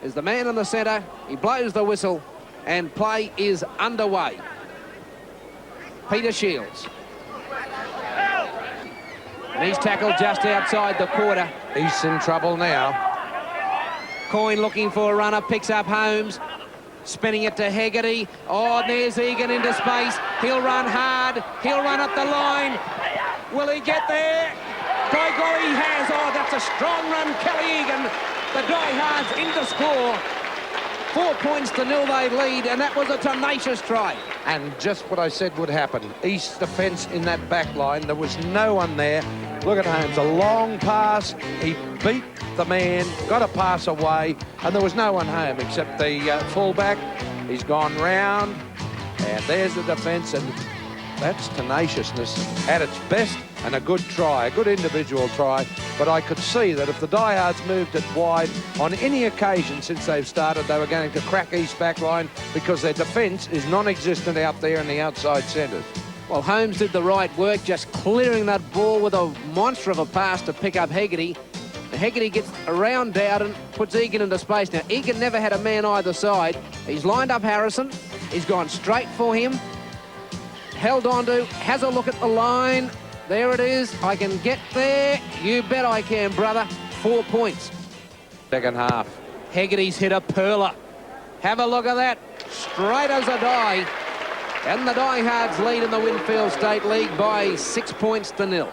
Speaker 19: is the man in the centre. He blows the whistle and play is underway. Peter Shields. And he's tackled just outside the quarter.
Speaker 8: He's in trouble now.
Speaker 19: Coyne looking for a runner, picks up Holmes. Spinning it to Hegarty. Oh, there's Egan into space. He'll run hard. He'll run up the line. Will he get there? By golly, he has. Oh, that's a strong run, Kelly Egan. The Diehards in to score. 4 points to 0 they lead, and that was a tenacious try.
Speaker 8: And just what I said would happen. East defence in that back line. There was no one there. Look at Holmes, a long pass. He beat the man, got a pass away, and there was no one home except the fullback. He's gone round, and there's the defence, and that's tenaciousness at its best, and a good try, a good individual try. But I could see that if the Diehards moved it wide on any occasion since they've started, they were going to crack East back line because their defence is non-existent out there in the outside centres.
Speaker 19: Well, Holmes did the right work, just clearing that ball with a monster of a pass to pick up Hegarty. Hegarty gets around Dowden, puts Egan into space. Now, Egan never had a man either side. He's lined up Harrison. He's gone straight for him. Held on to, has a look at the line. There it is. I can get there. You bet I can, brother. 4 points.
Speaker 8: Second half.
Speaker 19: Hegarty's hit a perler. Have a look at that. Straight as a die. And the Diehards lead in the Winfield State League by 6 points to 0.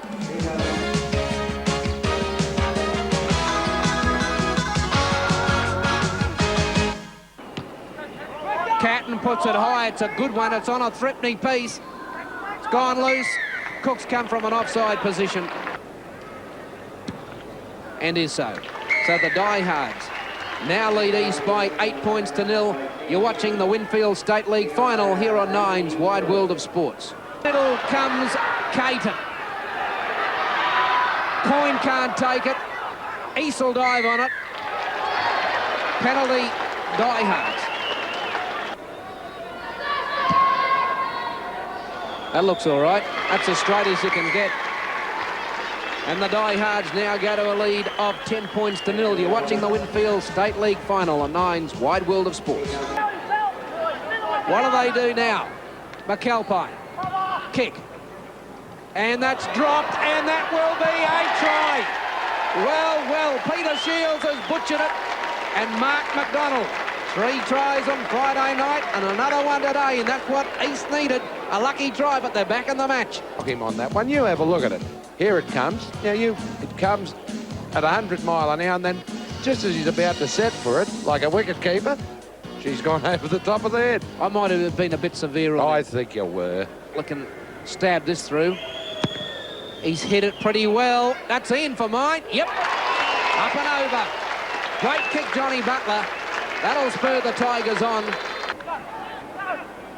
Speaker 19: Catton puts it high. It's a good one. It's on a threatening piece. It's gone loose. Cook's come from an offside position. And is so. So the Diehards now lead East by 8 points to 0. You're watching the Winfield State League final here on Nine's Wide World of Sports. Middle comes Caton. Coyne can't take it. East will dive on it. Penalty, Diehards. That looks all right. That's as straight as you can get. And the Diehards now go to a lead of 10 points to 0. You're watching the Winfield State League final on Nine's Wide World of Sports. What do they do now? McAlpine. Kick. And that's dropped, and that will be a try. Well, Peter Shields has butchered it. And Mark McDonald. 3 tries on Friday night and another one today, and that's what East needed. A lucky try, but they're back in the match.
Speaker 8: Him on that one. You have a look at it. Here it comes. Now it comes at 100 mile an hour, and then just as he's about to set for it, like a wicket keeper, she's gone over the top of the head.
Speaker 19: I might have been a bit severe on
Speaker 8: I think you were.
Speaker 19: Looking, stab this through. He's hit it pretty well. That's in for mine. Yep. Up and over. Great kick, Johnny Butler. That'll spur the Tigers on.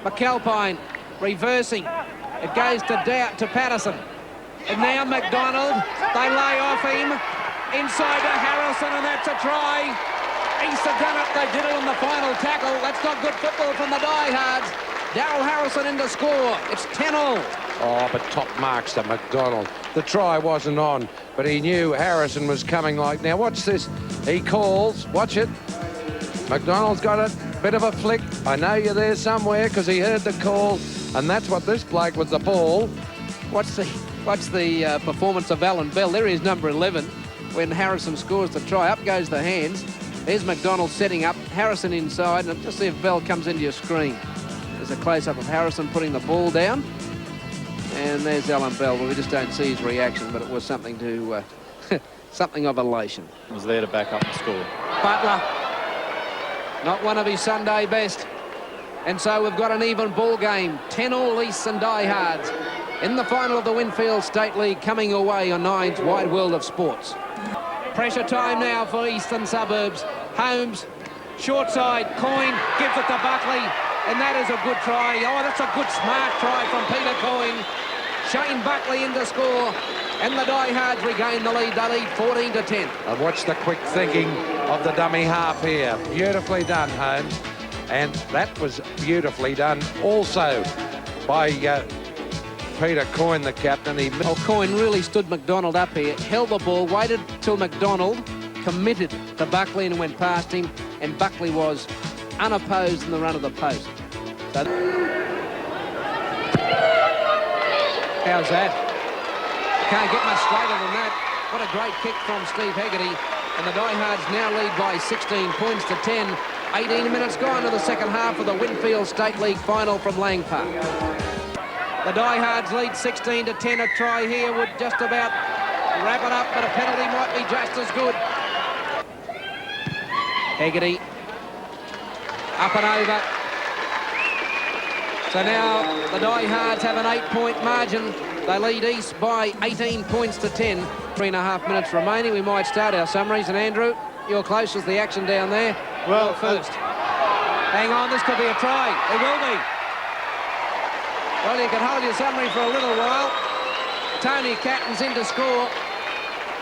Speaker 19: McAlpine reversing. It goes to Patterson. And now McDonald. They lay off him. Inside to Harrison, and that's a try. East have done it. They did it on the final tackle. That's not good football from the Diehards. Darryl Harrison in to score. It's 10-all.
Speaker 8: Oh, but top marks to McDonald. The try wasn't on, but he knew Harrison was coming like... Now, watch this. He calls. Watch it. McDonald's got a bit of a flick. I know you're there somewhere because he heard the call, and that's what this bloke with the ball.
Speaker 19: What's the... Watch the performance of Alan Bell. There is number 11 when Harrison scores the try. Up goes the hands. There's McDonald setting up. Harrison inside. And just see if Bell comes into your screen. There's a close-up of Harrison putting the ball down. And there's Alan Bell. Well, we just don't see his reaction, but it was something to... something of elation.
Speaker 14: Was there to back up the score.
Speaker 19: Butler. Not one of his Sunday best. And so we've got an even ball game. 10-all Easts and Diehards in the final of the Winfield State League, coming away on Nine's Wide World of Sports. Pressure time now for Eastern Suburbs. Holmes, short side, Coyne gives it to Buckley, and that is a good try. Oh, that's a good smart try from Peter Coyne. Shane Buckley in to score, and the Diehards regain the lead. They lead 14-10.
Speaker 7: And watch the quick thinking of the dummy half here. Beautifully done, Holmes. And that was beautifully done also by Peter Coyne, the captain.
Speaker 19: Coyne really stood McDonald up here, held the ball, waited till McDonald committed to Buckley and went past him, and Buckley was unopposed in the run of the post. So, how's that? Can't get much straighter than that. What a great kick from Steve Hegarty. And the Diehards now lead by 16 points to 10. 18 minutes gone to the second half of the Winfield State League final from Lang Park. The Diehards lead 16-10. A try here would just about wrap it up, but a penalty might be just as good. Hegarty up and over. So now the Diehards have an 8-point margin. They lead East by 18 points to 10. 3.5 minutes remaining. We might start our summaries. And Andrew, you're closest to the action down there.
Speaker 14: Well,
Speaker 19: first. Hang on, this could be a try. It will be. Well, you can hold your summary for a little while. Tony Catton's in to score.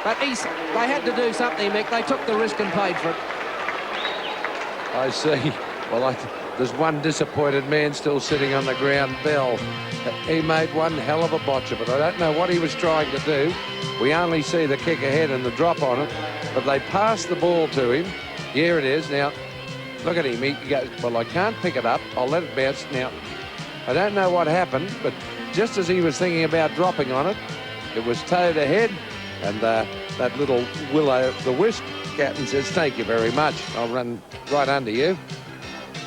Speaker 19: But East, they had to do something, Mick. They took the risk and paid for it.
Speaker 7: I see. Well, there's one disappointed man still sitting on the ground, Bell. He made one hell of a botch of it. I don't know what he was trying to do. We only see the kick ahead and the drop on it, but they passed the ball to him. Here it is. Now, look at him. He goes, well, I can't pick it up. I'll let it bounce. Now, I don't know what happened, but just as he was thinking about dropping on it, it was towed ahead, and that little will-o'-the-wisp captain says, thank you very much. I'll run right under you.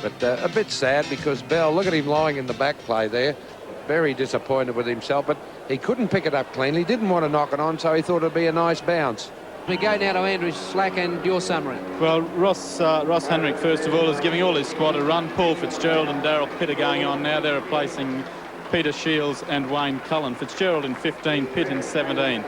Speaker 7: But a bit sad because Bell, look at him lying in the back play there. Very disappointed with himself, but he couldn't pick it up clean. He didn't want to knock it on, so he thought it'd be a nice bounce.
Speaker 19: We go now to Andrew Slack and your summary.
Speaker 14: Well, Ross Henrik, first of all, is giving all his squad a run. Paul Fitzgerald and Daryl Pitt are going on now. They're replacing Peter Shields and Wayne Cullen. Fitzgerald in 15, Pitt in 17.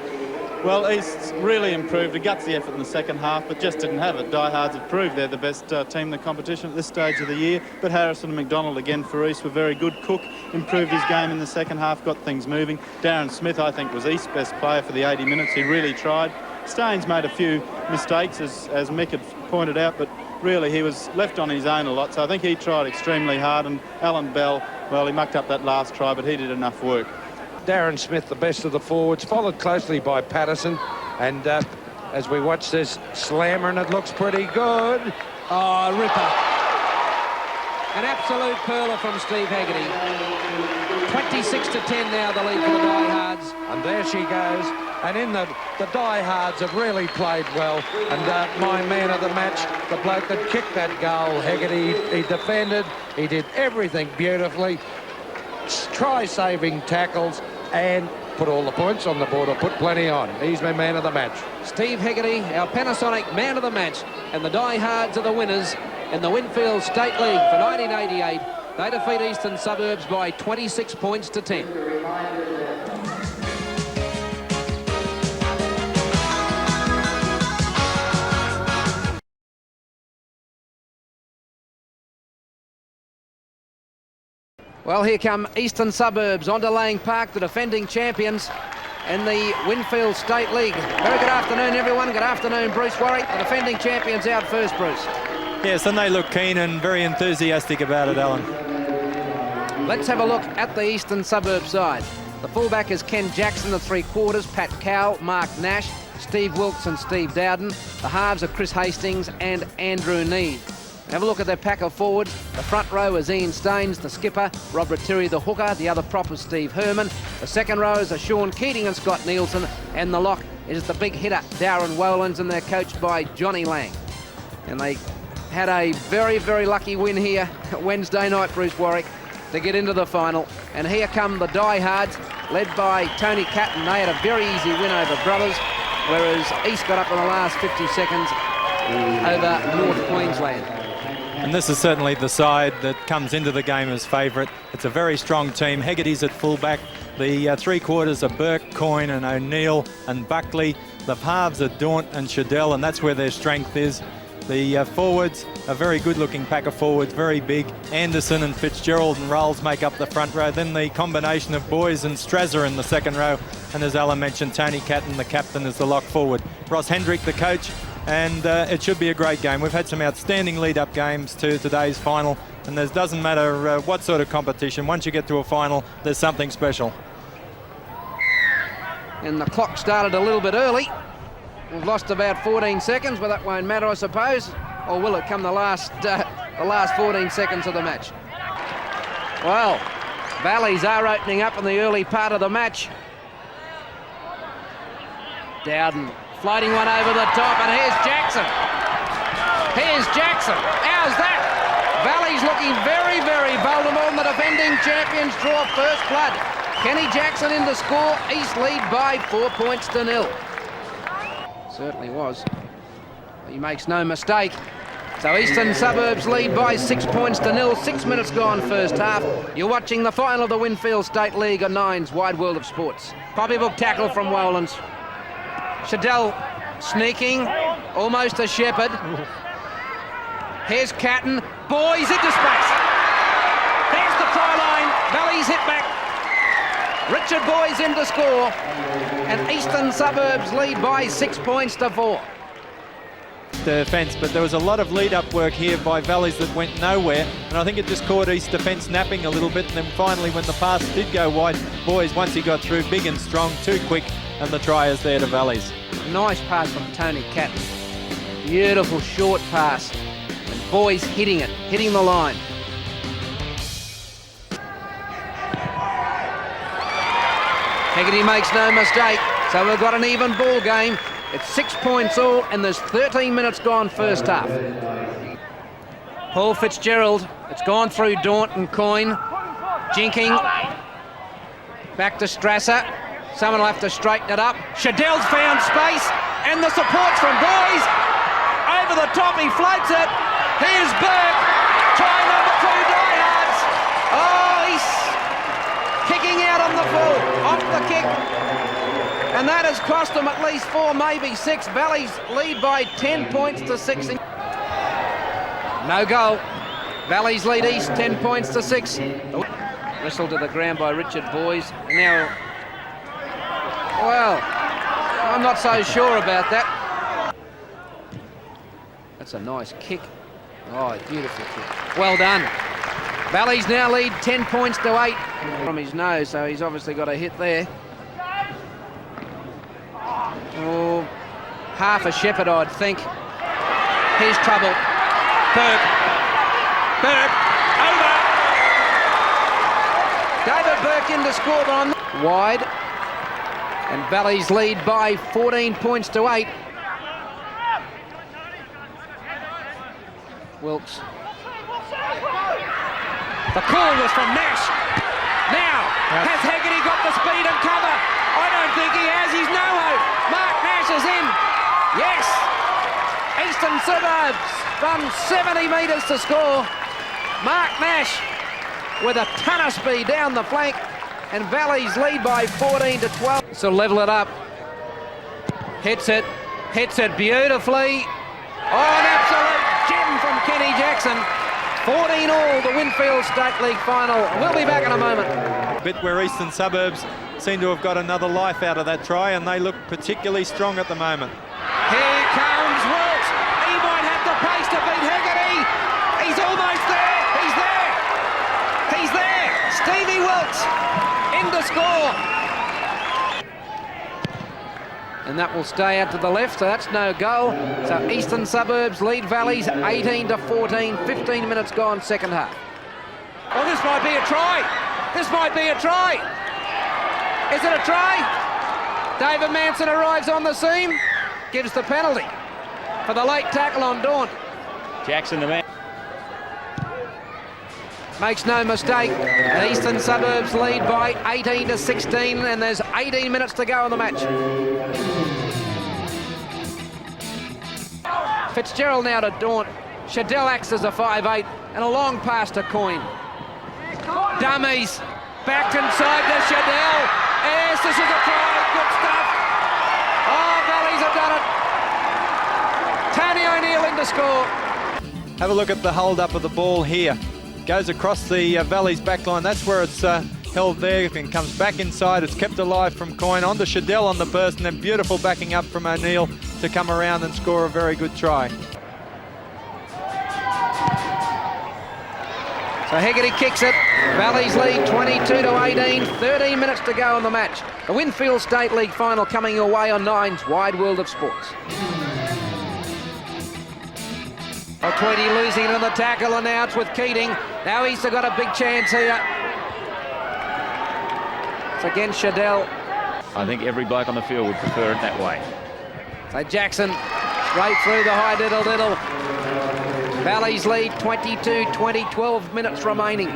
Speaker 14: Well, East's really improved, a gutsy effort in the second half, but just didn't have it. Diehards have proved they're the best team in the competition at this stage of the year, but Harrison and McDonald again for East were very good. Cook improved his game in the second half, got things moving. Darren Smith, I think, was East's best player for the 80 minutes. He really tried. Staines made a few mistakes, as Mick had pointed out, but really he was left on his own a lot, so I think he tried extremely hard, and Alan Bell, well, he mucked up that last try, but he did enough work.
Speaker 7: Darren Smith, the best of the forwards, followed closely by Patterson. And as we watch this slammer, and it looks pretty good.
Speaker 19: Oh, ripper. An absolute curler from Steve Hegarty. 26-10 now, the lead for the Diehards.
Speaker 7: And there she goes. And in the Diehards have really played well. And my man of the match, the bloke that kicked that goal, Hegarty, he defended. He did everything beautifully. Try-saving tackles and put all the points on the board, or put plenty on. He's my man of the match.
Speaker 19: Steve Hegarty, our Panasonic man of the match, and the Diehards are the winners in the Winfield State League for 1988. They defeat Eastern Suburbs by 26 points to 10. Well, here come Eastern Suburbs onto Lang Park, the defending champions in the Winfield State League. Very good afternoon, everyone. Good afternoon, Bruce Warwick. The defending champions out first, Bruce.
Speaker 12: Yes, and they look keen and very enthusiastic about it, Alan.
Speaker 19: Let's have a look at the Eastern Suburbs side. The fullback is Ken Jackson, the three-quarters, Pat Cowell, Mark Nash, Steve Wilkes and Steve Dowden. The halves are Chris Hastings and Andrew Need. Have a look at their pack of forwards. The front row is Ian Staines, the skipper, Rob Rattiri, the hooker. The other prop is Steve Herman. The second rowers are Sean Keating and Scott Nielsen. And the lock is the big hitter, Darren Wolans, and they're coached by Johnny Lang. And they had a very, very lucky win here Wednesday night, Bruce Warwick, to get into the final. And here come the diehards, led by Tony Catton. They had a very easy win over Brothers, whereas East got up in the last 50 seconds over North Queensland.
Speaker 12: And this is certainly the side that comes into the game as favourite. It's a very strong team. Hegarty's at fullback. The three quarters are Burke, Coyne and O'Neill and Buckley. The halves are Daunt and Shadell, and that's where their strength is. The forwards, a very good-looking pack of forwards, very big. Anderson and Fitzgerald and Rolls make up the front row. Then the combination of Boys and Strasser in the second row. And as Alan mentioned, Tony Catton, the captain, is the lock forward. Ross Hendrick, the coach. And it should be a great game. We've had some outstanding lead-up games to today's final, and it doesn't matter what sort of competition. Once you get to a final, there's something special.
Speaker 19: And the clock started a little bit early. We've lost about 14 seconds, but that won't matter, I suppose. Or will it come the last 14 seconds of the match? Well, Valleys are opening up in the early part of the match. Dowden floating one over the top, and here's Jackson. Here's Jackson. How's that? Valley's looking very, very vulnerable, and the defending champions draw first blood. Kenny Jackson in to score. East lead by 4 points to 0. Certainly was. He makes no mistake. So Eastern Suburbs lead by 6 points to 0. 6 minutes gone first half. You're watching the final of the Winfield State League on Nine's Wide World of Sports. Copybook tackle from Wolans. Shadell sneaking, almost a shepherd. Here's Catton. Boys into space. There's the try line. Valley's hit back. Richard Boys in to score. And Eastern Suburbs lead by 6 points to 4.
Speaker 12: Defence, but there was a lot of lead-up work here by Valleys that went nowhere, and I think it just caught East defence napping a little bit, and then finally when the pass did go wide, Boys, once he got through, big and strong, too quick, and the try is there to Valleys.
Speaker 19: Nice pass from Tony Catton. Beautiful short pass. And Boys hitting it, hitting the line. Hegarty makes no mistake, so we've got an even ball game. It's 6 points all, and there's 13 minutes gone first half. Paul Fitzgerald, it's gone through Daunt and Coyne. Jinking. Back to Strasser. Someone will have to straighten it up. Shadell's found space, and the support's from Boys. Over the top, he floats it. Here's Burke. Try number 2, diehards. Oh, he's kicking out on the full, off the kick. And that has cost them at least 4, maybe 6. Valleys lead by 10 points to 6. No goal. Valleys lead East 10 points to 6. Whistle to the ground by Richard Boys. And now, well, I'm not so sure about that. That's a nice kick. Oh, beautiful kick. Well done. Valleys now lead 10 points to 8 from his nose, so he's obviously got a hit there. Oh, half a shepherd, I'd think. Here's trouble. Burke. Burke. Over. David Burke in to score, but on wide. And Valleys lead by 14 points to 8. Wilkes. The call was from Nash. Now, has Hegarty got the speed and cover? I don't think he has. He's no hope. Mark Nash is in. Yes. Eastern Suburbs run 70 metres to score. Mark Nash with a ton of speed down the flank, and Valleys lead by 14 to 12. So level it up. Hits it beautifully. Oh, an absolute gem from Kenny Jackson. 14 all, the Winfield State League final. We'll be back in a moment.
Speaker 12: A bit where Eastern Suburbs seem to have got another life out of that try, and they look particularly strong at the moment.
Speaker 19: Here comes Wilkes. He might have the pace to beat Hegarty. He's almost there. He's there. He's there. Stevie Wilkes in to score. and that will stay out to the left, so that's no goal. So Eastern Suburbs lead Valleys 18-14, 15 minutes gone, second half. Oh, this might be a try. This might be a try. Is it a try? David Manson arrives on the scene, gives the penalty for the late tackle on Daunt.
Speaker 21: Jackson, the man.
Speaker 19: Makes no mistake, the Eastern Suburbs lead by 18-16, and there's 18 minutes to go in the match. Fitzgerald now to Daunt. Shadell acts as a 5'8", and a long pass to Coyne. Dummies, back inside to Shadell. Yes, this is a try, good stuff. Oh, Valleys have done it. Tony O'Neill in to score.
Speaker 12: Have a look at the hold-up of the ball here. Goes across the Valleys back line. That's where it's held there and comes back inside. It's kept alive from Coyne. On to Shadell on the burst, and then beautiful backing up from O'Neill to come around and score a very good try.
Speaker 19: So Hegarty kicks it. Valleys lead 22-18, 13 minutes to go in the match. The Winfield State League final coming your way on Nine's Wide World of Sports. Oh, Tweedy losing it on the tackle, and now it's with Keating. Now he's got a big chance here. It's against Shadell.
Speaker 21: I think every bloke on the field would prefer it that way.
Speaker 19: So Jackson straight through the high diddle-diddle. Valleys lead 22-20, 12 minutes remaining.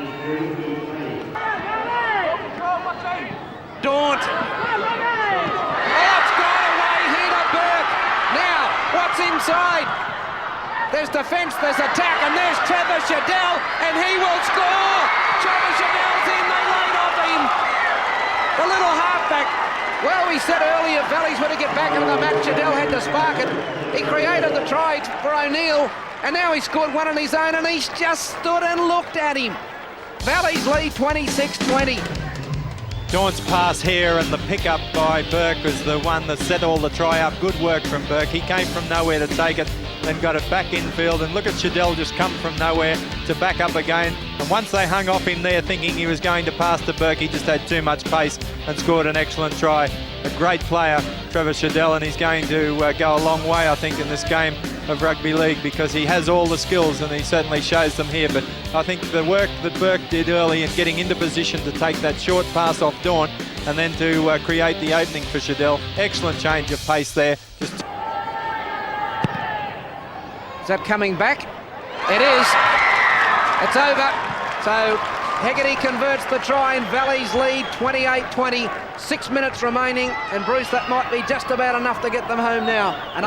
Speaker 19: Daunt. Oh, it's gone away here to Burke. Now, what's inside? There's defence, there's attack, and there's Trevor Shadell, and he will score! Trevor Shadell's in, they laid off him. The little halfback. Well, we said earlier Valleys were to get back into the match. Shadell had to spark it. He created the try for O'Neill, and now he scored one on his own, and he's just stood and looked at him. Valleys lead 26-20.
Speaker 12: Daunt's pass here and the pickup by Burke was the one that set all the try up. Good work from Burke. He came from nowhere to take it, then got it back infield, and look at Shadell just come from nowhere to back up again. And once they hung off him there thinking he was going to pass to Burke, he just had too much pace and scored an excellent try. A great player, Trevor Shadell, and he's going to go a long way, I think, in this game of rugby league, because he has all the skills and he certainly shows them here. But I think the work that Burke did early in getting into position to take that short pass off Daunt and then to create the opening for Shadell, excellent change of pace there. Just
Speaker 19: Is that coming back? It is. It's over. So Hegarty converts the try and Valleys lead 28-20. 6 minutes remaining, and Bruce, that might be just about enough to get them home now. And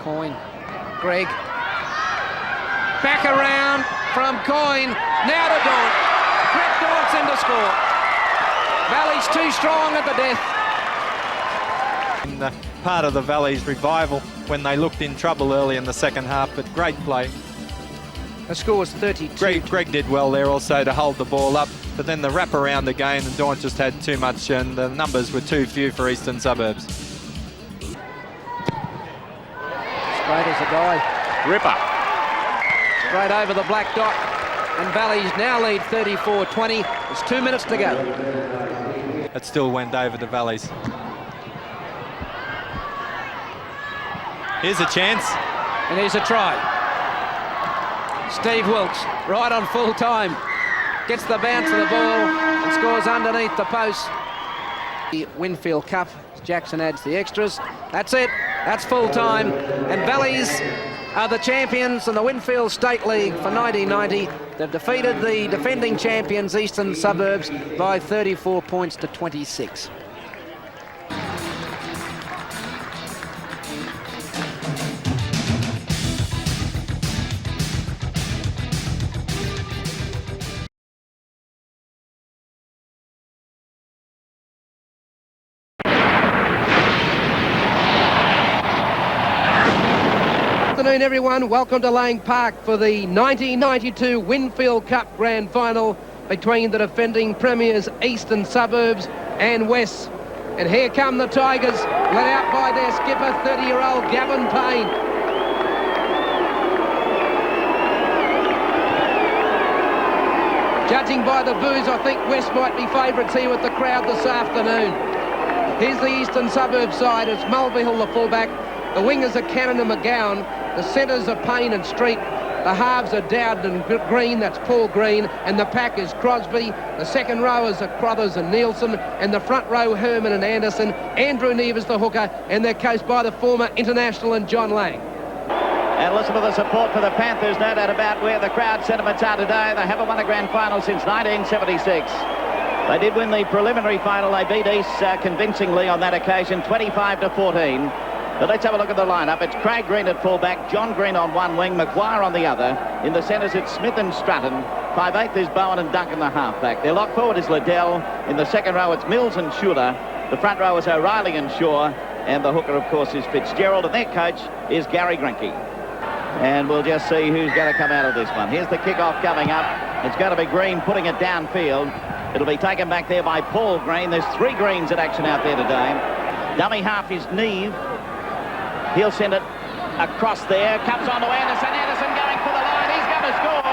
Speaker 19: Coyne, Greg, back around from Coyne, now to Daunt. Brett Daunt's in to score. Valleys too strong at the death.
Speaker 12: Part of the Valleys revival when they looked in trouble early in the second half, but great play.
Speaker 19: The score was 32.
Speaker 12: Greg did well there also to hold the ball up, but then the wrap around again, and Daunt just had too much, and the numbers were too few for Eastern Suburbs.
Speaker 19: Straight as a die.
Speaker 21: Ripper.
Speaker 19: Straight over the black dot, and Valleys now lead 34-20. There's 2 minutes to go.
Speaker 12: It still went over to Valleys. Here's a chance.
Speaker 19: And here's a try. Steve Wilkes, right on full time, gets the bounce of the ball and scores underneath the post. The Winfield Cup, Jackson adds the extras. That's it, that's full time. And Valleys are the champions in the Winfield State League for 1990. They've defeated the defending champions Eastern Suburbs by 34 points to 26. Good afternoon, everyone. Welcome to Lang Park for the 1992 Winfield Cup Grand Final between the defending premiers Eastern Suburbs and West. And here come the Tigers, led out by their skipper, 30-year-old Gavin Payne. Judging by the boos, I think West might be favourites here with the crowd this afternoon. Here's the eastern suburb side. It's Mulvihill, the fullback. The wingers are Cannon and McGowan. The centres are Payne and Street. The halves are Dowden and Green, that's Paul Green, and the pack is Crosby. The second rowers are Crothers and Nielsen, and the front row Herman and Anderson. Andrew Neves, the hooker, and they're coached by the former international and John Lang.
Speaker 11: And listen to the support for the Panthers, no doubt about where the crowd sentiments are today. They haven't won a grand final since 1976. They did win the preliminary final. They beat East convincingly on that occasion, 25-14. But let's have a look at the lineup. It's Craig Green at fullback, John Green on one wing, Maguire on the other. In the centres, it's Smith and Strutton. 5/8 is Bowen and Duncan, the halfback. Their lock forward is Liddell. In the second row, it's Mills and Schuler. The front row is O'Reilly and Shaw. And the hooker, of course, is Fitzgerald. And their coach is Gary Grinke. And we'll just see who's going to come out of this one. Here's the kick-off coming up. It's going to be Green putting it downfield. It'll be taken back there by Paul Green. There's 3 Greens in action out there today. Dummy half is Neve. He'll send it across there. Comes on to Anderson. Anderson going for the line. He's going to score.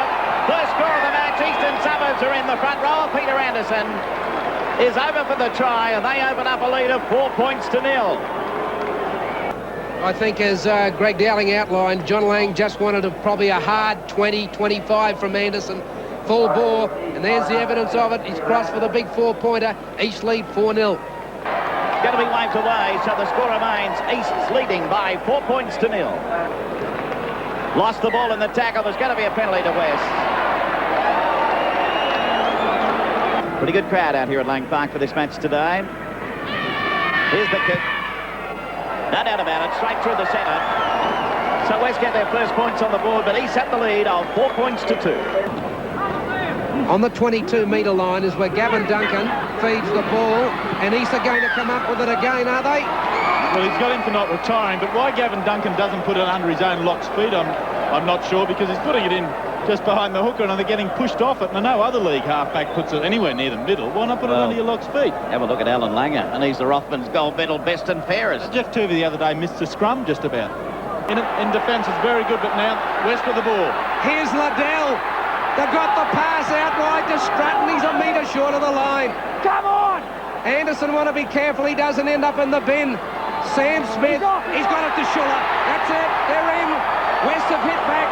Speaker 11: First score of the match. Eastern Suburbs are in the front row. Peter Anderson is over for the try, and they open up a lead of 4 points to 0.
Speaker 19: I think, as Greg Dowling outlined, John Lang just wanted probably a hard 20-25 from Anderson. Full bore, and there's the evidence of it. He's crossed for the big 4-pointer. East lead 4-0.
Speaker 11: Going to be waved away, so the score remains East's leading by 4 points to 0. Lost the ball in the tackle. There's going to be a penalty to West. Pretty good crowd out here at Lang Park for this match today. Here's the kick. No doubt about it, straight through the centre. So West get their first points on the board, but East set the lead of 4 points to 2.
Speaker 19: On the 22-metre line is where Gavin Duncan feeds the ball, and East are going to come up with it again, are they?
Speaker 14: Well, he's got him for not retiring, but why Gavin Duncan doesn't put it under his own lock speed, I'm not sure, because he's putting it in just behind the hooker and they're getting pushed off it, and no other league halfback puts it anywhere near the middle. Why not put it under your lock speed?
Speaker 11: Have a look at Alan Langer, and he's the Rothmans gold medal best and fairest.
Speaker 14: Jeff Tuvey the other day missed the scrum just about. In defence is very good, but now West with the ball.
Speaker 19: Here's Liddell. They've got the pass out wide to Stratton. He's a metre short of the line. Come on! Anderson want to be careful he doesn't end up in the bin. Sam Smith, he's got it to Schuller. That's it, they're in. West have hit back.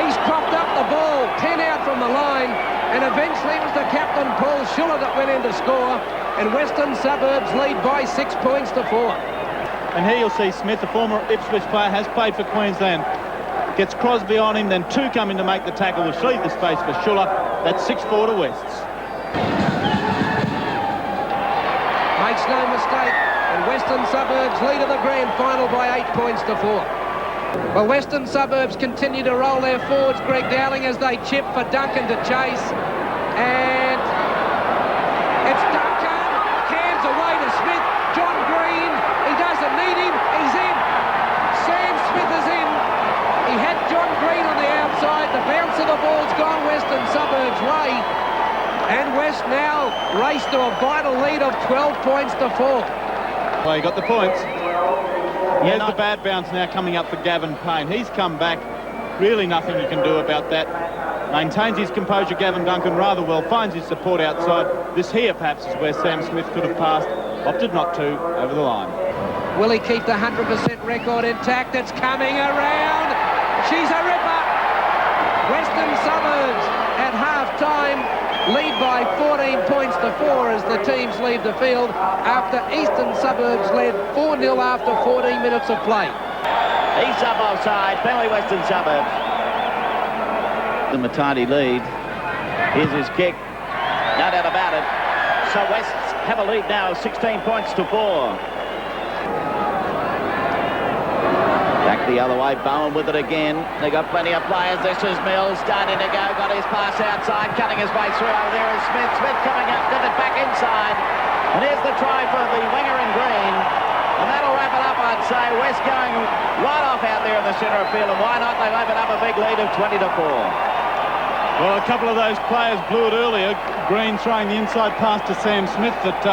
Speaker 19: He's propped up the ball, 10 out from the line, and eventually it was the captain, Paul Schuller, that went in to score, and Western Suburbs lead by 6 points to 4.
Speaker 14: And here you'll see Smith, the former Ipswich player, has played for Queensland. Gets Crosby on him, then 2 come in to make the tackle, which leaves the space for Schuller. That's 6-4 to Wests.
Speaker 19: Makes no mistake, and Western Suburbs lead of the grand final by 8 points to 4. Well, Western Suburbs continue to roll their forwards, Greg Dowling, as they chip for Duncan to chase. And it's Duncan, hands away to Smith. John Green, he doesn't need him, he's in. Sam Smith is in. He had John Green on the outside. The bounce of the ball's gone Western Suburbs' way. And West now race to a vital lead of 12 points to 4.
Speaker 14: Well, he got the points. Here's the bad bounce now coming up for Gavin Payne. He's come back. Really nothing you can do about that. Maintains his composure, Gavin Duncan, rather well. Finds his support outside. This here, perhaps, is where Sam Smith could have passed. Opted not to, over the line.
Speaker 19: Will he keep the 100% record intact? It's coming around. She's a ripper. Western Suburbs at half-time lead by 14 points to 4 as the teams leave the field after Eastern Suburbs led 4-0 after 14 minutes of play.
Speaker 11: East up offside, penalty Western Suburbs. The Matadi lead. Here's his kick. No doubt about it. So West have a lead now of 16 points to 4. Back the other way, Bowen with it again. They got plenty of players. This is Mills starting to go. Got his pass outside, cutting his way through. Over there is Smith. Smith coming up, did it back inside. And here's the try for the winger in green. And that'll wrap it up, I'd say. West going right off out there in the centre of field. And why not? They've opened up a big lead of 20 to 4.
Speaker 14: Well, a couple of those players blew it earlier. Green throwing the inside pass to Sam Smith that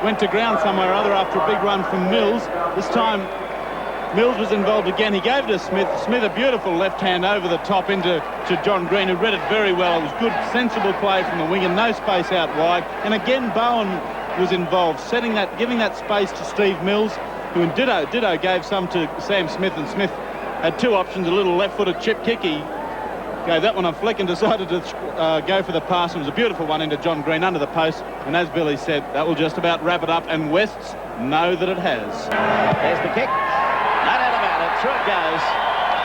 Speaker 14: went to ground somewhere or other after a big run from Mills. This time Mills was involved again. He gave it to Smith. Smith a beautiful left hand over the top into John Green, who read it very well. It was good, sensible play from the winger, no space out wide. And again, Bowen was involved, giving that space to Steve Mills, who in ditto gave some to Sam Smith, and Smith had two options, a little left-footed chip kick. He gave that one a flick and decided to go for the pass. It was a beautiful one into John Green under the post, and as Billy said, that will just about wrap it up, and Wests know that it has.
Speaker 11: There's the kick. No doubt about it. Through it goes.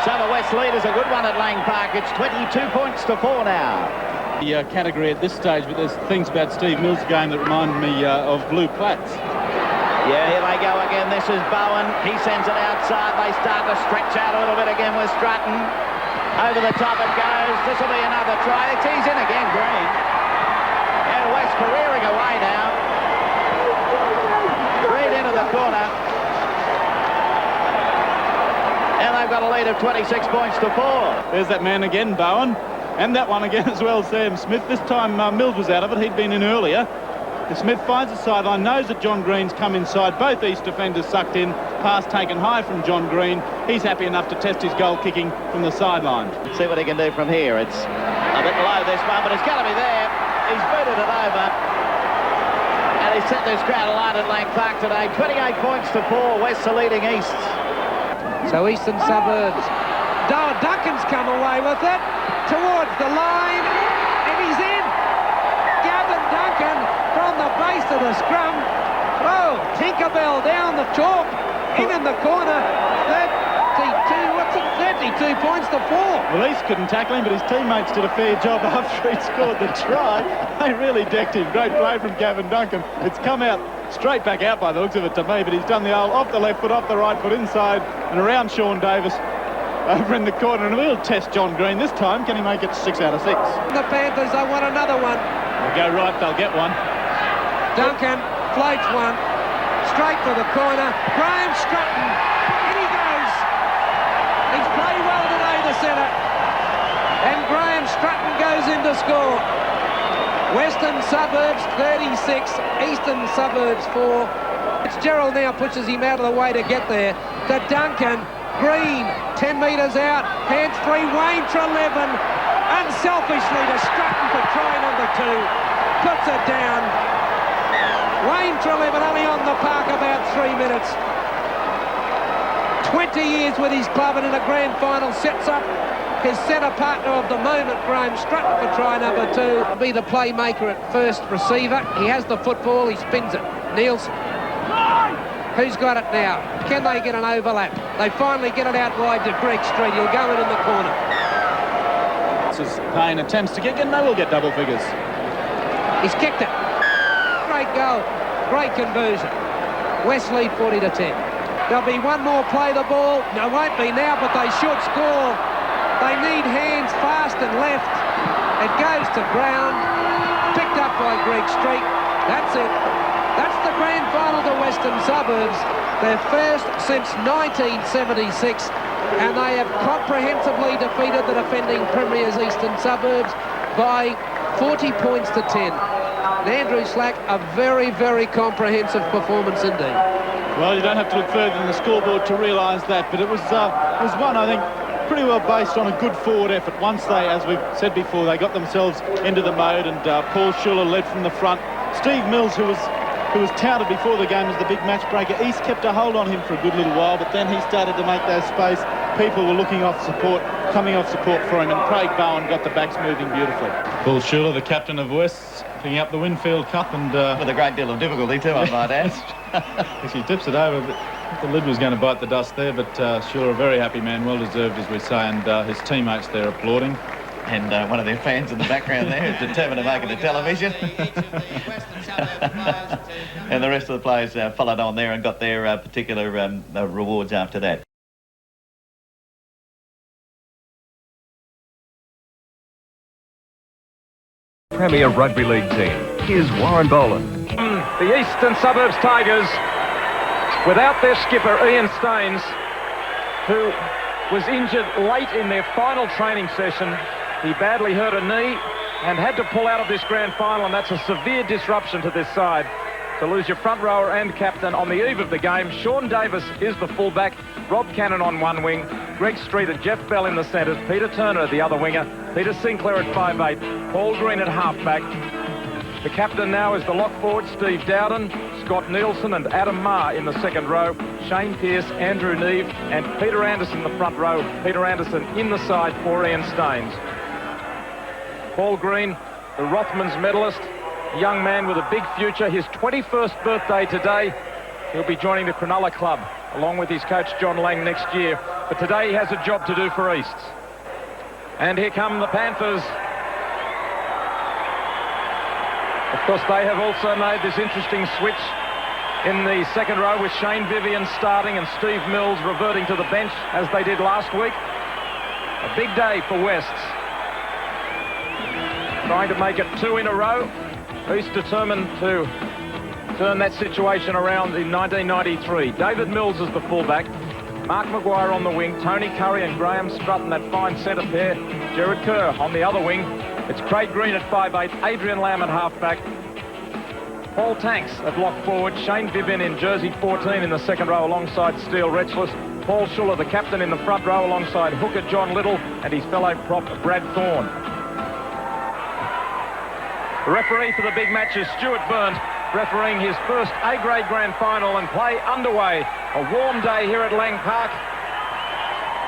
Speaker 11: So the West lead is a good one at Lang Park. It's 22 points to 4 now.
Speaker 14: The category at this stage, but there's things about Steve Mills' game that remind me of Blue Plats.
Speaker 11: Yeah, here they go again. This is Bowen. He sends it outside. They start to stretch out a little bit again with Stratton. Over the top it goes. This will be another try. He's in again, Green. And West careering away now. Green into the corner. And they've got a lead of 26 points to 4.
Speaker 14: There's that man again, Bowen. And that one again as well, Sam Smith. This time Mills was out of it. He'd been in earlier. Smith finds the sideline, knows that John Green's come inside. Both East defenders sucked in. Pass taken high from John Green. He's happy enough to test his goal kicking from the sideline.
Speaker 11: See what he can do from here. It's a bit low this one, but it's got to be there. He's booted it over. And he's set this crowd alight at Lang Park today. 28 points to 4. West are leading East.
Speaker 7: So Eastern Suburbs. Duncan's come away with it towards the line, and he's in. Gavin Duncan from the base of the scrum. Oh, Tinkerbell down the chalk, in the corner. 32 points to 4.
Speaker 14: Well, East couldn't tackle him, but his teammates did a fair job after he scored the try. They really decked him. Great play from Gavin Duncan. It's come out straight back out by the looks of it to me, but he's done the old off the left foot, off the right foot, inside and around Sean Davis over in the corner, and we'll test John Green this time. Can he make it 6 out of 6?
Speaker 7: The Panthers, they want another one.
Speaker 14: They'll go right, they'll get one.
Speaker 7: Duncan floats one straight for the corner. Graham Stratton, in he goes. He's played well today, the centre, and Graham Stratton goes in to score. Western Suburbs 36, Eastern Suburbs 4. Fitzgerald now pushes him out of the way to get there. To Duncan. Green, 10 metres out, hands free, Wayne Treleaven, unselfishly to Stratton for try number 2, puts it down. Wayne Treleaven only on the park about 3 minutes. 20 years with his club and in a grand final sets up his centre partner of the moment, Graham Stratton, for try number 2. Be the playmaker at first receiver. He has the football, he spins it. Nielsen. Who's got it now? Can they get an overlap? They finally get it out wide to Greg Street. He'll go in the corner.
Speaker 14: This is Payne attempts to kick, and they will get double figures.
Speaker 7: He's kicked it. Great goal. Great conversion. West lead 40 to 10. There'll be one more play the ball. No, won't be now, but they should score. They need hands fast and left. It goes to ground. Picked up by Greg Street. That's it. That's the grand final to Western Suburbs, their first since 1976, and they have comprehensively defeated the defending premiers Eastern Suburbs by 40 points to 10. And Andrew Slack, a very, very comprehensive performance indeed.
Speaker 14: Well, you don't have to look further than the scoreboard to realise that, but it was one, I think, pretty well based on a good forward effort. Once they, as we've said before, they got themselves into the mode, and Paul Schuller led from the front. Steve Mills, who was touted before the game as the big match breaker. East kept a hold on him for a good little while, but then he started to make that space. People were looking off support, coming off support for him, and Craig Bowen got the backs moving beautifully.
Speaker 20: Paul Schuller, the captain of West, picking up the Winfield Cup, and
Speaker 11: with a great deal of difficulty too, I might add.
Speaker 20: He tips it over, but the lid was going to bite the dust there, but Schuller, a very happy man, well deserved, as we say, and his teammates there applauding.
Speaker 11: And one of their fans in the background there is determined to make it to television. And the rest of the players followed on there and got their particular rewards after that.
Speaker 15: Premier Rugby League team. Here's Warren Boland.
Speaker 3: The Eastern Suburbs Tigers, without their skipper Ian Staines, who was injured late in their final training session. He badly hurt a knee and had to pull out of this grand final, and that's a severe disruption to this side.
Speaker 16: to lose your front rower and captain on the eve of the game. Sean Davis is the fullback, Rob Cannon on one wing, Greg Street and Jeff Bell in the centres, Peter Turner the other winger, Peter Sinclair at 5'8", Paul Green at halfback. The captain now is the lock forward, Steve Dowden, Scott Nielsen and Adam Marr in the second row, Shane Pearce, Andrew Neve and Peter Anderson the front row, Peter Anderson in the side for Ian Staines. Paul Green, the Rothmans medalist, a young man with a big future, his 21st birthday today. He'll be joining the Cronulla club along with his coach John Lang next year, but today he has a job to do for Easts. And here come the Panthers. Of course, they have also made this interesting switch in the second row with Shane Vivian starting and Steve Mills reverting to the bench as they did last week. A big day for Wests. Trying to make it 2 in a row. East determined to turn that situation around in 1993. David Mills is the fullback. Mark Maguire on the wing. Tony Curry and Graham Strutton, that fine centre pair. Gerard Kerr on the other wing. It's Craig Green at 5'8", Adrian Lamb at halfback. Paul Tanks at lock forward. Shane Vivian in jersey 14 in the second row alongside Steele Retchless. Paul Schuller, the captain, in the front row alongside hooker John Little and his fellow prop Brad Thorne. The referee for the big match is Stuart Burnt, refereeing his first A-grade grand final and play underway. A warm day here at Lang Park.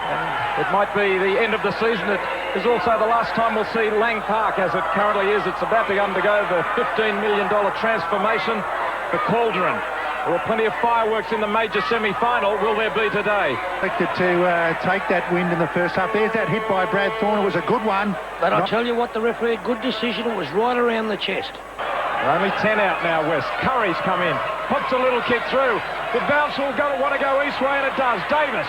Speaker 16: And it might be the end of the season. It is also the last time we'll see Lang Park as it currently is. It's about to undergo the $15 million transformation. The Cauldron. There were plenty of fireworks in the major semi-final. Will there be today?
Speaker 17: Expected to take that wind in the first half. There's that hit by Brad Thorne. It was a good one.
Speaker 23: But I'll tell you what, the referee, good decision. It was right around the chest.
Speaker 16: Only 10 out now, West. Curry's come in. Pops a little kick through. The bounce will want to go east way, and it does. Davis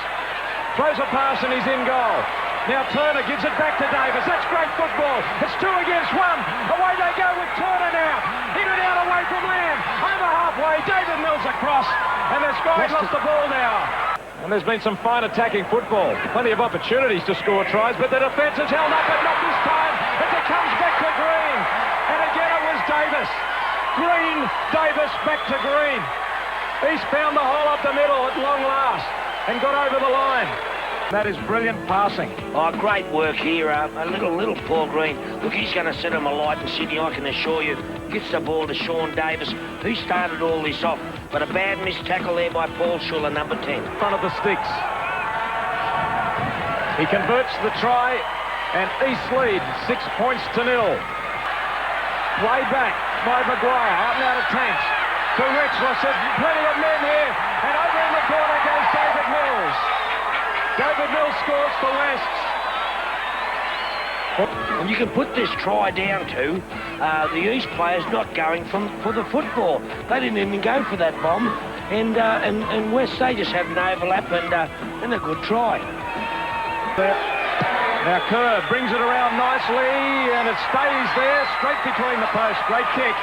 Speaker 16: throws a pass, and he's in goal. Now Turner gives it back to Davis. That's great football. It's 2 against 1. Away they go with Turner now. In and out away from Lamb. Over halfway, David Mills across. And the Sky's lost the ball now. And there's been some fine attacking football. Plenty of opportunities to score tries, but the defence is held up, but not this time. As it comes back to Green. And again it was Davis. Green, Davis, back to Green. He's found the hole up the middle at long last and got over the line. That is brilliant passing.
Speaker 23: Oh, great work here. A little Paul Green. Look, he's going to set him alight in Sydney, I can assure you. Gets the ball to Sean Davis, who started all this off. But a bad missed tackle there by Paul Schuller, number 10.
Speaker 16: In front of the sticks. He converts the try, and East lead 6 points to 0. Play back by Maguire, out and out of Tanks. To Retchless, there's plenty of men here. And over in the corner goes David Mills. David Mills scores for Wests.
Speaker 23: And you can put this try down to the East players not going for the football. They didn't even go for that bomb. And West, they just had an overlap and a good try.
Speaker 16: Now Kerr brings it around nicely and it stays there, straight between the posts. Great kick.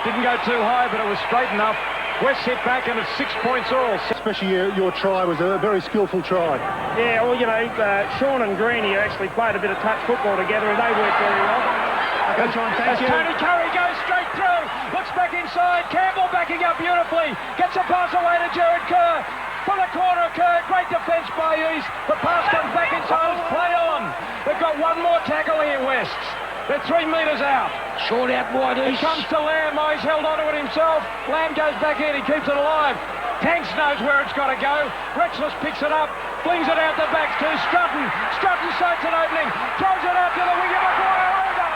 Speaker 16: Didn't go too high, but it was straight enough. West hit back and it's 6 points all.
Speaker 17: Especially your try was a very skillful try.
Speaker 24: Yeah, well, you know, Sean and Greeny actually played a bit of touch football together and they worked very well.
Speaker 17: Okay, John, thank you.
Speaker 16: Tony Curry goes straight through, looks back inside, Campbell backing up beautifully, gets a pass away to Gerard Kerr. From the corner of Kerr, great defence by East. The pass comes back inside, play on. They've got one more tackle here, West. They're 3 metres out.
Speaker 23: Short out wide East.
Speaker 16: He comes to Lamb. Oh, he's held onto it himself. Lamb goes back in. He keeps it alive. Tanks knows where it's got to go. Retchless picks it up. Flings it out the back to Strutton. Strutton sights an opening. Throws it out to the winger. Maguire over.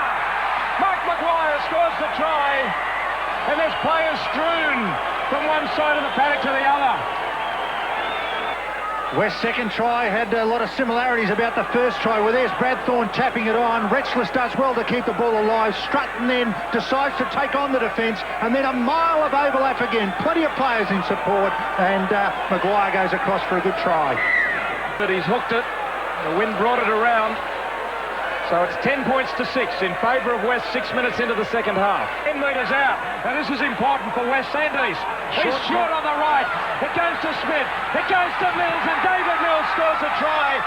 Speaker 16: Mark Maguire scores the try. And there's players strewn from one side of the paddock to the other.
Speaker 17: West's second try had a lot of similarities about the first try. Well, there's Brad Thorne tapping it on. Retchless does well to keep the ball alive. Strutton then decides to take on the defence, and then a mile of overlap again. Plenty of players in support, and Maguire goes across for a good try.
Speaker 16: But he's hooked it. The wind brought it around. So it's 10 points to 6 in favour of West 6 minutes into the second half. 10 metres out. And this is important for West and East. He's short on the right. It goes to Smith. It goes to Mills. And David Mills scores a try.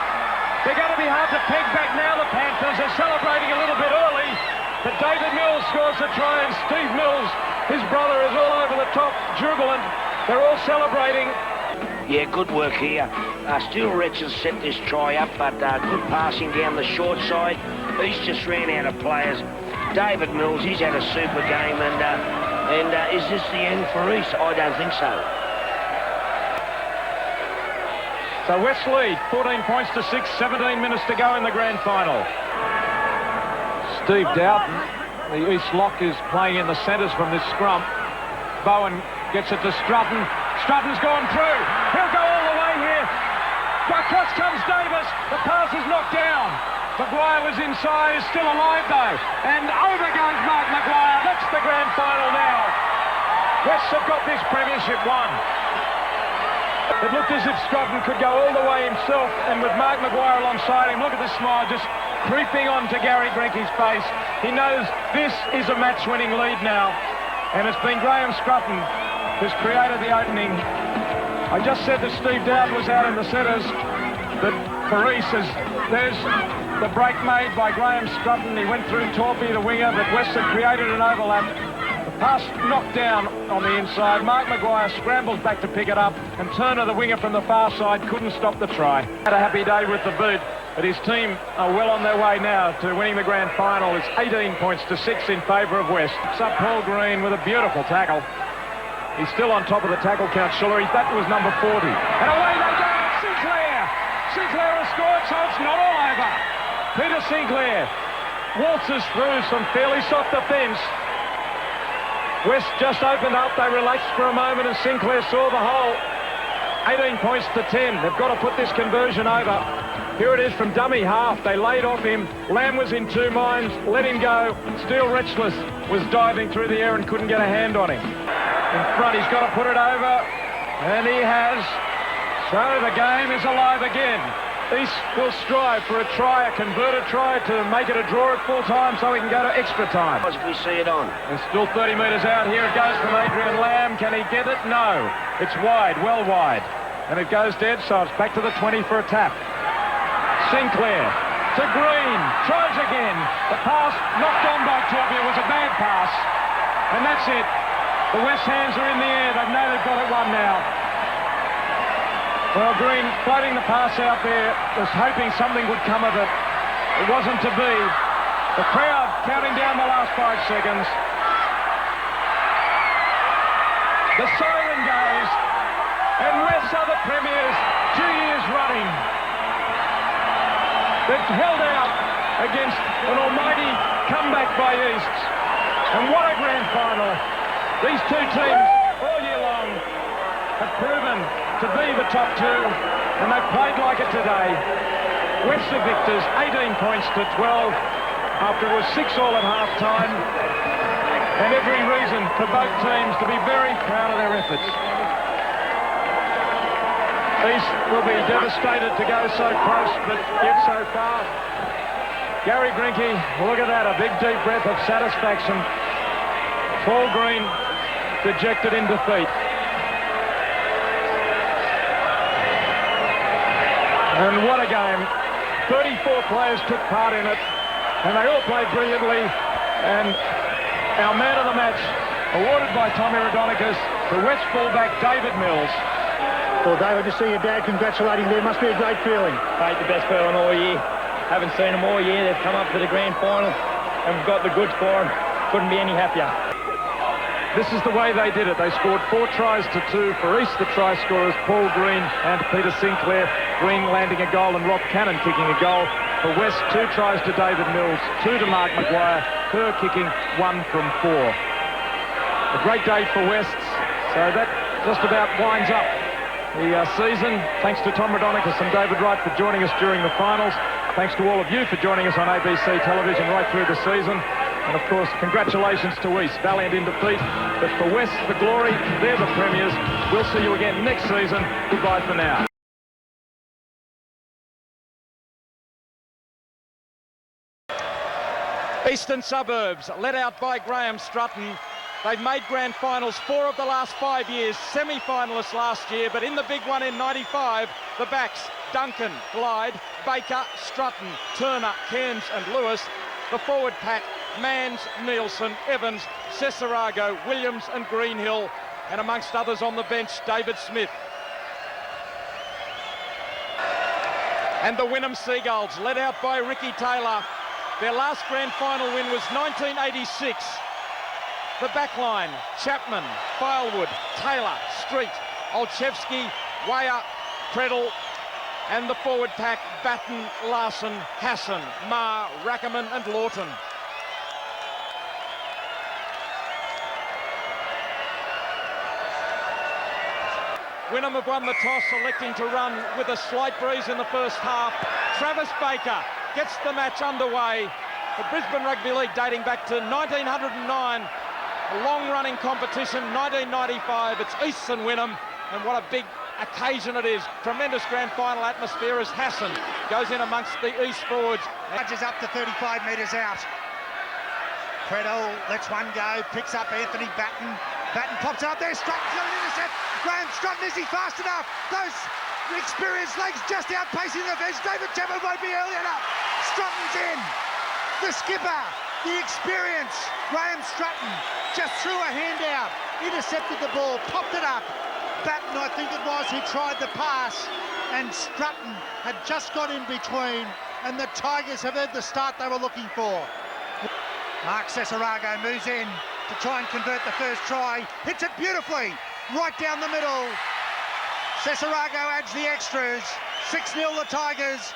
Speaker 16: They're going to be hard to peg back now, the Panthers. They're celebrating a little bit early. But David Mills scores the try and Steve Mills His brother is all over the top, jubilant. They're all celebrating.
Speaker 23: Yeah, good work here. Still Retches set this try up, but good passing down the short side. East just ran out of players. David Mills, he's had a super game, and is this the end for East? I don't think so.
Speaker 16: So West lead, 14 points to 6, 17 minutes to go in the grand final. Steve Dowden, the East lock, is playing in the centres from this scrum. Bowen gets it to Strutton. Strutton's gone through. He'll go all the way here. Across comes Davis. The pass is knocked down. Maguire was inside, is still alive though. And over goes Mark Maguire. That's the grand final now. Wests have got this premiership won. It looked as if Strutton could go all the way himself, and with Mark Maguire alongside him, look at the smile just creeping onto Gary Grenke's face. He knows this is a match-winning lead now, and it's been Graham Strutton who's created the opening. I just said that Steve Dowd was out in the centres, but for East, there's the break made by Graham Strutton. He went through Torpy, the winger, but West had created an overlap. Pass knocked down on the inside. Mark Maguire scrambles back to pick it up, and Turner, the winger from the far side, couldn't stop the try. Had a happy day with the boot, but his team are well on their way now to winning the grand final. It's 18 points to 6 in favour of West. It's up Paul Green with a beautiful tackle. He's still on top of the tackle count, Schillery. That was number 40. And away they go. Sinclair! Sinclair has scored, so it's not all over. Peter Sinclair waltzes through some fairly soft defence. West just opened up, they relaxed for a moment, and Sinclair saw the hole. 18 points to 10. They've got to put this conversion over. Here it is from dummy half. They laid off him. Lamb was in two minds, let him go. Steele Retchless was diving through the air and couldn't get a hand on him. In front, he's got to put it over, and he has. So the game is alive again. East will strive for a try, a converted try, to make it a draw at full time so we can go to extra time.
Speaker 23: As we see it on.
Speaker 16: And still 30 metres out. Here it goes from Adrian Lamb. Can he get it? No. It's wide, well wide. And it goes dead, so it's back to the 20 for a tap. Sinclair to Green. Tries again. The pass knocked on by Torpy. It was a bad pass. And that's it. The West hands are in the air. They know they've got it won now. Well, Green floating the pass out there, was hoping something would come of it. It wasn't to be. The crowd counting down the last 5 seconds. The siren goes, and West are the premiers 2 years running. They've held out against an almighty comeback by East. And what a grand final. These two teams all year long have proven to be the top two, and they've played like it today. West the victors, 18 points to 12 after it was 6-all at half-time, and every reason for both teams to be very proud of their efforts. East will be devastated to go so close, but yet so far. Gary Grenke, look at that, a big deep breath of satisfaction. Paul Green dejected in defeat. And what a game. 34 players took part in it, and they all played brilliantly. And our man of the match, awarded by Tommy Raudonikis, to West fullback David Mills.
Speaker 17: Well, David, to see your dad congratulating there must be a great feeling.
Speaker 9: Mate, the best feeling all year. Haven't seen them all year. They've come up to the grand final, and we've got the goods for them. Couldn't be any happier.
Speaker 16: This is the way they did it. They scored 4 tries to 2 for East. The try scorers, Paul Green and Peter Sinclair. Green landing a goal and Rob Cannon kicking a goal. For West, 2 tries to David Mills, 2 to Mark Maguire, Kerr kicking 1 from 4. A great day for West. So that just about winds up the season. Thanks to Tom Raudonikis and David Wright for joining us during the finals. Thanks to all of you for joining us on ABC television right through the season. And, of course, congratulations to East. Valiant in defeat. But for West, the glory, they're the premiers. We'll see you again next season. Goodbye for now. Eastern Suburbs, led out by Graham Strutton. They've made grand finals 4 of the last 5 years, semi-finalists last year, but in the big one in 95, the backs, Duncan, Glyde, Baker, Strutton, Turner, Cairns and Lewis. The forward pack,
Speaker 3: Manns, Nielsen, Evans, Cesarago, Williams and Greenhill, and amongst others on the bench, David Smith. And the Wynnum Seagulls, led out by Ricky Taylor. Their last grand final win was 1986. The back line, Chapman, Filewood, Taylor, Street, Olszewski, Weyer, Predel, and the forward pack, Batten, Larson, Hassan, Marr, Rackerman and Lawton. Wynnum have won the toss, electing to run with a slight breeze in the first half. Travis Baker gets the match underway. The Brisbane Rugby League dating back to 1909. A long-running competition, 1995. It's Easts and Wynnum, and what a big occasion it is. Tremendous grand final atmosphere as Hassan goes in amongst the East forwards.
Speaker 17: Edges up to 35 metres out. Predel lets one go, picks up Anthony Batten. Batten pops up there, Strutton's got an intercept. Graham Strutton, is he fast enough? Those experienced legs just outpacing the fence. David Chapman won't be early enough. Strutton's in. The skipper, the experience, Graham Strutton, just threw a hand out, intercepted the ball, popped it up. Batten, I think it was, who tried the pass, and Strutton had just got in between, and the Tigers have had the start they were looking for. Mark Cesarago moves in to try and convert the first try, hits it beautifully, right down the middle. Cesarago adds the extras, 6-0 the Tigers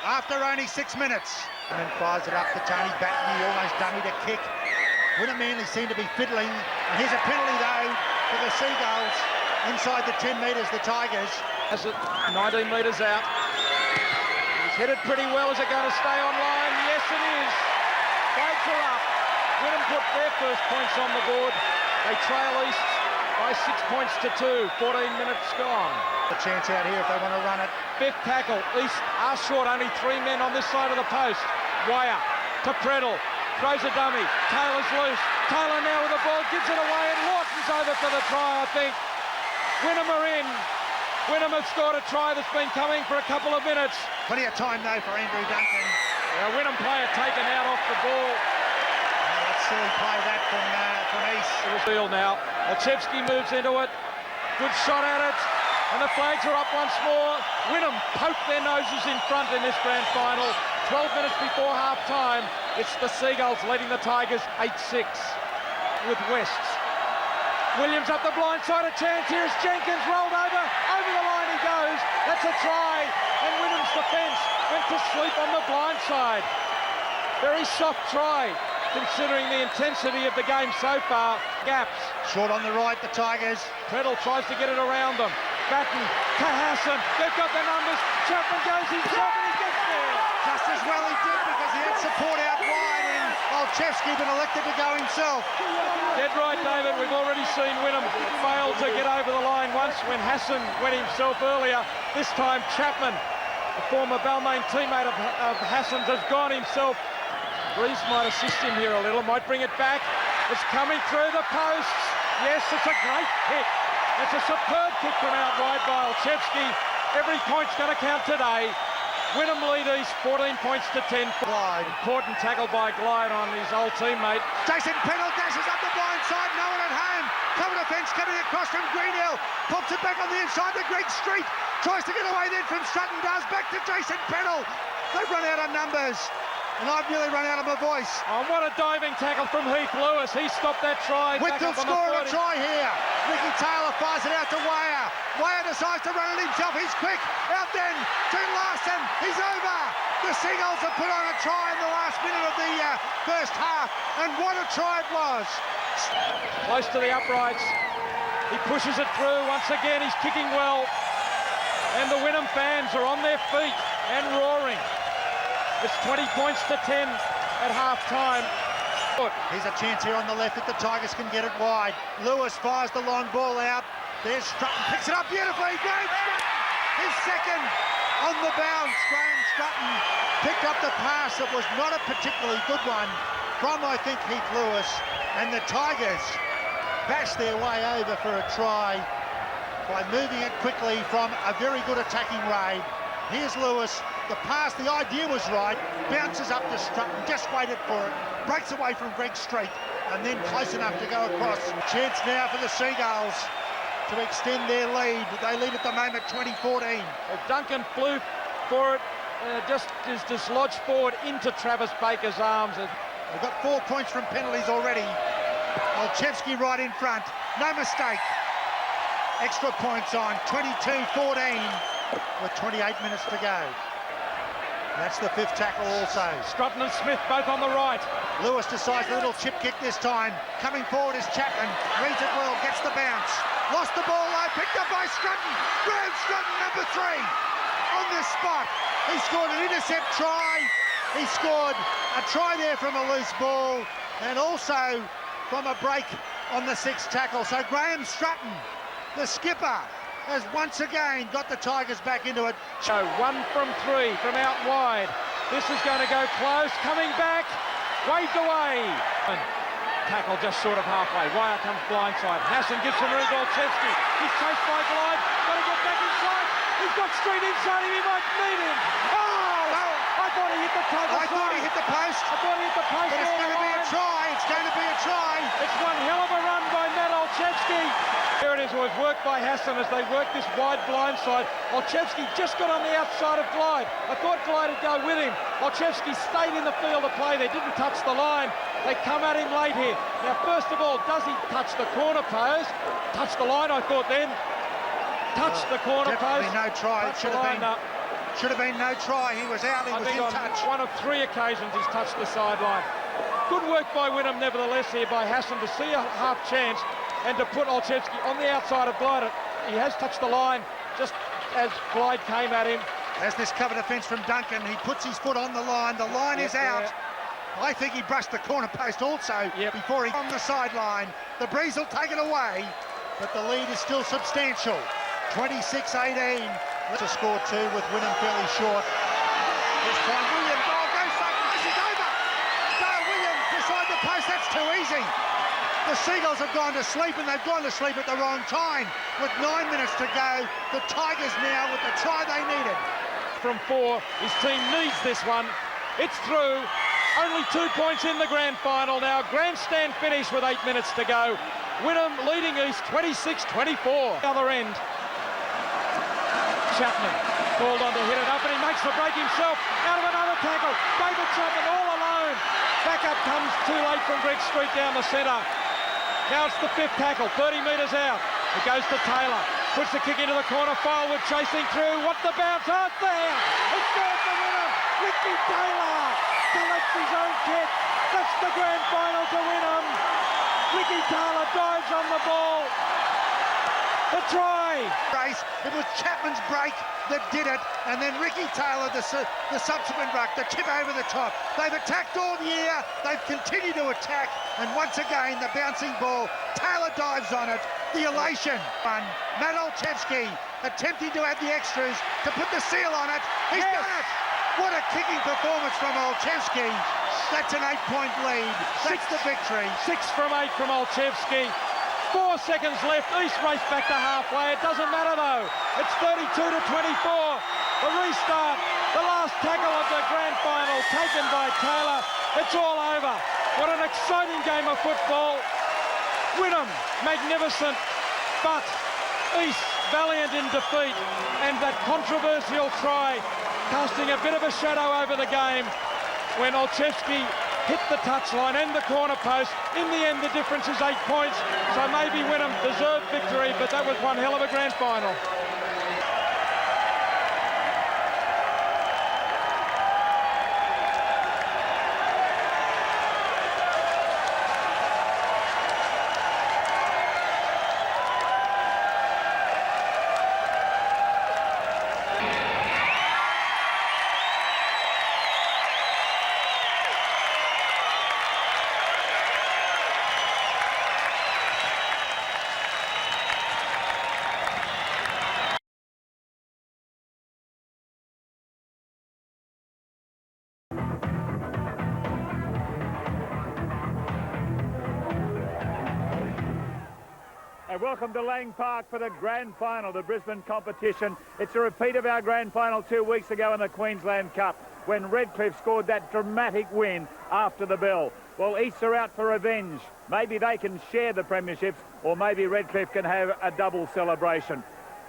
Speaker 17: after only 6 minutes. And then fires it up to Tony Batten, he almost dummied a kick. Wynnum Manly seem to be fiddling, and here's a penalty though for the Seagulls. Inside the 10 metres, the Tigers.
Speaker 3: That's it, 19 metres out. He's headed pretty well. Is it going to stay on line? Yes, it is. Flags are up. Wynnum put their first points on the board. They trail East by 6 points to 2. 14 minutes gone.
Speaker 17: A chance out here if they want to run it.
Speaker 3: Fifth tackle. East are short. Only 3 men on this side of the post. Weyer to Predel. Throws a dummy. Taylor's loose. Taylor now with the ball. Gives it away and Lawton's over for the try, I think. Wynnum are in. Wynnum have scored a try that's been coming for a couple of minutes.
Speaker 17: Plenty of time though for Andrew Duncan.
Speaker 3: A Wynnum player taken out off the ball.
Speaker 17: Let's silly play that from East.
Speaker 3: It was field now. Olszewski moves into it. Good shot at it. And the flags are up once more. Wynnum poke their noses in front in this grand final. 12 minutes before half time. It's the Seagulls leading the Tigers 8-6 with Wests. Williams up the blind side, a chance. Here's Jenkins rolled over the line he goes. That's a try, and Wynnum's defence went to sleep on the blind side. Very soft try, considering the intensity of the game so far. Gaps.
Speaker 17: Short on the right, the Tigers.
Speaker 3: Predel tries to get it around them. Batten to Hassan. They've got the numbers. Chapman goes himself and he gets there.
Speaker 17: Just as well he did because he had support out wide and Olszewski but elected to go himself.
Speaker 3: Dead right, David. We've already seen Wynnum fail to get over the line once when Hassan went himself earlier. This time Chapman, a former Balmain teammate of Hassan's, has gone himself. Reeves might assist him here a little, might bring it back. It's coming through the posts. Yes, it's a great kick. It's a superb kick from out wide by Olszewski. Every point's going to count today. Wynnum lead East 14 points to 10.
Speaker 17: Glide.
Speaker 3: Important tackle by Glide on his old teammate.
Speaker 17: Jason Predel dashes up the blind side, no one at home. Cover defence coming across from Greenhill. Pops it back on the inside to Greg Street. Tries to get away then from Strutton, does. Back to Jason Predel. They've run out of numbers. And I've nearly run out of my voice.
Speaker 3: Oh, what a diving tackle from Heath Lewis. He stopped that try.
Speaker 17: Whitfield scored a try here. Ricky Taylor fires it out to Weyer. Weyer decides to run it himself. He's quick. Out then to Larson. He's over. The Seagulls have put on a try in the last minute of the first half. And what a try it was.
Speaker 3: Close to the uprights. He pushes it through. Once again, he's kicking well. And the Wynnum fans are on their feet and roaring. It's 20 points to 10 at half-time.
Speaker 17: Here's a chance here on the left that the Tigers can get it wide. Lewis fires the long ball out. There's Strutton, picks it up beautifully. Graham Strutton, his second on the bounce. Graham Strutton picked up the pass. It was not a particularly good one from, I think, Heath Lewis. And the Tigers bashed their way over for a try by moving it quickly from a very good attacking raid. Here's Lewis. The pass, the idea was right. Bounces up to Strutton, just waited for it. Breaks away from Greg Street, and then close enough to go across. Chance now for the Seagulls to extend their lead. They lead at the moment 20-14.
Speaker 3: Duncan flew for it, just is dislodged forward into Travis Baker's arms.
Speaker 17: They've got 4 points from penalties already. Olszewski right in front, no mistake. Extra points on, 22-14 with 28 minutes to go. That's the 5th tackle also.
Speaker 3: Strutton and Smith both on the right.
Speaker 17: Lewis decides a little chip kick this time. Coming forward is Chapman, reads it well, gets the bounce. Lost the ball though, picked up by Strutton. Graham Strutton, number 3, on the spot. He scored an intercept try. He scored a try there from a loose ball and also from a break on the 6th tackle. So Graham Strutton, the skipper, has once again got the Tigers back into it.
Speaker 3: So 1 from 3 from out wide. This is going to go close. Coming back, waved away. And tackle just short of halfway. Wire comes blindside. Hassan gives some room to Olszewski. He's chased by Glide. Got to get back inside. He's got Street inside him. He might need him. Oh! I thought he hit the post.
Speaker 17: I thought he hit the post.
Speaker 3: I thought he hit the post.
Speaker 17: But it's going to be a try. It's going to be a try.
Speaker 3: It's one hell of a run by Matt Olszewski. There it is, was worked by Hassan as they worked this wide blind side. Olszewski just got on the outside of Glide. I thought Glide would go with him. Olszewski stayed in the field of play. They didn't touch the line. They come at him late here. Now, first of all, does he touch the corner post? Touch the line, I thought then. Touch the corner post.
Speaker 17: No try. It should have been no try. He was out. He was in touch.
Speaker 3: One of 3 occasions he's touched the sideline. Good work by Wynnum, nevertheless, here by Hassan to see a half chance and to put Olszewski on the outside of Glide. He has touched the line just as Glide came at him.
Speaker 17: As this cover defence from Duncan, he puts his foot on the line. The line is out. I think he brushed the corner post also before he on the sideline. The breeze will take it away, but the lead is still substantial. 26-18. To score 2 with Wynnum fairly short. This time Williams, goes so close, he's over. Dale Williams beside the post, that's too easy. The Seagulls have gone to sleep, and they've gone to sleep at the wrong time. With 9 minutes to go, the Tigers now with the try they needed.
Speaker 3: From 4, his team needs this one. It's through. Only 2 points in the grand final now. Grandstand finish with 8 minutes to go. Wynnum leading East 26-24. Other end. Chapman called on to hit it up, and he makes the break himself out of another tackle. David Chapman all alone. Back up comes too late from Greg Street down the centre. Now it's the 5th tackle, 30 metres out. It goes to Taylor. Puts the kick into the corner. Firewood chasing through. What the bounce? Oh, it's there. It's there for Wynnum. Ricky Taylor collects his own kick. That's the grand final to Wynnum. Ricky Taylor dives on the ball. The try!
Speaker 17: It was Chapman's break that did it, and then Ricky Taylor, the subsequent ruck, the tip over the top. They've attacked all year, they've continued to attack, and once again, the bouncing ball, Taylor dives on it, the elation. Matt Olszewski attempting to add the extras to put the seal on it. He's done it! What a kicking performance from Olszewski. That's an 8-point lead. That's the victory.
Speaker 3: 6 from 8 from Olszewski. 4 seconds left. East race back to halfway. It doesn't matter though. It's 32-24. The restart. The last tackle of the grand final taken by Taylor. It's all over. What an exciting game of football. Wynnum, magnificent. But East, valiant in defeat. And that controversial try casting a bit of a shadow over the game when Olszewski hit the touchline and the corner post. In the end, the difference is 8 points. So maybe Wynnum deserved victory, but that was one hell of a grand final.
Speaker 10: Welcome to Lang Park for the grand final, the Brisbane competition. It's a repeat of our grand final 2 weeks ago in the Queensland Cup when Redcliffe scored that dramatic win after the bell. Well, East are out for revenge. Maybe they can share the premierships, or maybe Redcliffe can have a double celebration.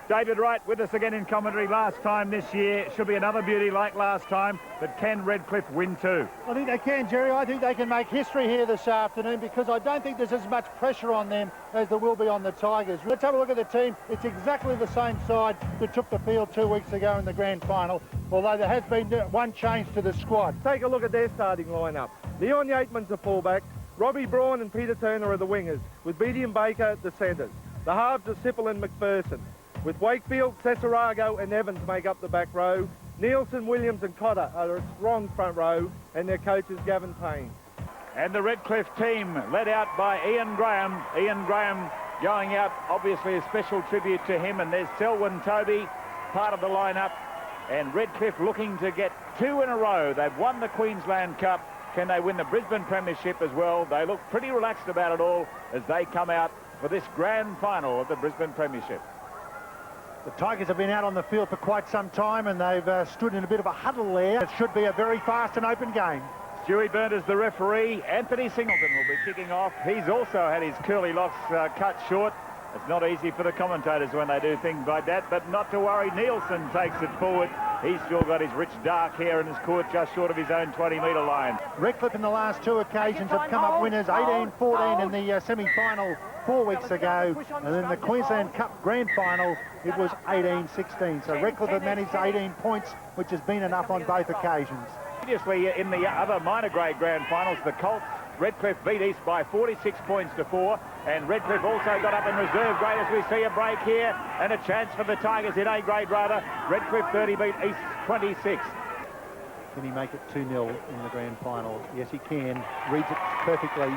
Speaker 10: David Wright with us again in commentary last time this year. Should be another beauty like last time, but can Redcliffe win too?
Speaker 17: I think they can, Jerry. I think they can make history here this afternoon because I don't think there's as much pressure on them as there will be on the Tigers. Let's have a look at the team. It's exactly the same side that took the field 2 weeks ago in the grand final, although there has been one change to the squad.
Speaker 13: Take a look at their starting lineup. Leon Yateman's the fullback, Robbie Braun and Peter Turner are the wingers, with Beatty and Baker the centres. The halves are Sippel and McPherson. With Wakefield, Cesarago and Evans make up the back row. Nielsen, Williams and Cotter are a strong front row, and their coach is Gavin Payne.
Speaker 10: And the Redcliffe team led out by Ian Graham. Ian Graham going out, obviously a special tribute to him, and there's Selwyn Toby, part of the lineup. And Redcliffe looking to get 2 in a row. They've won the Queensland Cup. Can they win the Brisbane Premiership as well? They look pretty relaxed about it all as they come out for this grand final of the Brisbane Premiership.
Speaker 17: The Tigers have been out on the field for quite some time and they've stood in a bit of a huddle there. It should be a very fast and open game.
Speaker 10: Stewie Burnt is the referee. Anthony Singleton will be kicking off. He's also had his curly locks cut short. It's not easy for the commentators when they do things like that, but not to worry. Nielsen takes it forward. He's still got his rich dark hair and is caught just short of his own 20-metre line.
Speaker 17: Redcliffe in the last 2 occasions have come up winners, 18-14 in the semi-final 4 weeks ago, and in the Queensland Cup Grand Final it was 18-16. So Redcliffe have managed 18 points, which has been enough on both occasions.
Speaker 10: Previously in the other minor grade grand finals, the Colts, Redcliffe beat East by 46 points to 4, and Redcliffe also got up in reserve grade as we see a break here, and a chance for the Tigers in A grade rather. Redcliffe 30 beat East 26.
Speaker 17: Can he make it 2-0 in the grand final? Yes, he can. Reads it perfectly,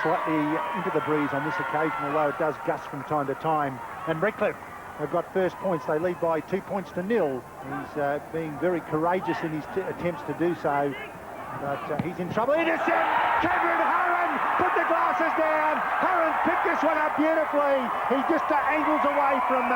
Speaker 17: slightly into the breeze on this occasion, although it does gust from time to time. And Redcliffe have got first points. They lead by 2 points to 0. He's being very courageous in his attempts to do so, but he's in trouble. Intercept! Cameron Harron put the glasses down. Harron picked this one up beautifully. He just angles away from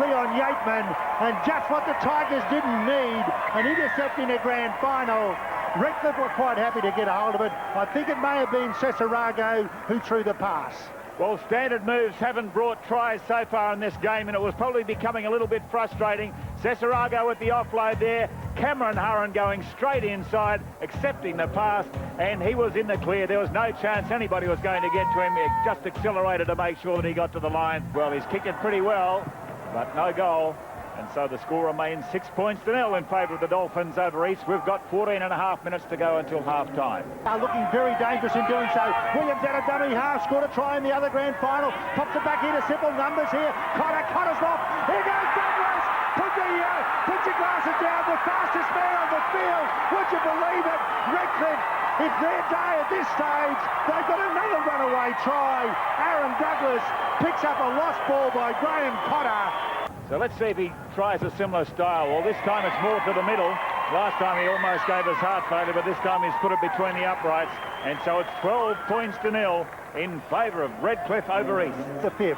Speaker 17: Leon Yateman, and just what the Tigers didn't need, an intercept in a grand final. Redcliffe were quite happy to get a hold of it. I think it may have been Cesarago who threw the pass.
Speaker 10: Well, standard moves haven't brought tries so far in this game, and it was probably becoming a little bit frustrating. Cesarago with the offload there. Cameron Harron going straight inside, accepting the pass, and he was in the clear. There was no chance anybody was going to get to him. He just accelerated to make sure that he got to the line. Well, he's kicked it pretty well, but no goal. And so the score remains 6 points to 0 in favour of the Dolphins over East. We've got 14 and a half minutes to go until half-time.
Speaker 17: Looking very dangerous in doing so. Williams out of dummy half, scored a try in the other grand final. Pops it back here to Sippel. Numbers here. Cotter's off. Here goes Douglas. Put your glasses down. The fastest man on the field. Would you believe it? Redcliffe, it's their day at this stage. They've got another runaway try. Aaron Douglas picks up a lost ball by Graham Cotter.
Speaker 10: So let's see if he tries a similar style. Well, this time it's more to the middle. Last time he almost gave us heart failure, but this time he's put it between the uprights. And so it's 12 points to 0 in favour of Redcliffe over East.
Speaker 17: The fifth.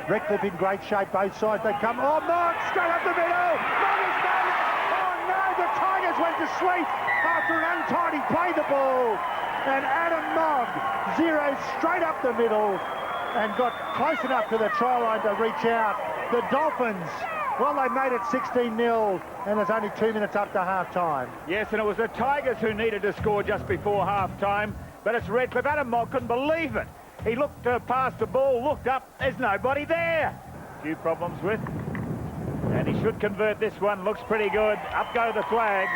Speaker 17: Redcliffe in great shape, both sides. They come. Oh, Mogg, straight up the middle. Mogg has got it. Oh, no, the Tigers went to sleep after an untidy play the ball. And Adam Mogg zeroed straight up the middle and got close enough to the try line to reach out. The Dolphins, well, they made it 16-0, and there's only 2 minutes up to half-time.
Speaker 10: Yes, and it was the Tigers who needed to score just before half-time, but it's Redcliffe. Adam Mogg couldn't believe it. He looked past the ball, looked up, there's nobody there. A few problems with, and he should convert this one. Looks pretty good. Up go the flags,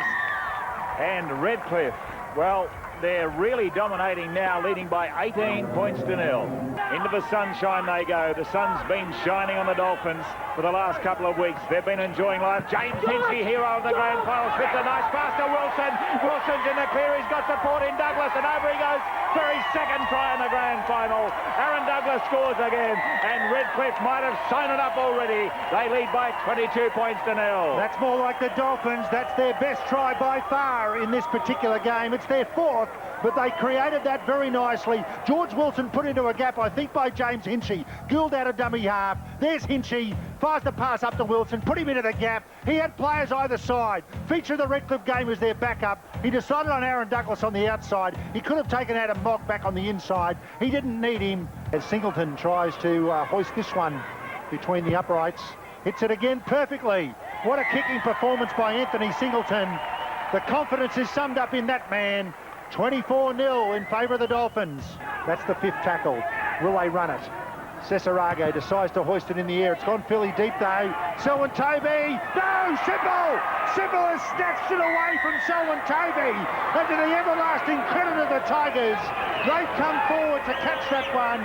Speaker 10: and Redcliffe, well, they're really dominating now, leading by 18 points to 0. Into the sunshine they go. The sun's been shining on the Dolphins. for the last couple of weeks. They've been enjoying life. James Hinchy, hero of the grand final. Smith a nice pass to Wilson. Wilson's in the clear. He's got support in Douglas, and over he goes for his second try in the grand final. Aaron Douglas scores again, and Redcliffe might have sewn it up already. They lead by 22 points to 0.
Speaker 17: That's more like the Dolphins. That's their best try by far in this particular game. It's their fourth, but they created that very nicely. George Wilson put into a gap, I think, by James Hinchy. Gould out of dummy half. There's Hinchy. Fires the pass up to Wilson. Put him into the gap. He had players either side. Feature of the Redcliffe game was their backup. He decided on Aaron Douglas on the outside. He could have taken Adam Mogg back on the inside. He didn't need him. As Singleton tries to hoist this one between the uprights. Hits it again perfectly. What a kicking performance by Anthony Singleton. The confidence is summed up in that man. 24-0 in favour of the Dolphins. That's the fifth tackle. Will they run it? Cesarago decides to hoist it in the air. It's gone fairly deep though. Selwyn Toby. No! Sipple! Sipple has snatched it away from Selwyn Toby. And to the everlasting credit of the Tigers, they've come forward to catch that one.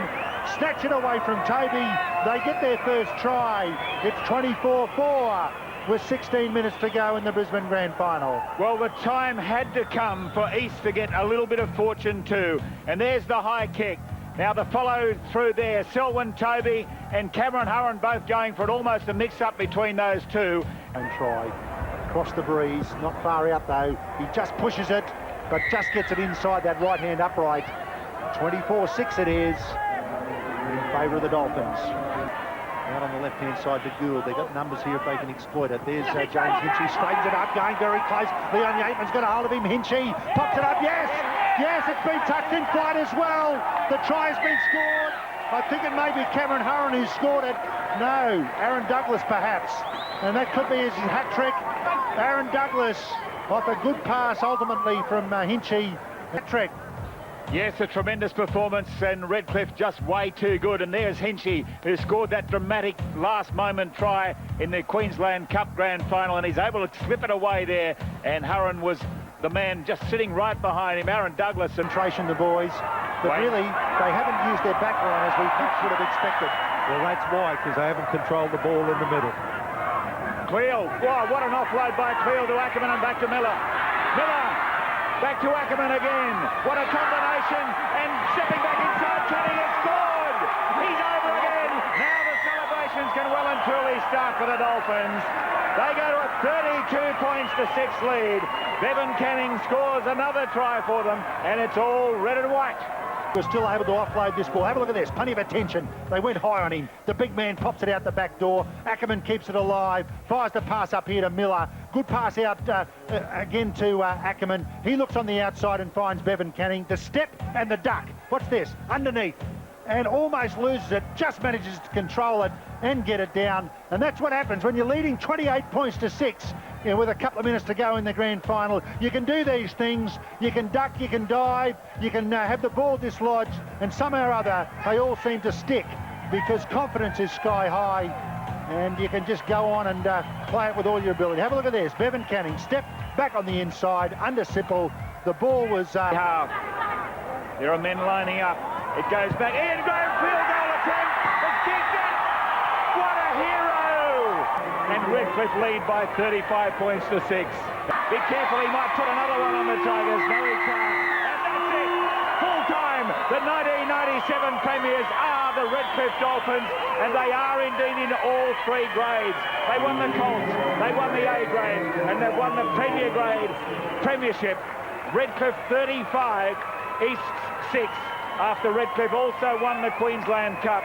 Speaker 17: Snatch it away from Toby. They get their first try. It's 24-4. with 16 minutes to go in the Brisbane Grand Final.
Speaker 10: Well, the time had to come for East to get a little bit of fortune too. And there's the high kick. Now the follow through there, Selwyn Toby and Cameron Hurren both going for it, almost a mix-up between those two.
Speaker 17: And try. Across the breeze, not far out though. He just pushes it, but just gets it inside that right-hand upright. 24-6 it is in favour of the Dolphins. Out on the left-hand side to Gould. They've got numbers here if they can exploit it. There's James Hinchy, straightens it up, going very close. Leon Yateman's got a hold of him. Hinchy pops it up. Yes! Yes, it's been tucked in flight as well. The try has been scored. I think it may be Cameron Hurren who scored it. No, Aaron Douglas perhaps. And that could be his hat-trick. Aaron Douglas off a good pass ultimately from Hinchy. Hat-trick.
Speaker 10: Yes, a tremendous performance, and Redcliffe just way too good. And there's Hinchy, who scored that dramatic last-moment try in the Queensland Cup Grand Final, and he's able to slip it away there. And Hurren was the man just sitting right behind him. Aaron Douglas and
Speaker 17: Concentration, the boys. But really, they haven't used their back line as we perhaps would have expected.
Speaker 8: Well, that's why, because they haven't controlled the ball in the middle.
Speaker 10: Cleal, wow, what an offload by Cleal to Ackerman and back to Miller. Miller, back to Ackerman again. What a combination, and stepping back inside, Kenny has scored. He's over again. Now the celebrations can well and truly start for the Dolphins. They go to a 32 points to 6 lead. Bevan Canning scores another try for them, and it's all red and white.
Speaker 17: We're still able to offload this ball. Have a look at this. Plenty of attention. They went high on him. The big man pops it out the back door. Ackerman keeps it alive. Fires the pass up here to Miller. Good pass out again to Ackerman. He looks on the outside and finds Bevan Canning. The step and the duck. What's this? Underneath. And almost loses it. Just manages to control it and get it down. And that's what happens when you're leading 28 points to 6. You know, with a couple of minutes to go in the grand final. You can do these things. You can duck, you can dive, you can have the ball dislodged, and somehow or other they all seem to stick because confidence is sky high, and you can just go on and play it with all your ability. Have a look at this. Bevan Canning, step back on the inside, under Sipple. The ball was...
Speaker 10: There are men lining up. It goes back. Ian Graham, field goal attempt. It's kicked it. What a hero! And Redcliffe lead by 35 points to 6. Be careful, he might put another one on the Tigers. No, he can't. And that's it. Full time. The 1997 premiers are the Redcliffe Dolphins, and they are indeed in all 3 grades. They won the Colts, they won the A grade, and they've won the Premier grade premiership. Redcliffe 35, East 6. After Redcliffe also won the Queensland Cup,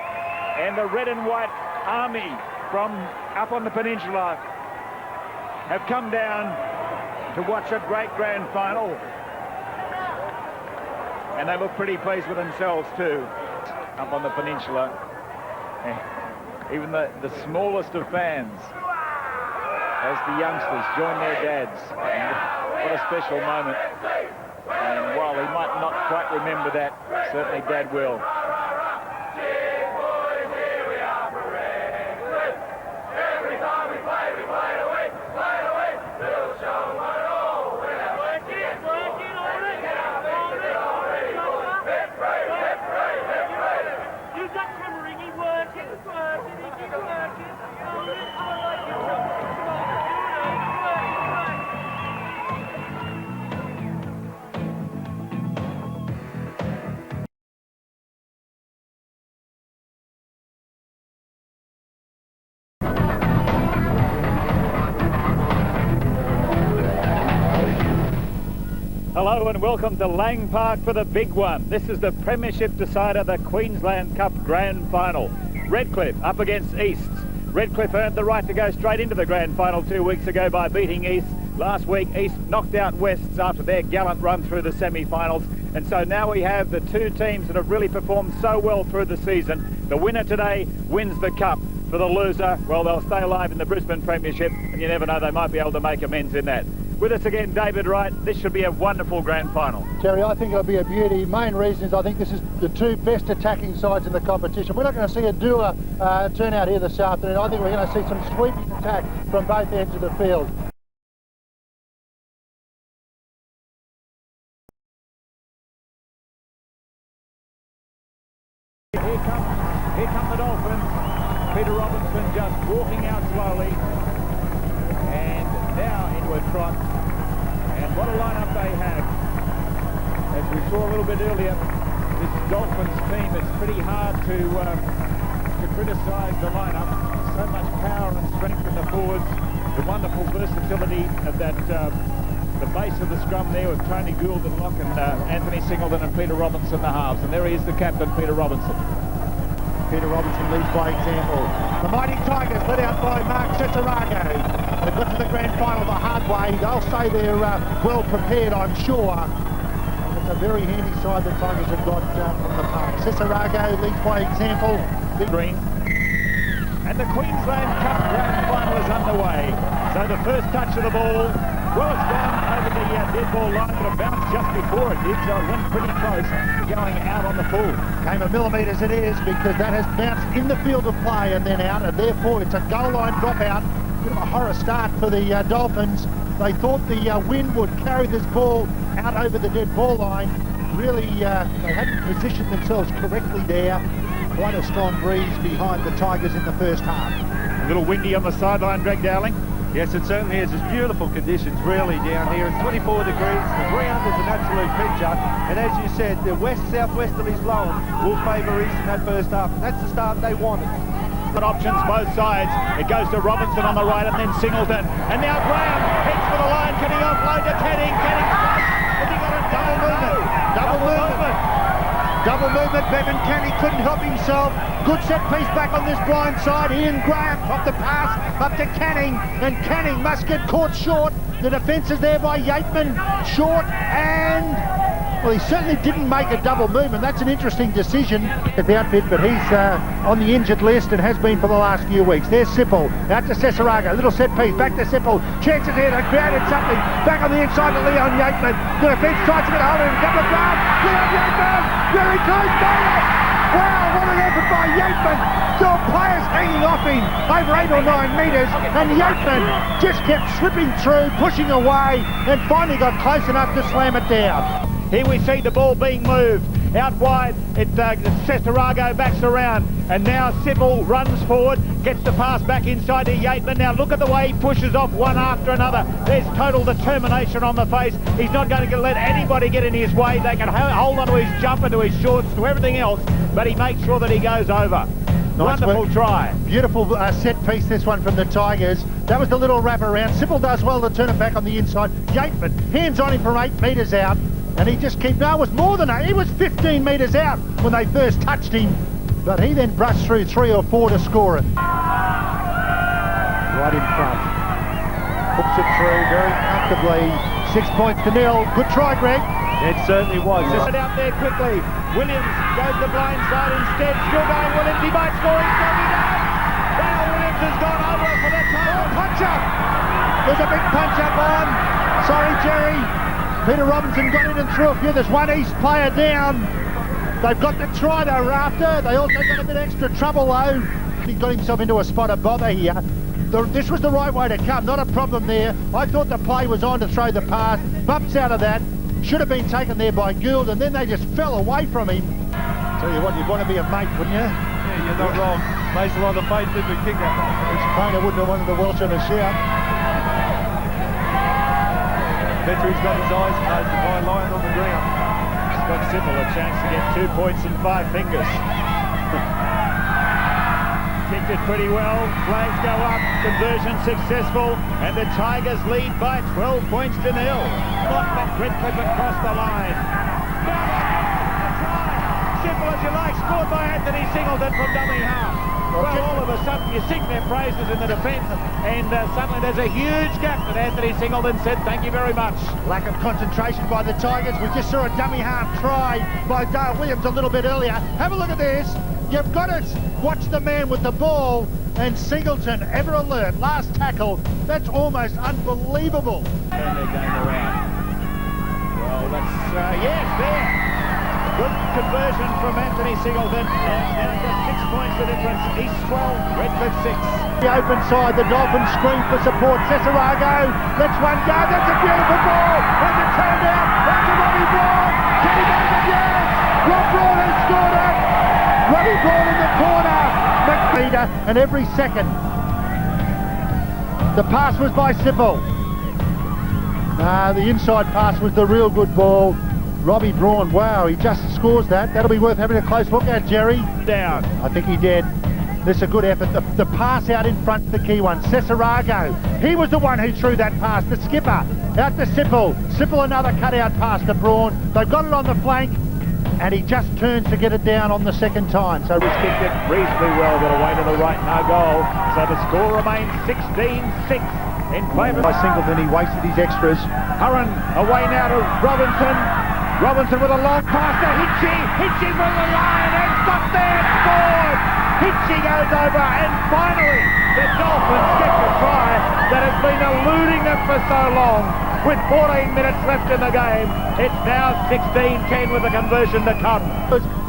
Speaker 10: and the red and white army from up on the peninsula have come down to watch a great grand final, and they look pretty pleased with themselves too up on the peninsula. Even the smallest of fans, as the youngsters join their dads. What a special moment. And while he might not quite remember that, certainly Dad will.
Speaker 1: You've got Cameron, he working, he's working.
Speaker 10: Hello and welcome to Lang Park for the big one. This is the Premiership decider, the Queensland Cup Grand Final. Redcliffe up against East. Redcliffe earned the right to go straight into the Grand Final 2 weeks ago by beating East. Last week, East knocked out Wests after their gallant run through the semi-finals. And so now we have the two teams that have really performed so well through the season. The winner today wins the cup. For the loser, well, they'll stay alive in the Brisbane Premiership, and you never know, they might be able to make amends in that. With us again, David Wright. This should be a wonderful grand final.
Speaker 17: Terry, I think it'll be a beauty. Main reason is I think this is the two best attacking sides in the competition. We're not going to see a duel turnout here this afternoon. I think we're going to see some sweeping attack from both ends of the field.
Speaker 10: Here come the Dolphins. Peter Robinson just walking out slowly. And now into a trot. And what a lineup they have. As we saw a little bit earlier, this Dolphins team, it's pretty hard to criticise the lineup. So much power and strength in the forwards. The wonderful versatility of that, the base of the scrum there with Tony Gould and lock and Anthony Singleton and Peter Robinson the halves. And there he is, the captain, Peter Robinson.
Speaker 17: Peter Robinson leads by example. The Mighty Tigers led out by Mark Cesarago. They've got to the grand final the hard way. They'll say they're well prepared, I'm sure. It's a very handy side the Tigers have got from the park. Cesarago leads by example.
Speaker 10: Green. And the Queensland Cup grand final is underway. So the first touch of the ball, well, it's gone over the dead ball line, but it bounced just before it did, so it went pretty close to going out on the full.
Speaker 17: Came a millimetres it is, because that has bounced in the field of play and then out, and therefore it's a goal line dropout. Bit of a horror start for the Dolphins. They thought the wind would carry this ball out over the dead ball line. Really, they hadn't positioned themselves correctly there. Quite a strong breeze behind the Tigers in the first half.
Speaker 10: A little windy on the sideline, Greg Dowling.
Speaker 8: Yes, it certainly is. It's beautiful conditions really down here. It's 24 degrees. The ground is an absolute picture. And as you said, the west-southwesterlies blowing will favour East in that first half. And that's the start they wanted.
Speaker 10: Got options both sides. It goes to Robinson on the right and then Singleton. And now Graham heads for the line. Can he offload to Canning? Canning. Has he got a double movement?
Speaker 17: Double movement. Double movement. Bevan Canning couldn't help himself. Good set piece back on this blind side. Ian Graham off the pass up to Canning, and Canning must get caught short. The defence is there by Yateman, short, and well, he certainly didn't make a double movement. That's an interesting decision at the outfit, but he's on the injured list and has been for the last few weeks. There's Sipple, out to Cesarago, little set piece, back to Sipple, chances here, they created something, back on the inside to Leon Yateman. The defence tries to get hold of him, couple of yards, Leon Yateman, very close, made it! Wow, what an effort by Yateman. There were players hanging off him over 8 or 9 metres, and Yateman just kept slipping through, pushing away, and finally got close enough to slam it down.
Speaker 10: Here we see the ball being moved. Out wide, Cesarago backs around, and now Sipple runs forward, gets the pass back inside to Yateman. Now look at the way he pushes off one after another. There's total determination on the face. He's not going to let anybody get in his way. They can hold on to his jumper, to his shorts, to everything else, but he makes sure that he goes over.
Speaker 17: Nice
Speaker 10: Wonderful
Speaker 17: work.
Speaker 10: try.
Speaker 17: Beautiful set piece, this one from the Tigers. That was the little wrap around. Sipple does well to turn it back on the inside. Yateman, hands on him from 8 metres out. And he just kept, no, it was more than that. He was 15 metres out when they first touched him. But he then brushed through 3 or 4 to score it. Right in front. Hooks it through very comfortably. 6 points to nil. Good try, Greg.
Speaker 8: It certainly was.
Speaker 10: Just out there quickly. Williams goes the blind side instead. Still going Williams. He might score. He's going down. Well, Williams has gone over for the title.
Speaker 17: Punch up. There's a big punch up on. Sorry, Jerry. Peter Robinson got in and threw a few. There's one East player down. They've got the try they're after. They also got a bit extra trouble though. He got himself into a spot of bother here. This was the right way to come, not a problem there. I thought the play was on to throw the pass. Bumps out of that. Should have been taken there by Gould, and then they just fell away from him. Tell you what, you'd want to be a mate, wouldn't you?
Speaker 8: Yeah, you're not wrong. Makes a lot of faith in the kicker.
Speaker 17: Which Painter wouldn't have wanted the Welsh on a shout.
Speaker 8: Petry's got his eyes closed by lying on the ground.
Speaker 10: Scott Sipple a chance to get 2 points and 5 fingers. Kicked it pretty well. Flags go up. Conversion successful. And the Tigers lead by 12 points to 0. Not let Redcliffe across the line. Simple as you like, scored by Anthony Singleton from dummy half. Well, all of a sudden you sing their praises in the defence, and suddenly there's a huge gap that Anthony Singleton said thank you very much.
Speaker 17: Lack of concentration by the Tigers. We just saw a dummy half try by Dale Williams a little bit earlier. Have a look at this. You've got to watch the man with the ball, and Singleton, ever alert, last tackle. That's almost unbelievable.
Speaker 10: Turn their game around. Well, that's, yes, there. Good conversion from Anthony Singleton, and now just 6 points the difference. East 12, Redcliffe 6.
Speaker 17: The open side, the Dolphins scream for support. Cesarago lets one go. That's a beautiful ball. Has it turned out? That's a Robbie Braun. Can he make it? Yes! Rob Braun has scored it. Robbie Braun in the corner. McPeter, and every second. The pass was by Sipple. The inside pass was the real good ball. Robbie Braun, wow, he just scores that. That'll be worth having a close look at, Jerry.
Speaker 10: Down.
Speaker 17: I think he did. This is a good effort. The pass out in front, the key one. Cesarago, he was the one who threw that pass. The skipper, out to Sipple. Sipple, another cut-out pass to Braun. They've got it on the flank, and he just turns to get it down on the second time. So
Speaker 10: he's kicked it reasonably well, but away to the right, no goal. So the score remains 16-6 in favour.
Speaker 17: By Singleton, he wasted his extras.
Speaker 10: Hurren away now to Robinson. Robinson with a long pass to Hitchie. Hitchie from the line and stopped there and scored. Hitchie goes over, and finally the Dolphins get the try that has been eluding them for so long. With 14 minutes left in the game, it's now 16-10 with the conversion to come.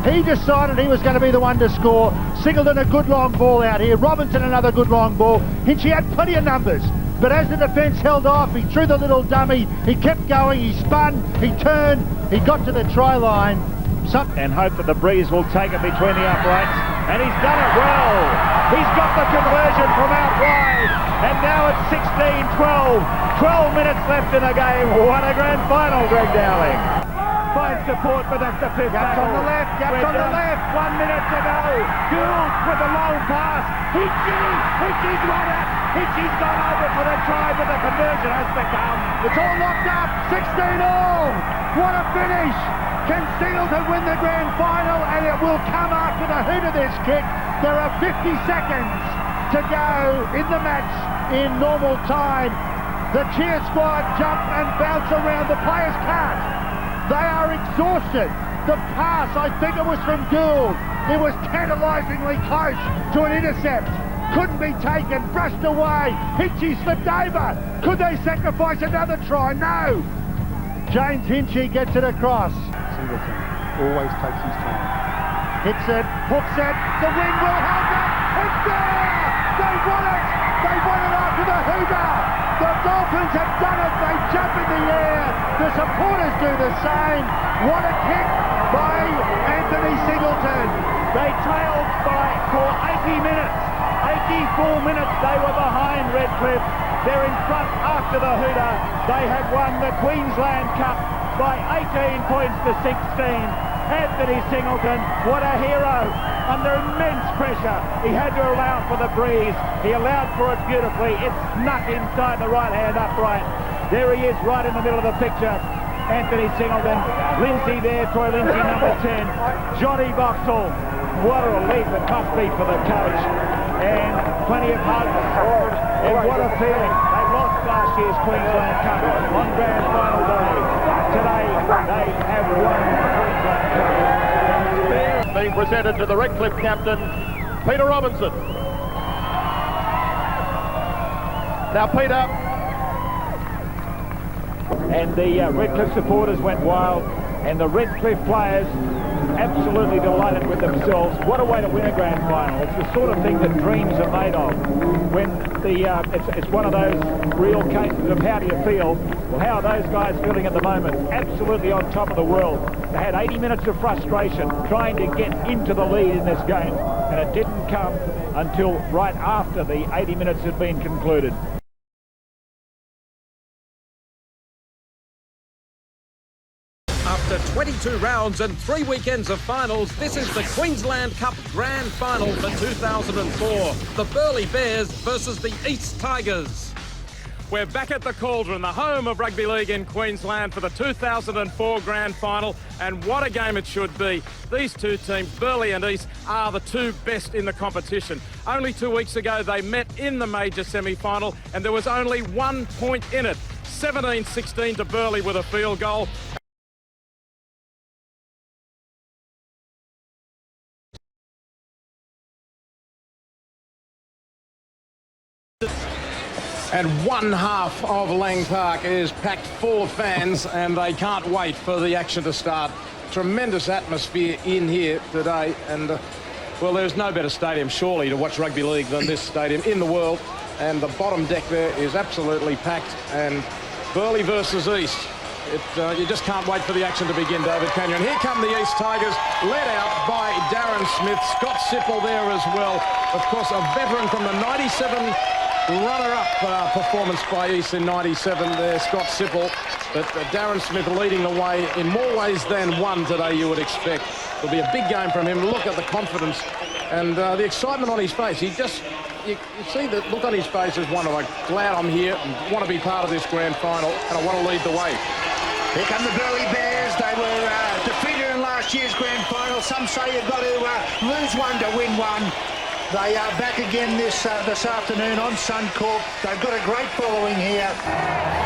Speaker 17: He decided he was going to be the one to score. Singleton a good long ball out here. Robinson another good long ball. Hitchie had plenty of numbers. But as the defence held off, he threw the little dummy, he kept going, he spun, he turned, he got to the try line.
Speaker 10: And hope that the breeze will take it between the uprights. And he's done it well. He's got the conversion from out wide. And now it's 16-12. 12 minutes left in the game. What a grand final, Greg Dowling. Fine support, but that's the fifth
Speaker 17: Gaps on the left, gaps on the left.
Speaker 10: 1 minute to go. Gould with a long pass. Hitchie's run it. Hitchie's gone over for the try, but the conversion has to come.
Speaker 17: It's all locked up, 16-all. What a finish. Can Singleton win the grand final? And it will come after the hoot of this kick. There are 50 seconds to go in the match in normal time. The cheer squad jump and bounce around. The players can't. They are exhausted. The pass, I think it was from Gould. It was tantalisingly close to an intercept. Couldn't be taken, brushed away. Hitchie slipped over. Could they sacrifice another try? No. James Hinchey gets it across. Singleton always takes his time. Hits it, hooks it. The wing will hold it. It's there. They won it. They won it after the hooter. The Dolphins have done it. They jump in the air. The supporters do the same. What a kick by Anthony Singleton.
Speaker 10: They trailed for 80 minutes. 84 minutes they were behind Redcliffe. They're in front after the hooter. They have won the Queensland Cup by 18 points to 16. Anthony Singleton, what a hero. Under immense pressure, he had to allow for the breeze. He allowed for it beautifully. It snuck inside the right-hand upright. There he is right in the middle of the picture. Anthony Singleton, Lindsay there, Troy Lindsay number 10. Johnny Boxall, what a relief it must be for the coach. And plenty of hugs. And what a feeling. They lost last year's Queensland Cup on grand final day. Today, they have won the Queensland Cup.
Speaker 1: Being presented to the Redcliffe captain, Peter Robinson. Now, Peter.
Speaker 10: And the Redcliffe supporters went wild, and the Redcliffe players absolutely delighted with themselves. What a way to win a grand final. It's the sort of thing that dreams are made of. When it's one of those real cases of how do you feel? Well, how are those guys feeling at the moment? Absolutely on top of the world. They had 80 minutes of frustration trying to get into the lead in this game, and it didn't come until right after the 80 minutes had been concluded.
Speaker 2: After 22 rounds and 3 weekends of finals, this is the Queensland Cup Grand Final for 2004. The Burleigh Bears versus the East Tigers.
Speaker 16: We're back at the Cauldron, the home of rugby league in Queensland for the 2004 Grand Final, and what a game it should be. These two teams, Burleigh and East, are the two best in the competition. Only 2 weeks ago they met in the major semi-final and there was only 1 point in it. 17-16 to Burleigh with a field goal. And one half of Lang Park is packed full of fans and they can't wait for the action to start. Tremendous atmosphere in here today, and well, there's no better stadium surely to watch rugby league than this stadium in the world, and the bottom deck there is absolutely packed. And Burleigh versus East, you just can't wait for the action to begin, David Kenyon. Here come the East Tigers, led out by Darren Smith. Scott Sipple there as well, of course a veteran from the 97 runner-up performance by East in 97 there, Scott Sipple. But Darren Smith leading the way in more ways than one today, you would expect. It'll be a big game from him. Look at the confidence and the excitement on his face. He just, you see the look on his face as one of like, glad I'm here and want to be part of this grand final and I want to lead the way.
Speaker 17: Here come the Burleigh Bears. They were defeated in last year's grand final. Some say you've got to lose one to win one. They are back again this afternoon on Suncorp. They've got a great following here.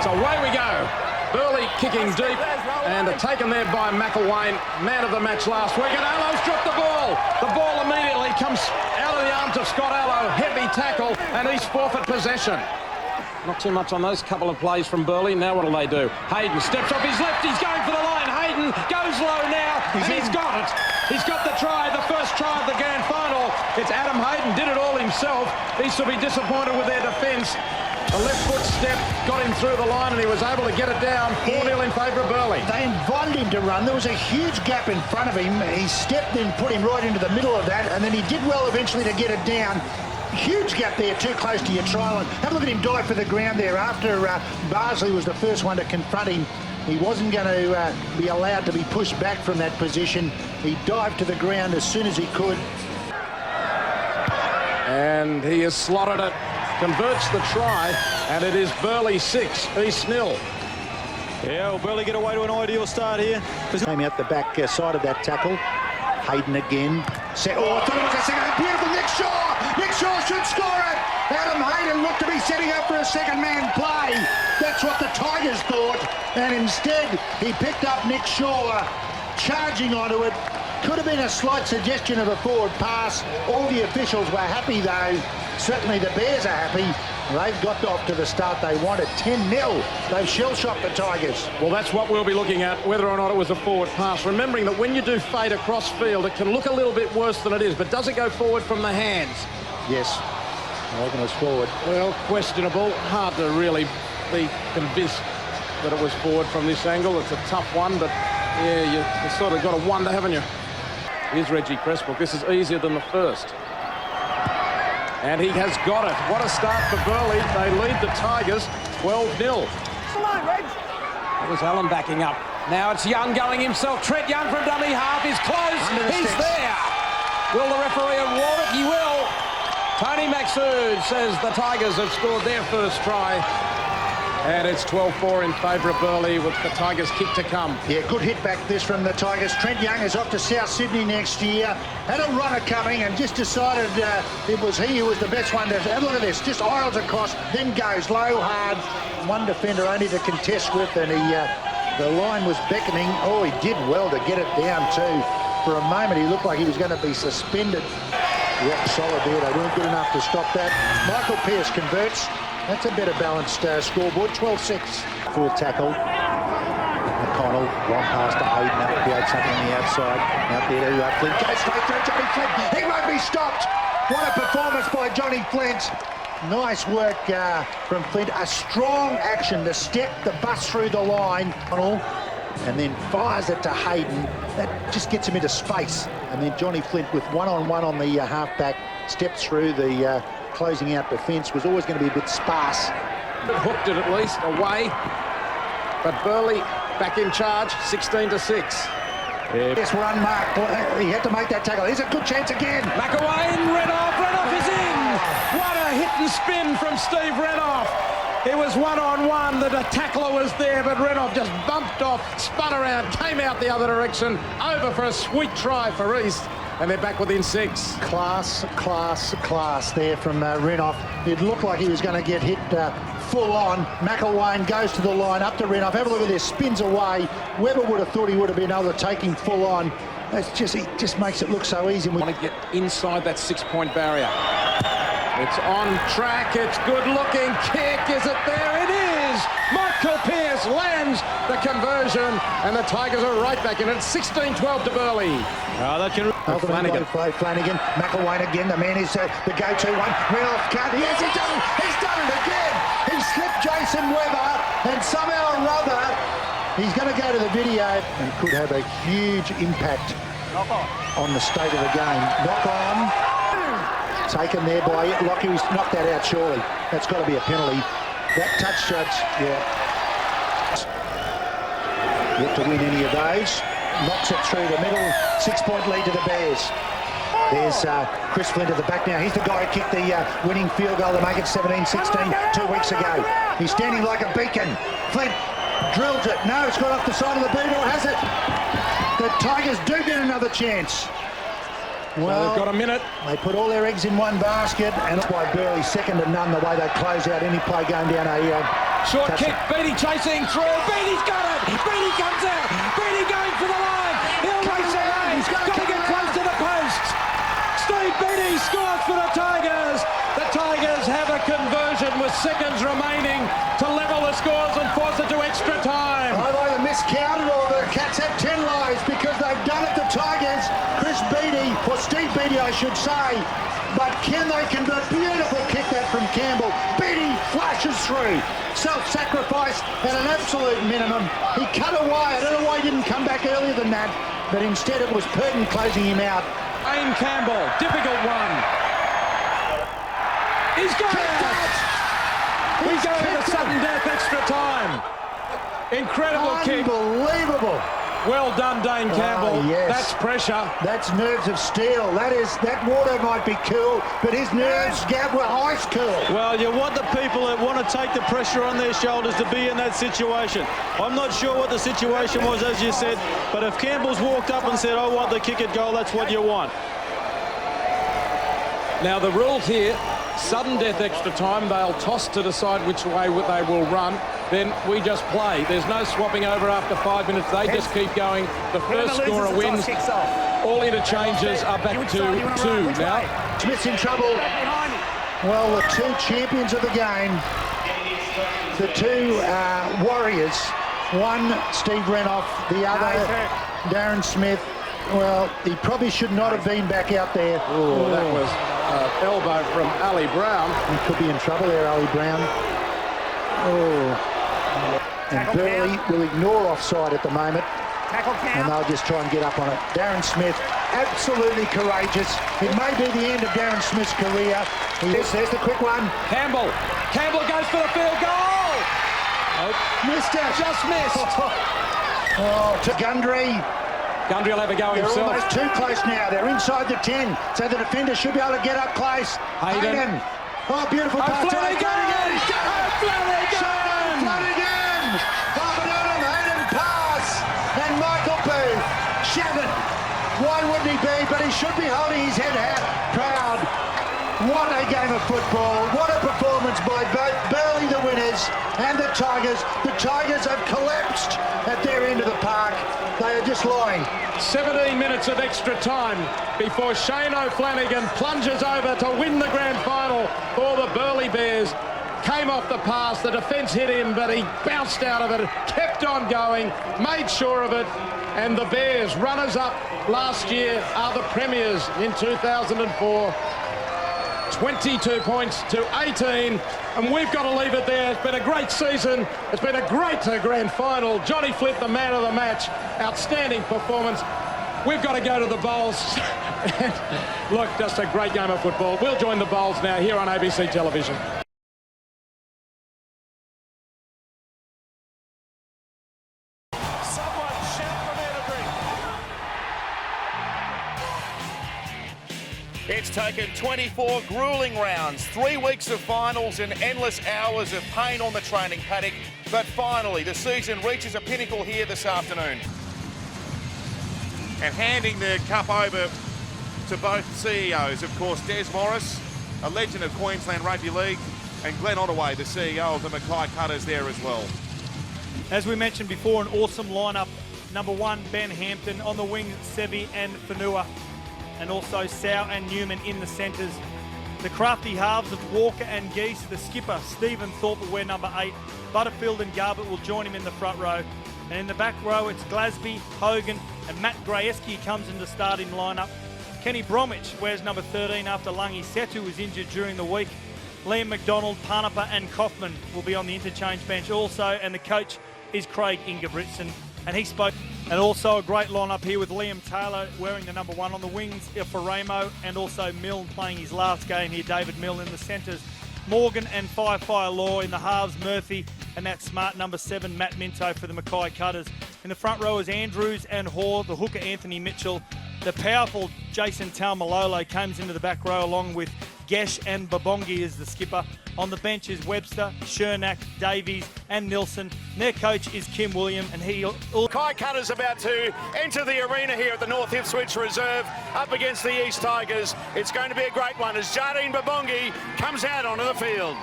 Speaker 16: So away we go. Burleigh kicking deep and taken there by McElwain, man of the match last week. And Allo's dropped the ball. The ball immediately comes out of the arms of Scott Allo. Heavy tackle and East forfeit possession. Not too much on those couple of plays from Burleigh. Now what do they do? Hayden steps off his left. He's going for the line. Hayden goes low now and he's got it. He's got the try, the first try of the grand final. It's Adam Hayden, did it all himself. East will be disappointed with their defence. A left foot step got him through the line and he was able to get it down. 4-0 in favour of Burleigh.
Speaker 17: They invited him to run. There was a huge gap in front of him. He stepped in, put him right into the middle of that, and then he did well eventually to get it down. Huge gap there, too close to your trial. And have a look at him dive for the ground there after Barsley was the first one to confront him. He wasn't going to be allowed to be pushed back from that position. He dived to the ground as soon as he could.
Speaker 16: And he has slotted it, converts the try, and it is Burleigh 6, East 0.
Speaker 5: Yeah, well, Burleigh get away to an ideal start here.
Speaker 17: Came out the back side of that tackle. Hayden again. Oh, I thought it was a second. Beautiful Nick Shaw. Nick Shaw should score it. Adam Hayden looked to be setting up for a second-man play. That's what the Tigers thought. And instead, he picked up Nick Shaw, charging onto it. Could have been a slight suggestion of a forward pass. All the officials were happy, though. Certainly the Bears are happy. They've got off to the start they wanted. 10-0. They've shell-shocked the Tigers.
Speaker 16: Well, that's what we'll be looking at, whether or not it was a forward pass. Remembering that when you do fade across field, it can look a little bit worse than it is, but does it go forward from the hands?
Speaker 17: Yes. I reckon it was forward.
Speaker 16: Well, questionable. Hard to really be convinced that it was forward from this angle. It's a tough one, but yeah, you sort of got to wonder, haven't you? Here's Reggie Cressbrook. This is easier than the first. And he has got it. What a start for Burleigh. They lead the Tigers 12-0.
Speaker 17: Come on, Reg.
Speaker 16: That was Allen backing up. Now it's Young going himself. Trent Young from dummy half is close. He's there. Will the referee award it? He will. Tony Maxud says the Tigers have scored their first try. And it's 12-4 in favour of Burleigh with the Tigers' kick to come.
Speaker 17: Yeah, good hit back this from the Tigers. Trent Young is off to South Sydney next year. Had a runner coming and just decided it was he who was the best one to... Have a look at this. Just aisles across, then goes low, hard. One defender only to contest with, and the line was beckoning. Oh, he did well to get it down too. For a moment, he looked like he was going to be suspended. Rock solid there. They weren't good enough to stop that. Michael Pearce converts. That's a better balanced scoreboard, 12-6. Full tackle. McConnell, long pass to Hayden, that would create something on the outside. Out there to Flint, goes straight through Johnny Flint. He won't be stopped. What a performance by Johnny Flint. Nice work from Flint. A strong action to step the bus through the line. And then fires it to Hayden. That just gets him into space. And then Johnny Flint with one-on-one on the halfback steps through the closing out defence. Was always going to be a bit sparse.
Speaker 16: Hooked it at least away. But Burleigh
Speaker 2: back in charge, 16-6.
Speaker 17: This run, Mark. He had to make that tackle. Here's a good chance again.
Speaker 2: McElwain, Renouf is in. What a hit and spin from Steve Renouf. It was one-on-one. The tackler was there, but Renouf just bumped off, spun around, came out the other direction, over for a sweet try for East. And they're back within 6.
Speaker 17: Class there from Renouf. It looked like he was going to get hit full on. McElwain goes to the line, up to Renouf. Have a look at this, spins away. Webber would have thought he would have been able to take him full on. It just makes it look so easy.
Speaker 2: We want to get inside that 6-point barrier. It's on track, it's good looking, kick, is it there? It is! Michael Pearce lands the conversion, and the Tigers are right back in it. 16-12 to Burleigh.
Speaker 17: Flanagan. Flanagan, McElwain again, the man is the go-to one. Renouf can't, yes, he's done it again! He slipped Jason Webber, and somehow or other, he's going to go to the video and could have a huge impact on the state of the game. Knock on. Taken there by Lockie. He's knocked that out, surely. That's got to be a penalty. That touch judge, yeah. Yet to win any of those. Knocks it through the middle. 6-point lead to the Bears. There's Chris Flint at the back now. He's the guy who kicked the winning field goal to make it 17-16 2 weeks ago. He's standing like a beacon. Flint drills it. No, it's got off the side of the boot, or has it? The Tigers do get another chance. Well,
Speaker 2: so they've got a minute.
Speaker 17: They put all their eggs in one basket, and it's by Burleigh, second to none the way they close out any play going down a
Speaker 2: short kick. Beattie chasing through. Beattie's got it. Beattie comes out. Beattie going for the line. He'll race away. He's got to get close to the post. Steve Beattie scores for the Tigers. The Tigers have a conversion with seconds remaining to level the scores and force it to extra time.
Speaker 17: I've either miscounted or the Cats have 10 lives because they've done it to Tigers. Chris Beattie, or Steve Beattie I should say, but can they convert? Beautiful kick that from Campbell. Beattie flashes through. Self-sacrifice at an absolute minimum. He cut away. I don't know why he didn't come back earlier than that, but instead it was Purton closing him out.
Speaker 2: Wayne Campbell, difficult one. He's got it! He's going to sudden death extra time. Incredible kick.
Speaker 17: Unbelievable.
Speaker 2: Well done, Dane Campbell.
Speaker 17: Yes.
Speaker 2: That's pressure.
Speaker 17: That's nerves of steel. That water might be cool, but his nerves, Gab, were ice cool.
Speaker 5: Well, you want the people that want to take the pressure on their shoulders to be in that situation. I'm not sure what the situation was, as you said, but if Campbell's walked up and said, I want the kick at goal, that's what you want.
Speaker 2: Now, the rules here, sudden death extra time, they'll toss to decide which way they will run. Then we just play. There's no swapping over after 5 minutes. They just keep going. The first scorer wins. All interchanges are back to 2 now.
Speaker 17: Smith's in trouble. Well, the two champions of the game, the two warriors, one Steve Renouf, the other Darren Smith. Well, he probably should not have been back out there.
Speaker 2: Oh, that was elbow from Ali Brown.
Speaker 17: He could be in trouble there, Ali Brown. Oh. And Burleigh will ignore offside at the moment. And they'll just try and get up on it. Darren Smith, absolutely courageous. It may be the end of Darren Smith's career. There's the quick one.
Speaker 2: Campbell goes for the field goal.
Speaker 17: Missed it.
Speaker 2: Just missed.
Speaker 17: To Gundry.
Speaker 2: Gundry will have a go himself.
Speaker 17: They're almost too close now. They're inside the 10, so the defender should be able to get up close.
Speaker 2: Hayden.
Speaker 17: Oh, beautiful pass.
Speaker 2: Flanagan.
Speaker 17: Hayden pass. And Michael Booth. Shannon. Why wouldn't he be? But he should be holding his head proud. What a game of football. What a performance by both Burleigh, the winners, and the Tigers. The Tigers have collapsed at their end of the park. They are just lying.
Speaker 2: 17 minutes of extra time before Shane O'Flanagan plunges over to win the grand final for the Burleigh Bears. Came off the pass, the defence hit him, but he bounced out of it, kept on going, made sure of it, and the Bears, runners-up last year, are the premiers in 2004. 22 points to 18, and we've got to leave it there. It's been a great season. It's been a great grand final. Johnny Flint, the man of the match. Outstanding performance. We've got to go to the Bowls. Look, just a great game of football. We'll join the Bowls now here on ABC Television.
Speaker 4: taken 24 gruelling rounds, 3 weeks of finals and endless hours of pain on the training paddock. But finally, the season reaches a pinnacle here this afternoon. And handing the cup over to both CEOs, of course, Des Morris, a legend of Queensland Rugby League, and Glenn Ottaway, the CEO of the Mackay Cutters, there as well.
Speaker 6: As we mentioned before, an awesome lineup. Number 1, Ben Hampton. On the wing, Sevi and Fanua. And also Sau and Newman in the centres. The crafty halves of Walker and Geese. The skipper, Stephen Thorpe, will wear number 8. Butterfield and Garbutt will join him in the front row. And in the back row, it's Glasby, Hogan, and Matt Grayeski comes in the starting lineup. Kenny Bromwich wears number 13 after Lungi Setu was injured during the week. Liam McDonald, Parnapa and Kaufman will be on the interchange bench also, and the coach is Craig Ingebrigtsen, and he spoke. And also a great lineup here with Liam Taylor wearing the number 1 on the wings for Ramo, and also Milne playing his last game here, David Milne in the centres. Morgan and Fire Law in the halves, Murphy, and that smart number 7, Matt Minto for the Mackay Cutters. In the front row is Andrews and Hoare, the hooker Anthony Mitchell. The powerful Jason Taumalolo comes into the back row along with Gesh and Babongi as the skipper. On the bench is Webster, Chernak, Davies and Nilsson. Their coach is Kim William, and he...
Speaker 18: Mackay Cutters about to enter the arena here at the North Ipswich Reserve up against the East Tigers. It's going to be a great one as Jardine Babongi comes out onto the field.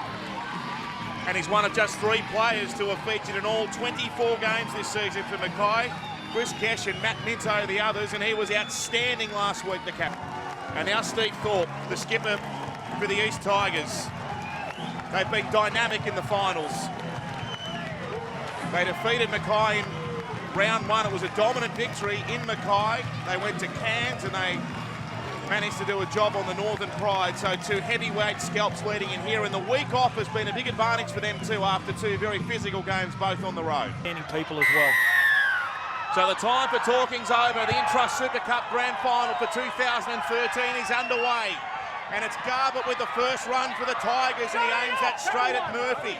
Speaker 4: And he's one of just 3 players to have featured in all 24 games this season for Mackay. Chris Gesh and Matt Minto are the others, and he was outstanding last week, the captain. And now Steve Thorpe, the skipper for the East Tigers. They've been dynamic in the finals. They defeated Mackay in round 1. It was a dominant victory in Mackay. They went to Cairns and they managed to do a job on the Northern Pride. So 2 heavyweight scalps leading in here, and the week off has been a big advantage for them too after 2 very physical games both on the road.
Speaker 6: People as well.
Speaker 4: So the time for talking's over. The Intrust Super Cup Grand Final for 2013 is underway. And it's Garbutt with the first run for the Tigers, and he aims that straight at Murphy.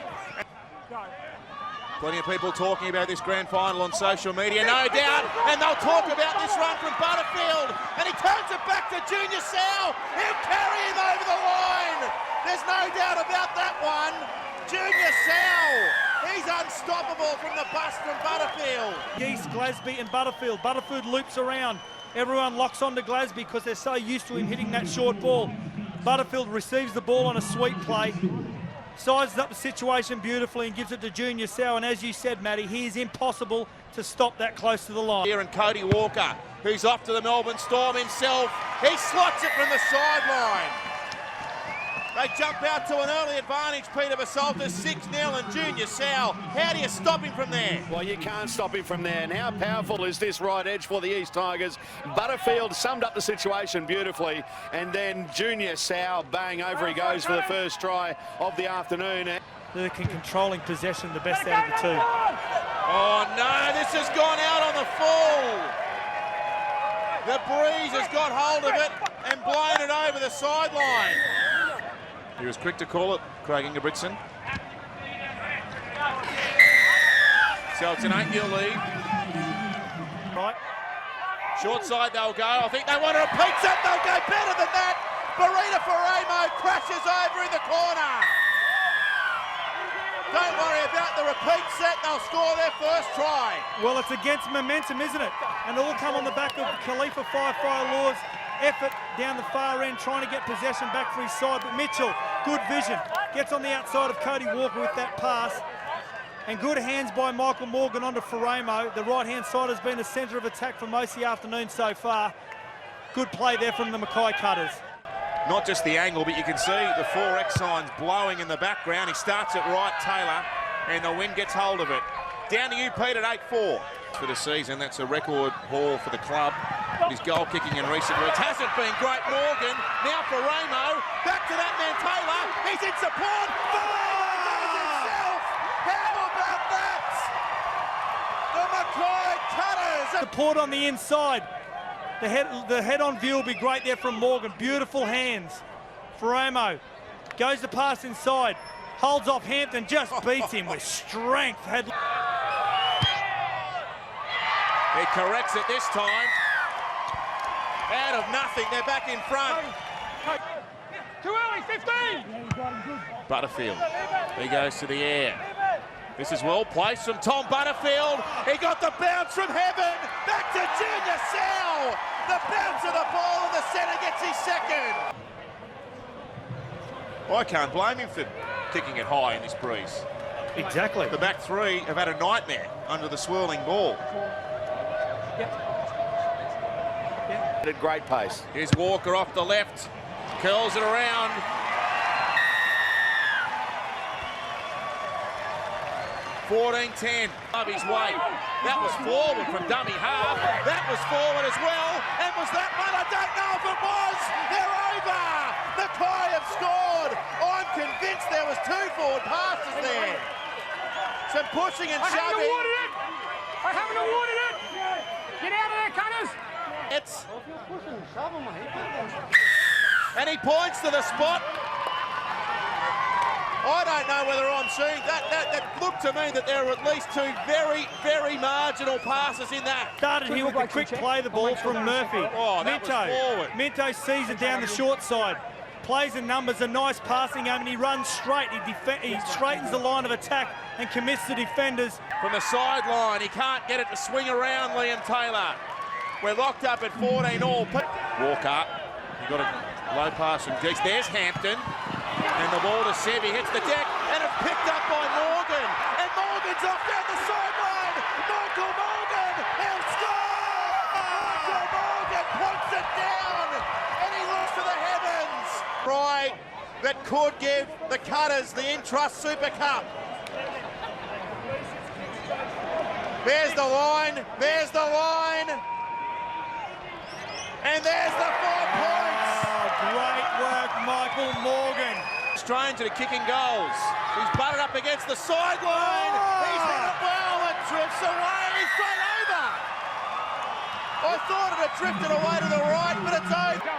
Speaker 4: Plenty of people talking about this grand final on social media, no doubt, and they'll talk about this run from Butterfield, and he turns it back to Junior Sau. He'll carry him over the line. There's no doubt about that one. Junior Sau, he's unstoppable from the bust from Butterfield.
Speaker 6: Geese, Glasby and Butterfield. Butterfield loops around. Everyone locks onto Glasby because they're so used to him hitting that short ball. Butterfield receives the ball on a sweep play, sizes up the situation beautifully and gives it to Junior Sau. And as you said, Matty, he is impossible to stop that close to the line.
Speaker 4: Here and Cody Walker, who's off to the Melbourne Storm himself. He slots it from the sideline. They jump out to an early advantage, Peter Basaltis, 6-0, and Junior Sau. How do you stop him from there?
Speaker 18: Well, you can't stop him from there. And how powerful is this right edge for the East Tigers? Butterfield summed up the situation beautifully, and then Junior Sau, bang, over he goes for the first try of the afternoon.
Speaker 6: They're controlling possession, the best out of the 2.
Speaker 4: Oh no, this has gone out on the full. The breeze has got hold of it and blown it over the sideline. He was quick to call it, Craig Ingebrigtsen. So it's an 8-0 lead.
Speaker 6: Right.
Speaker 4: Short side they'll go. I think they want to repeat set. They'll go better than that. Barita Faramo crashes over in the corner. Don't worry about the repeat set. They'll score their first try.
Speaker 6: Well, it's against momentum, isn't it? And it'll come on the back of Khalifa Fire Law's effort down the far end, trying to get possession back for his side. But Mitchell, good vision, gets on the outside of Cody Walker with that pass. And good hands by Michael Morgan onto Faramo. The right-hand side has been the centre of attack for most of the afternoon so far. Good play there from the Mackay Cutters.
Speaker 4: Not just the angle, but you can see the 4X signs blowing in the background. He starts it right, Taylor, and the wind gets hold of it. Down to you, Pete, at 8-4. For the season, that's a record haul for the club. His goal kicking in recent weeks hasn't been great. Morgan, now for Ramo, back to that man Taylor, he's in support, fires himself! How about that? The Mackay Cutters!
Speaker 6: Support on the inside. The head-on view will be great there from Morgan. Beautiful hands. Faramo goes the pass inside, holds off Hampton, just beats him with strength.
Speaker 4: He corrects it this time. Out of nothing, they're back in front. Butterfield. He goes to the air. This is well placed from Tom Butterfield. He got the bounce from heaven. Back to Junior Sal. The bounce of the ball and the centre gets his second. I can't blame him for kicking it high in this breeze.
Speaker 6: Exactly.
Speaker 4: The back three have had a nightmare under the swirling ball.
Speaker 18: At great pace.
Speaker 4: Here's Walker off the left. Curls it around. $14.10 of his weight. That was forward from dummy half. That was forward as well. And was that one? I don't know if it was. They're over. Mackay have scored. I'm convinced there was 2 forward passes there. Some pushing and shoving.
Speaker 12: I haven't awarded it. Get out of there, cutters.
Speaker 4: And he points to the spot. I don't know whether I'm seeing that. That looked to me that there were at least 2 very, very marginal passes in that.
Speaker 6: Started here with a quick play the ball from Murphy.
Speaker 4: Oh, that was forward.
Speaker 6: Minto sees it down the short side. Plays the numbers, a nice passing game, and he runs straight. He straightens the line of attack and commits the defenders.
Speaker 4: From the sideline, he can't get it to swing around Liam Taylor. We're locked up at 14 all. Walker, he got a low pass from Geeks. There's Hampton. And the ball to Sevi, hits the deck, and it's picked up by Morgan. And Morgan's off down the sideline. Michael Morgan, he'll score! Michael Morgan points it down, and he looks to the heavens. Try that could give the Cutters the Intrust Super Cup. There's the line, there's the line. And there's the 4 points.
Speaker 6: Great work, Michael Morgan.
Speaker 4: Strange at kicking goals. He's butted up against the sideline. He's hit it well. It drifts away. He's straight over. I thought it had drifted away to the right, but it's over.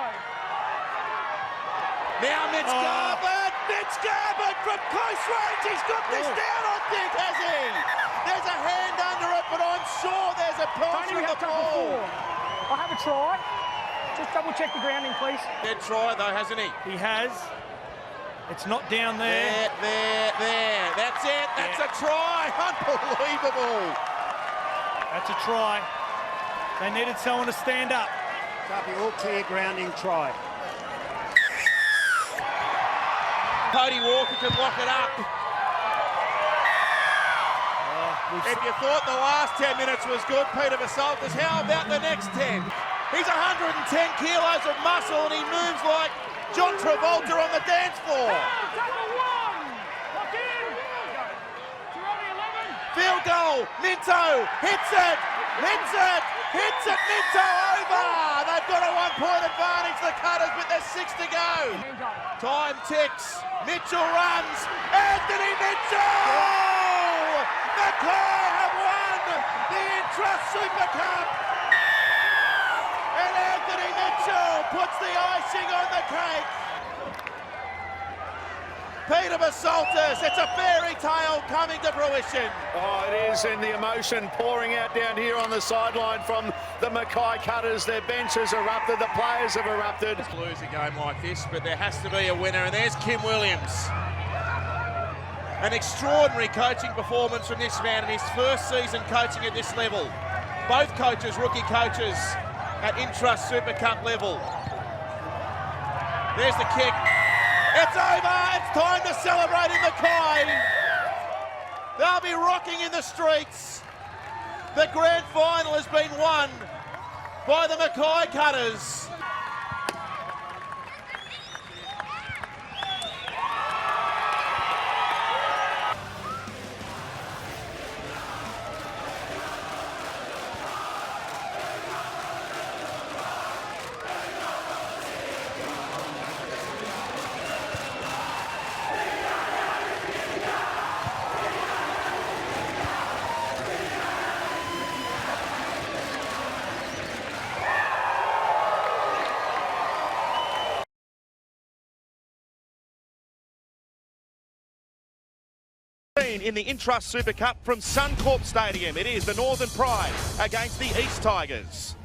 Speaker 4: Now Mitch Garbutt. Mitch Garbutt from close range. He's got this down, I think, has he? There's a hand under it, but I'm sure there's a pass from the ball.
Speaker 12: I have a try. Just double check the grounding, please.
Speaker 4: Dead try though, hasn't he?
Speaker 6: He has. It's not down there.
Speaker 4: There. That's it. That's a try. Unbelievable.
Speaker 6: That's a try. They needed someone to stand up.
Speaker 17: Copy, all clear, grounding, try.
Speaker 4: Cody Walker can lock it up. If you thought the last 10 minutes was good, Peter Vasaltas, how about the next 10? He's 110 kilos of muscle and he moves like John Travolta on the dance floor. Field goal, Minto hits it, Minto over. They've got a 1-point advantage, the Cutters, but there's 6 to go. Time ticks, Mitchell runs, Anthony Mitchell! Mackay have won the Intrust Super Cup! And Anthony Mitchell puts the icing on the cake. Peter Vasaltas, it's a fairy tale coming to fruition.
Speaker 18: Oh, it is, and the emotion pouring out down here on the sideline from the Mackay Cutters. Their bench has erupted, the players have erupted.
Speaker 4: Lose a game like this, but there has to be a winner, and there's Kim Williams. An extraordinary coaching performance from this man in his first season coaching at this level. Both coaches, rookie coaches, at Intrust Super Cup level. There's the kick. It's over. It's time to celebrate in Mackay. They'll be rocking in the streets. The grand final has been won by the Mackay Cutters. In the Intrust Super Cup from Suncorp Stadium. It is the Northern Pride against the East Tigers.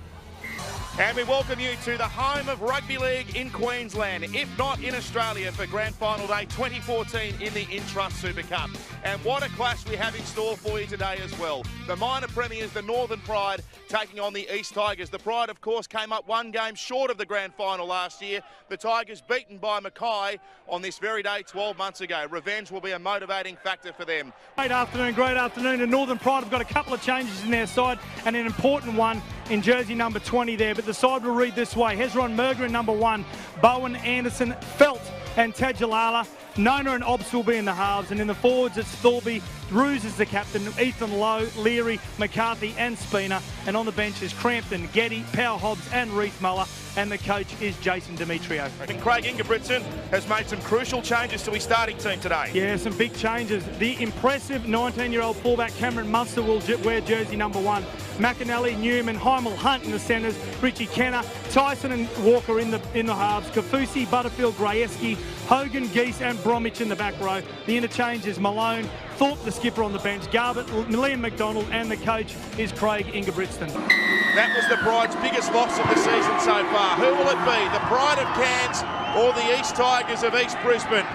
Speaker 4: And we welcome you to the home of rugby league in Queensland, if not in Australia, for Grand Final Day 2014 in the Intrust Super Cup. And what a clash we have in store for you today as well. The minor premiers, the Northern Pride, taking on the East Tigers. The Pride, of course, came up one game short of the Grand Final last year. The Tigers beaten by Mackay on this very day 12 months ago. Revenge will be a motivating factor for them.
Speaker 6: Great afternoon. The Northern Pride have got a couple of changes in their side and an important one in jersey number 20 there. But the side will read this way. Hezron Merger in number 1, Bowen, Anderson, Felt and Tajalala. Nona and Obst will be in the halves, and in the forwards it's Thorby, Drews is the captain, Ethan Lowe, Leary, McCarthy and Spina, and on the bench is Crampton, Getty, Powell Hobbs and Reith Muller, and the coach is Jason Demetrio.
Speaker 4: And Craig Ingebrigtsen has made some crucial changes to his starting team today.
Speaker 6: Yeah, some big changes. The impressive 19-year-old fullback Cameron Munster will wear jersey number 1. McAnally, Newman, Heimel Hunt in the centres, Richie Kenner, Tyson and Walker in the halves, Kafusi, Butterfield, Grayeski, Hogan, Geese and Bromwich in the back row. The interchange is Malone, Thorpe the skipper on the bench, Garbutt, Liam McDonald and the coach is Craig Ingebrigtsen.
Speaker 4: That was the Pride's biggest loss of the season so far. Who will it be? The Pride of Cairns or the East Tigers of East Brisbane?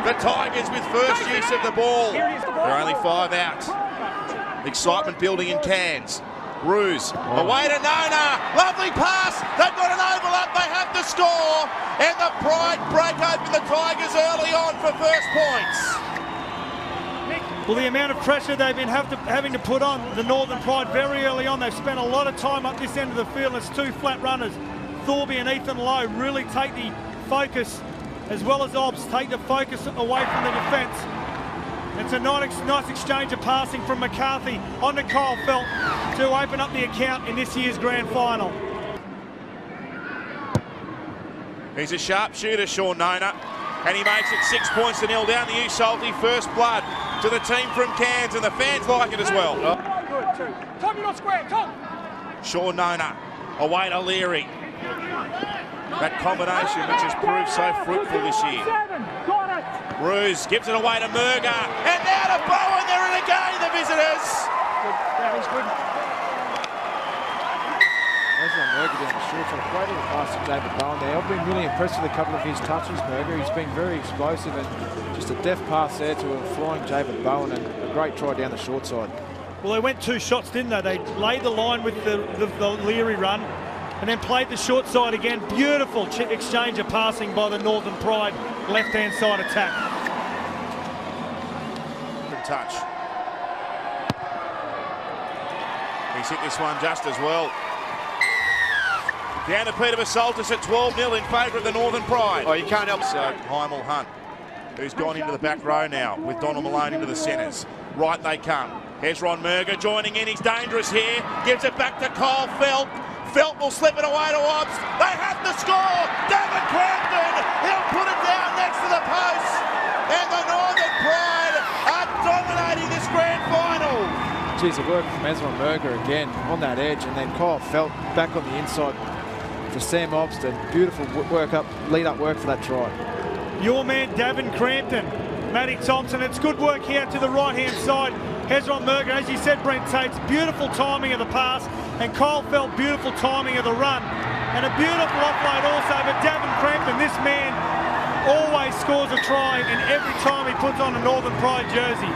Speaker 4: The Tigers with first use of the ball. They're only 5 out. Excitement building in Cairns. Ruse, away to Nona, lovely pass, they've got an overlap, they have the score, and the Pride break open the Tigers early on for first points.
Speaker 6: Well, the amount of pressure they've been having to put on the Northern Pride very early on, they've spent a lot of time up this end of the field. It's 2 flat runners. Thorby and Ethan Lowe really take the focus, as well as Obs, take the focus away from the defence. It's a nice exchange of passing from McCarthy onto Kyle Felt to open up the account in this year's Grand Final.
Speaker 4: He's a sharp shooter, Sean Nona, and he makes it 6 points to 0 down the Usalty. First blood to the team from Cairns, and the fans like it as well.
Speaker 12: Tom, you're not square. Tom.
Speaker 4: Sean Nona, away to Leary. That combination which has proved so fruitful this year. Ruse gives it away to Merger, and now to Bowen. They're in again, the visitors.
Speaker 12: That was good.
Speaker 7: Hezron Merger down the short side. Great little pass to David Bowen there. I've been really impressed with a couple of his touches, Merger. He's been very explosive, and just a deft pass there to a flying David Bowen, and a great try down the short side.
Speaker 6: Well, they went 2 shots, didn't they? They laid the line with the Leary run and then played the short side again. Beautiful exchange of passing by the Northern Pride left-hand side attack.
Speaker 4: Good touch. He's hit this one just as well. Down to Peter Basaltis at 12-0 in favour of the Northern Pride.
Speaker 18: Oh, you can't help.
Speaker 4: So Heimel Hunt, who's gone into the back row now with Donald Malone into the centres. Right they come. Hezron Merger joining in. He's dangerous here. Gives it back to Kyle Felt. Felt will slip it away to Obst. They have the score. David Crampton. He'll put it down next to the post. And the Northern Pride are dominating this Grand Final.
Speaker 7: Geez, it worked from Hezron Merger again on that edge, and then Kyle Felt back on the inside for Sam Obst. Beautiful lead-up work for that try.
Speaker 6: Your man, Davin Crampton, Matty Thompson. It's good work here to the right-hand side. Hezron Merger, as you said, Brent Tates, beautiful timing of the pass, and Kyle Felt, beautiful timing of the run, and a beautiful offload also. But Davin Crampton, this man always scores a try, and every time he puts on a Northern Pride jersey.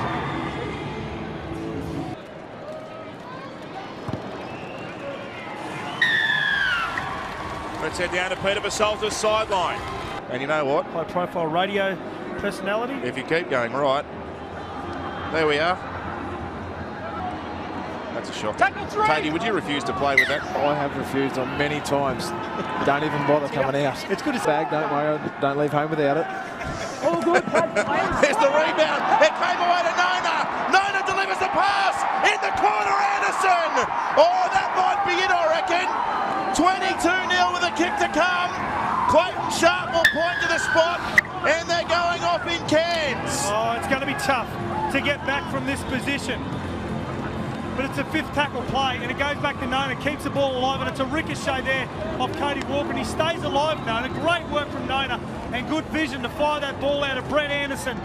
Speaker 4: Let's head down to Peter Basaltis' sideline. And you know what?
Speaker 6: High-profile radio personality.
Speaker 4: If you keep going right, there we are. That's a shock. Tatey, would you refuse to play with that?
Speaker 7: I have refused on many times. Don't even bother coming out.
Speaker 6: It's good as
Speaker 7: bag. Don't leave home without it.
Speaker 12: All good.
Speaker 4: There's the rebound. It came away to Nona. Nona delivers the pass in the corner. Anderson. Oh, that might be it, I reckon. 22-0 with a kick to come. Clayton Sharp will point to the spot, and they're going off in Cairns.
Speaker 6: Oh, it's going to be tough to get back from this position. But it's a 5th tackle play, and it goes back to Nona, keeps the ball alive, and it's a ricochet there of Cody Walker, and he stays alive, Nona. Great work from Nona, and good vision to fire that ball out of Brett Anderson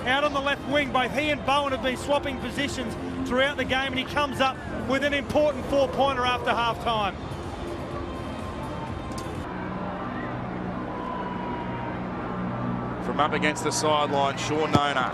Speaker 6: out on the left wing. Both he and Bowen have been swapping positions throughout the game, and he comes up with an important 4-pointer after half-time.
Speaker 4: From up against the sideline, Sean Nona.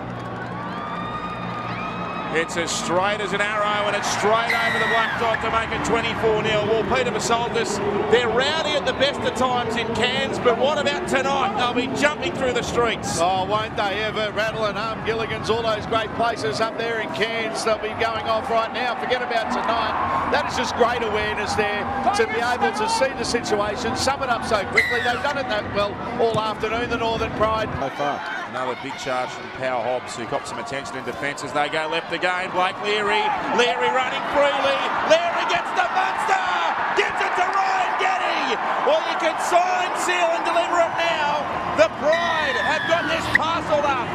Speaker 4: It's as straight as an arrow, and it's straight over the black dot to make it 24-0. Well, Peter Basaltis, they're rowdy at the best of times in Cairns, but what about tonight? They'll be jumping through the streets.
Speaker 18: Oh, won't they ever? Rattle and Hum, Gilligan's, all those great places up there in Cairns. They'll be going off right now. Forget about tonight. That is just great awareness there to be able to see the situation, sum it up so quickly. They've done it that well all afternoon, the Northern Pride.
Speaker 4: So far. Another big charge from Power Hobbs, who got some attention in defence as they go left again. Blake Leary running freely. Leary gets the Munster, gives it to Ryan Getty. Well, you can sign, seal and deliver it now. The Pride have got this parcelled up.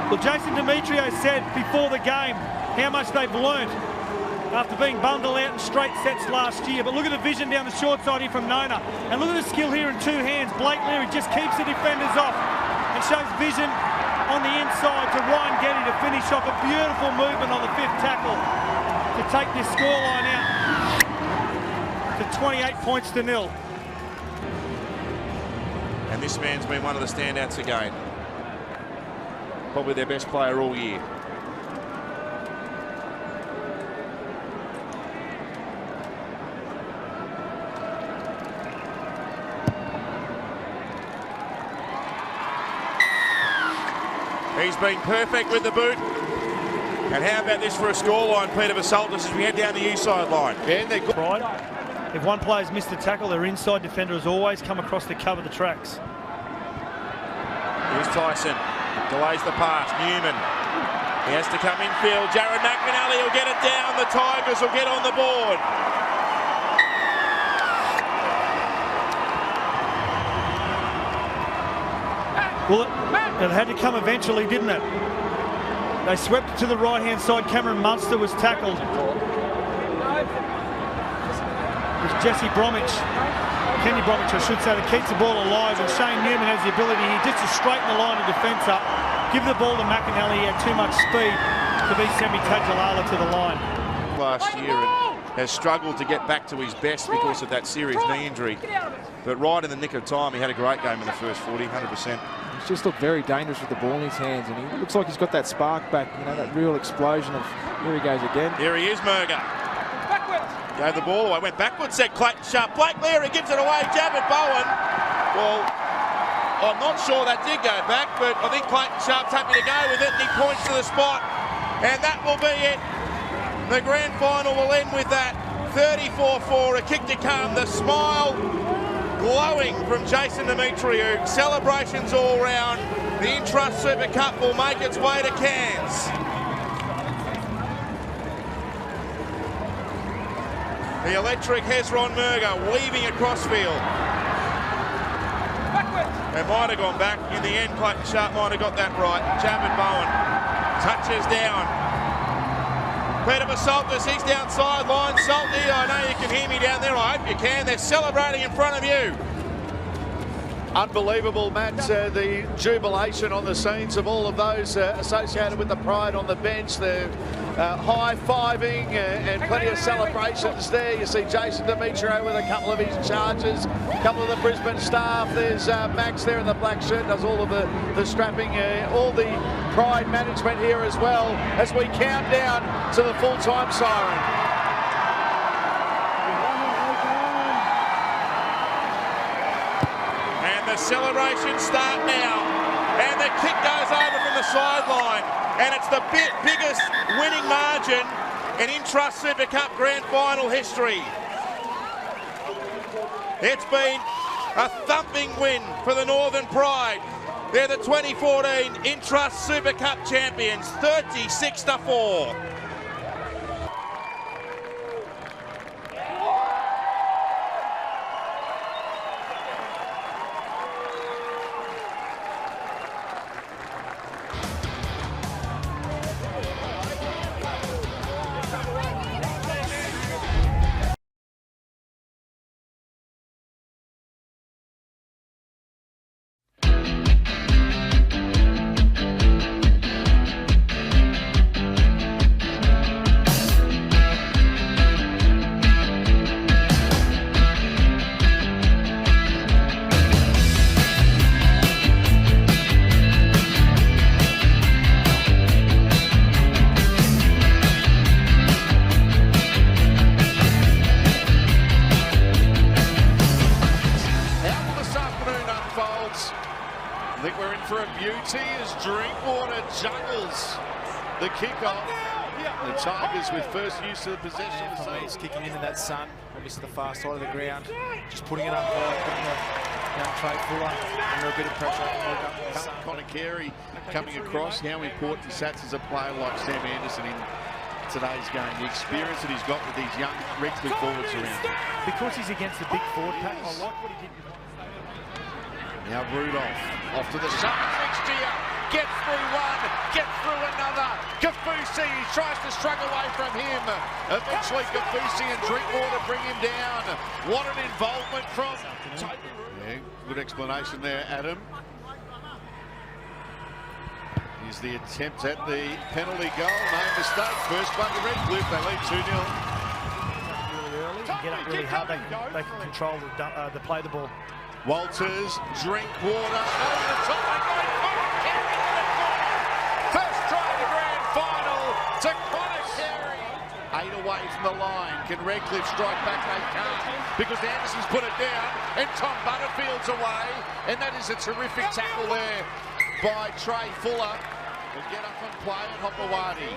Speaker 6: Well, Jason Demetrio said before the game how much they've learnt after being bundled out in straight sets last year. But look at the vision down the short side here from Nona. And look at the skill here in two hands. Blake Leary just keeps the defenders off and shows vision on the inside to Ryan Getty to finish off a beautiful movement on the fifth tackle to take this scoreline out to 28 points to 0.
Speaker 4: And this man's been one of the standouts again. Probably their best player all year. He's been perfect with the boot. And how about this for a scoreline, Peter Basaltis, as we head down the U-side line?
Speaker 6: Yeah, they're good. Right. If one player's missed a tackle, their inside defender has always come across to cover the tracks.
Speaker 4: Here's Tyson. Delays the pass. Newman. He has to come infield. Jared McInally will get it down. The Tigers will get on the board.
Speaker 6: Well, it had to come eventually, didn't it? They swept it to the right-hand side. Cameron Munster was tackled. It was Jesse Bromwich, Kenny Bromwich, I should say, that keeps the ball alive. And Shane Newman has the ability here just to straighten the line of defence up, give the ball to McInally. He had too much speed to be Semi Tajalala to the line.
Speaker 4: Last year and has struggled to get back to his best because of that serious knee injury. But right in the nick of time, he had a great game in the first 40, 100%.
Speaker 7: He's just looked very dangerous with the ball in his hands, and he looks like he's got that spark back, you know, that real explosion of, here he goes again.
Speaker 4: Here he is, Murga. Gave the ball away, went backwards, said Clayton Sharp. Blake Leary gives it away, Javid Bowen. Well, I'm not sure that did go back, but I think Clayton Sharp's happy to go with it, and he points to the spot. And that will be it. The grand final will end with that. 34-4, a kick to come. The smile glowing from Jason Demetriou. Celebrations all round. The Intrust Super Cup will make its way to Cairns. The electric Hezron Murga weaving across field. It might have gone back. In the end, Clayton Sharp might have got that right. Javid Bowen touches down. Peter Basaltis, he's down sideline. Salty, I know you can hear me down there. I hope you can. They're celebrating in front of you.
Speaker 18: Unbelievable, Matt, the jubilation on the scenes of all of those associated with the Pride on the bench. The high-fiving and plenty of celebrations there. You see Jason Demetriou with a couple of his charges, a couple of the Brisbane staff. There's Max there in the black shirt, does all of the strapping, all the Pride management here as well as we count down to the full-time siren.
Speaker 4: The celebrations start now, and the kick goes over from the sideline, and it's the biggest winning margin in Intrust Super Cup Grand Final history. It's been a thumping win for the Northern Pride. They're the 2014 Intrust Super Cup champions, 36-4.
Speaker 18: the kickoff. The Tigers with first use of the possession.
Speaker 7: He's kicking into that sun, obviously the far side of the ground, just putting it up high, putting the young Trey Fuller under a bit of pressure.
Speaker 18: Connor Carey coming across. How important Sats as a player like Sam Anderson in today's game. The experience that he's got with these young Redcliffe forwards around him.
Speaker 6: Because he's against the big forward pack, I like what he did.
Speaker 18: Now Rudolph off to the side next year. Get through one, get through another. Kafusi tries to struggle away from him. Eventually Kafusi and Drinkwater bring him down. What an involvement from Toby. Yeah, good explanation there, Adam. Here's the attempt at the penalty goal. No mistake. First one to Redcliffe. They lead 2-0.
Speaker 6: Really early. They get up really hard. They can control the play the ball.
Speaker 18: Walters, Drinkwater, over the top. First try of the grand final to Connor Carey. 8 away from the line. Can Redcliffe strike back? They can't, because Anderson's put it down and Tom Butterfield's away. And that is a terrific tackle there by Trey Fuller. Will get up and play at Hopewadi.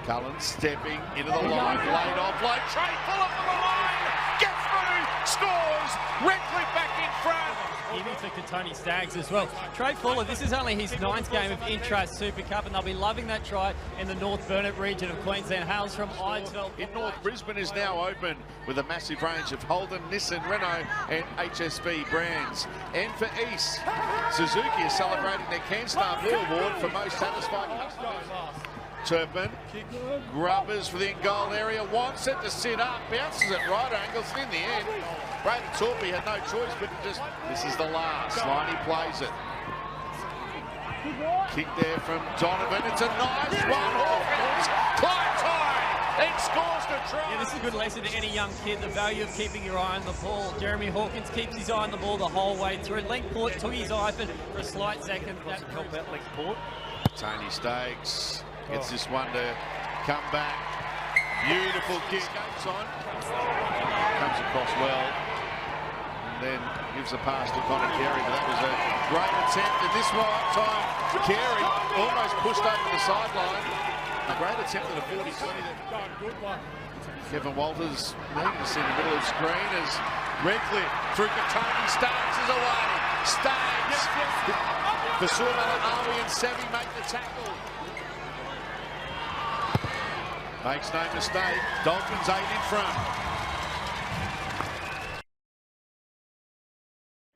Speaker 18: Cullen stepping into the line, laid off like Trey Fuller for the line. Gets through, scores. Redcliffe back in front.
Speaker 14: Even for Tony Staggs as well. Trey Fuller, this is only his 9th game of Intrust Super Cup, and they'll be loving that try in the North Burnett region of Queensland. Hails from Idesville.
Speaker 18: In North Brisbane is now open with a massive range of Holden, Nissan, Renault and HSV brands. And for East, Suzuki is celebrating their CanStar Blue Award for most satisfied customers. Turpin, Grubbers for the in-goal area, wants it to sit up, bounces at right angles, and in the end, Brady Torpy had no choice but to just, this is the last line, he plays it. Kick there from Donovan, it's a nice one, Hawkins, climb time, and scores the try.
Speaker 14: Yeah, this is a good lesson to any young kid, the value of keeping your eye on the ball. Jeremy Hawkins keeps his eye on the ball the whole way through. Linkport took his eye for a slight second. That help out Linkport.
Speaker 18: Tony Staggs gets this one to come back. Beautiful kick. On. Comes across well. And then gives a pass to Connor Carey, but that was a great attempt. And this time, Carey almost pushed over the sideline. A great attempt at a 40-20. Kevin Walters needing to see in the middle of the screen as Redcliffe through Katoni. Staggs is away. Staggs. Basuma, Awi and Sevi make the tackle. Makes no mistake, Dolphins 8 in front.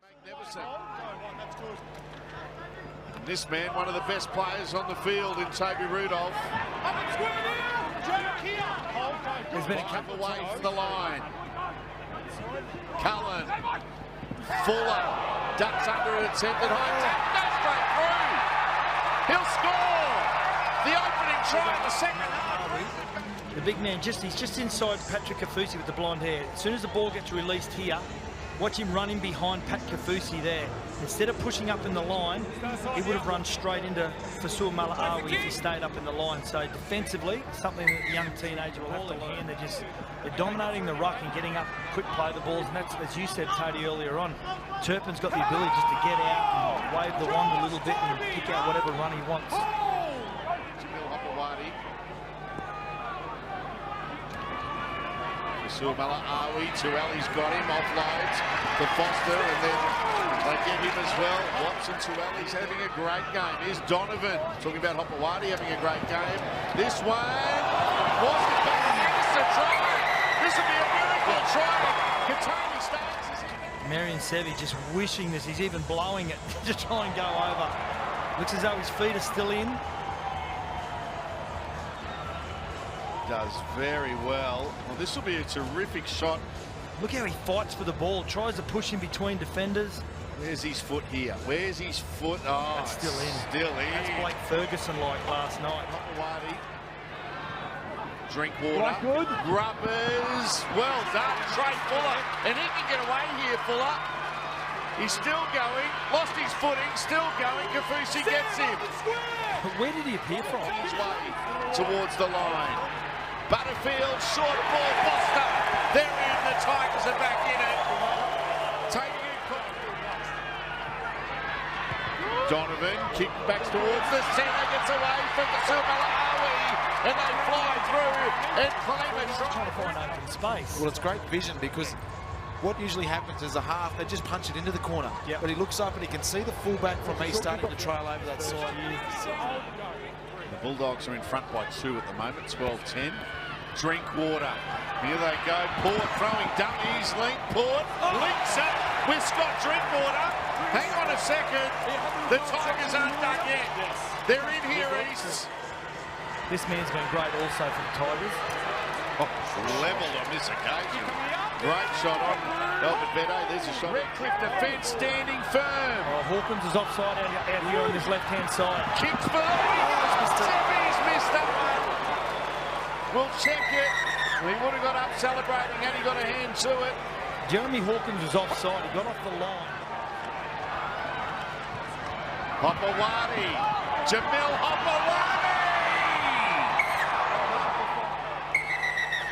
Speaker 18: Magnificent. And this man, one of the best players on the field in Toby Rudolph. There's been a couple away from the line. Cullen, Fuller, ducks under an attempted high tap, goes straight through. He'll score. The opening try in the second half.
Speaker 6: The big man, he's just inside Patrick Kafusi with the blonde hair. As soon as the ball gets released here, watch him running behind Pat Kafusi there. Instead of pushing up in the line, he would have run straight into Fasua Malaawi if he stayed up in the line. So defensively, something that the young teenager will have to learn. They're dominating the ruck and getting up, quick play the balls. And that's, as you said, Tony, earlier on, Turpin's got the ability just to get out and wave the wand a little bit and pick out whatever run he wants.
Speaker 18: Suamala Awi, Tuali's got him, offloads to Foster, and then they get him as well. Watson, Tuali's having a great game. Here's Donovan, talking about Hopewadi having a great game. This one, Watson, it's a try. This will be a miracle try. Katoni Staggs.
Speaker 6: Marion Sevi just wishing this, he's even blowing it to try and go over. Looks as though his feet are still in.
Speaker 18: Does very well. Well, this will be a terrific shot.
Speaker 6: Look how he fights for the ball, tries to push in between defenders.
Speaker 18: Where's his foot here? Where's his foot? Oh,
Speaker 6: that's still in.
Speaker 18: Still in.
Speaker 6: That's Blake Ferguson like last night.
Speaker 18: Hopewadi. Drinkwater. Good. Grubbers. Well done, Trey Fuller. And he can get away here, Fuller. He's still going. Lost his footing. Still going. Kafusi gets him.
Speaker 6: Where did he appear from?
Speaker 18: His way towards the line. Butterfield, short ball, Foster. They're in, the Tigers are back in it. Taking it.
Speaker 1: Donovan kick backs towards the centre, gets away from the Sumalalawi, and they fly through and claim a try.
Speaker 6: Trying to find open space.
Speaker 7: Well, it's great vision because what usually happens is a half, they just punch it into the corner.
Speaker 6: Yep.
Speaker 7: But he looks up and he can see the fullback from me starting to trail over that side.
Speaker 1: The Bulldogs are in front by 2 at the moment, 12-10. Drinkwater. Here they go. Port throwing dummies. Link. Port links up with Scott Drinkwater. Hang on a second. The Tigers aren't done yet. They're in here, East.
Speaker 6: This man's been great also for the Tigers.
Speaker 1: Levelled on this occasion. Great shot on Albert Beto. There's a shot. Redcliffe defence standing firm.
Speaker 6: Oh, Hawkins is offside out here on this left-hand side.
Speaker 1: Kicks for Sevy's missed that one. We'll check it. He would have got up celebrating and he got a hand to it.
Speaker 6: Jeremy Hawkins was offside. He got off the line.
Speaker 1: Hopewadi. Jamil Hopewadi.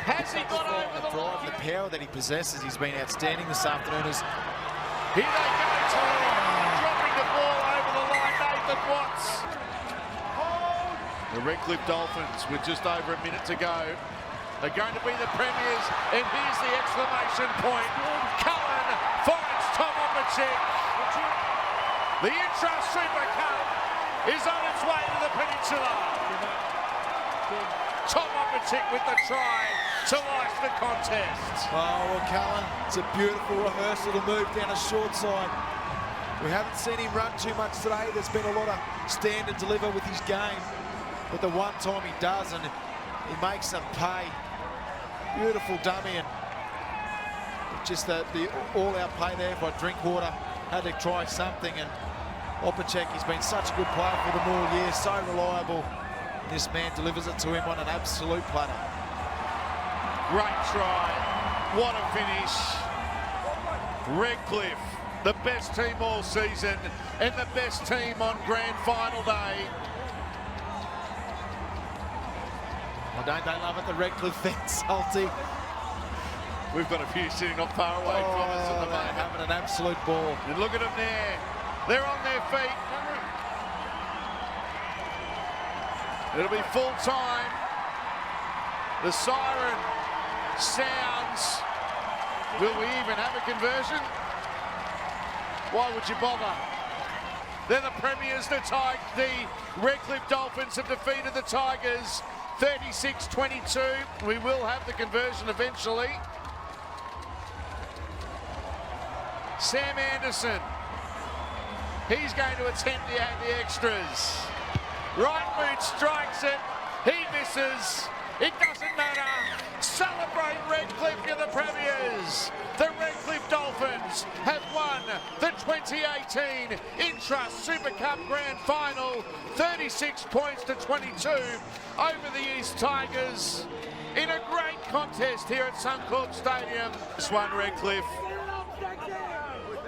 Speaker 1: Has he got over the line?
Speaker 7: The power that he possesses, he's been outstanding this afternoon.
Speaker 1: Here they go, Tom. Dropping the ball over the line, Nathan Watts. The Redcliffe Dolphins, with just over a minute to go, are going to be the premiers, and here's the exclamation point. Cullen finds Tom Opachek. The Intrust Super Cup is on its way to the peninsula. Tom Opachek with the try to life the contest.
Speaker 7: Oh, well, Cullen, it's a beautiful rehearsal to move down a short side. We haven't seen him run too much today. There's been a lot of stand and deliver with his game. But the one time he does, and he makes them pay. Beautiful dummy, and just the all-out play there by Drinkwater. Had to try something, and Opachek, he's been such a good player for them all year, so reliable. This man delivers it to him on an absolute platter.
Speaker 1: Great try. What a finish. Redcliffe, the best team all season, and the best team on grand final day.
Speaker 7: Well, don't they love it, the Redcliffe fence, Salty?
Speaker 1: We've got a few sitting not far away from us at the moment.
Speaker 7: Having an absolute ball.
Speaker 1: And look at them there. They're on their feet. It'll be full time. The siren sounds. Will we even have a conversion? Why would you bother? They're the premiers. The Redcliffe Dolphins have defeated the Tigers 36-22. We will have the conversion eventually. Sam Anderson. He's going to attempt the extras. Right boot strikes it. He misses. It doesn't matter. Celebrate Redcliffe, you're the premiers. The Redcliffe Dolphins have won the 2018 Intrust Super Cup Grand Final, 36 points to 22 over the East Tigers in a great contest here at Suncorp Stadium. This one, Redcliffe.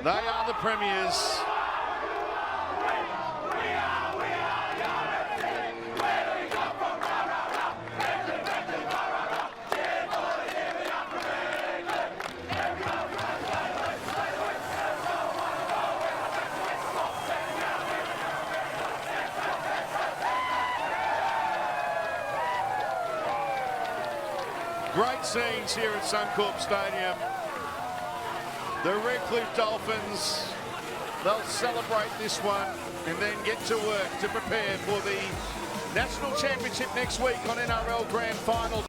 Speaker 1: They are the premiers. Great scenes here at Suncorp Stadium. The Redcliffe Dolphins, they'll celebrate this one and then get to work to prepare for the National Championship next week on NRL Grand Final.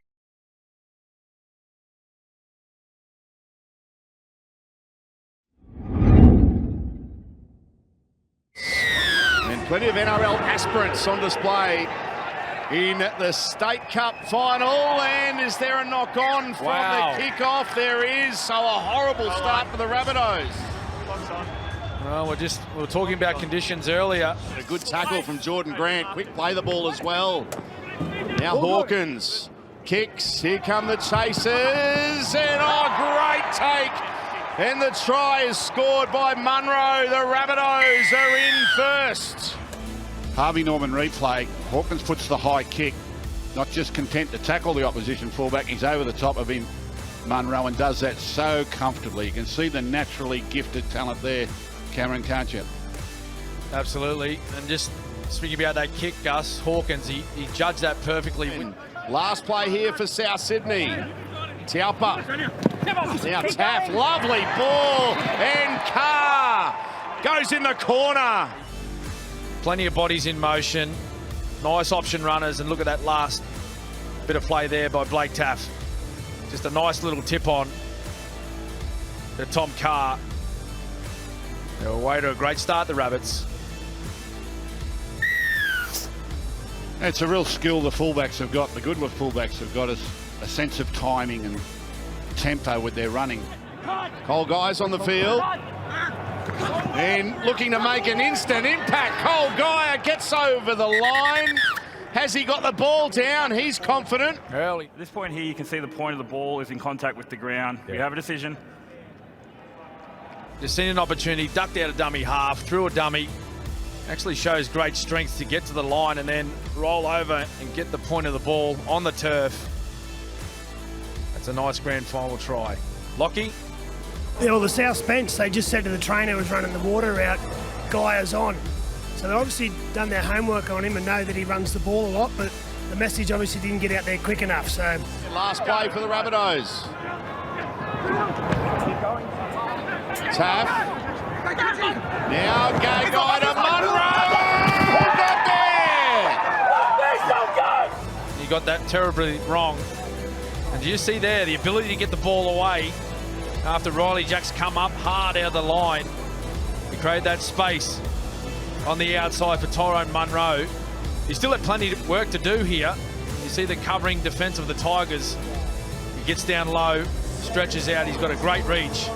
Speaker 1: And plenty of NRL aspirants on display in the State Cup final. And is there a knock on from the kickoff? There is. So a horrible start for the Rabbitohs.
Speaker 7: Well, we were talking about conditions earlier.
Speaker 1: A good tackle from Jordan Grant. Quick play the ball as well. Now Hawkins kicks. Here come the chasers. And great take. And the try is scored by Munro. The Rabbitohs are in first.
Speaker 19: Harvey Norman replay. Hawkins puts the high kick. Not just content to tackle the opposition fullback. He's over the top of him, Munro, and does that so comfortably. You can see the naturally gifted talent there, Cameron, can't you?
Speaker 11: Absolutely. And just speaking about that kick, Gus, Hawkins, he judged that perfectly.
Speaker 18: Last play here for South Sydney. Taupa. Now Taff, lovely ball, and Carr goes in the corner.
Speaker 11: Plenty of bodies in motion, nice option runners, and look at that last bit of play there by Blake Taff. Just a nice little tip on to Tom Carr. They're away to a great start, the Rabbits.
Speaker 19: It's a real skill the fullbacks have got. The good with fullbacks have got is a sense of timing and tempo with their running.
Speaker 18: Cole Guy's on the field. And looking to make an instant impact. Cole Guy gets over the line. Has he got the ball down? He's confident.
Speaker 20: Early. At this point here, you can see the point of the ball is in contact with the ground. We have a decision.
Speaker 11: Just seen an opportunity, ducked out a dummy half, threw a dummy. Actually shows great strength to get to the line and then roll over and get the point of the ball on the turf. That's a nice grand final try. Lockie?
Speaker 21: Yeah, well, the South bench, they just said to the trainer who was running the water out, Guy's on. So they've obviously done their homework on him and know that he runs the ball a lot, but the message obviously didn't get out there quick enough. So
Speaker 18: last play for the Rabbitohs. Taff. Now Gay Guy to Munro. Not there.
Speaker 11: You got that terribly wrong. And do you see there the ability to get the ball away after Riley Jacks come up hard out of the line to create that space on the outside for Tyrone Munro. He still had plenty of work to do here. You see the covering defence of the Tigers. He gets down low, stretches out. He's got a great reach.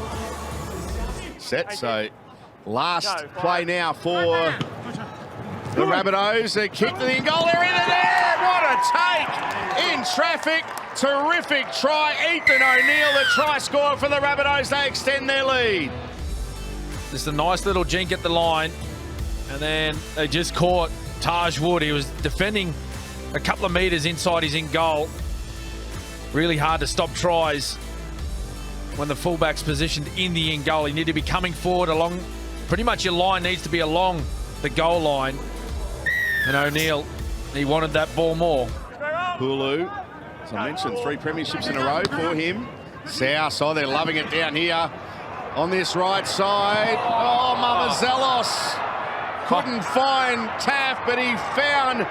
Speaker 18: Set, so last play now for the Rabbitohs. They kick to the in goal. They're in and there. What a take in traffic. Terrific try. Ethan O'Neill, the try scorer for the Rabbitohs. They extend their lead.
Speaker 11: Just a nice little jink at the line. And then they just caught Taj Wood. He was defending a couple of metres inside his in goal. Really hard to stop tries when the fullback's positioned in the in goal. You need to be coming forward along, pretty much your line needs to be along the goal line. And O'Neill, he wanted that ball more.
Speaker 18: Hulu, as I mentioned, 3 premierships in a row for him. South, oh, they're loving it down here on this right side. Oh, Mamazelos couldn't find Taff, but he found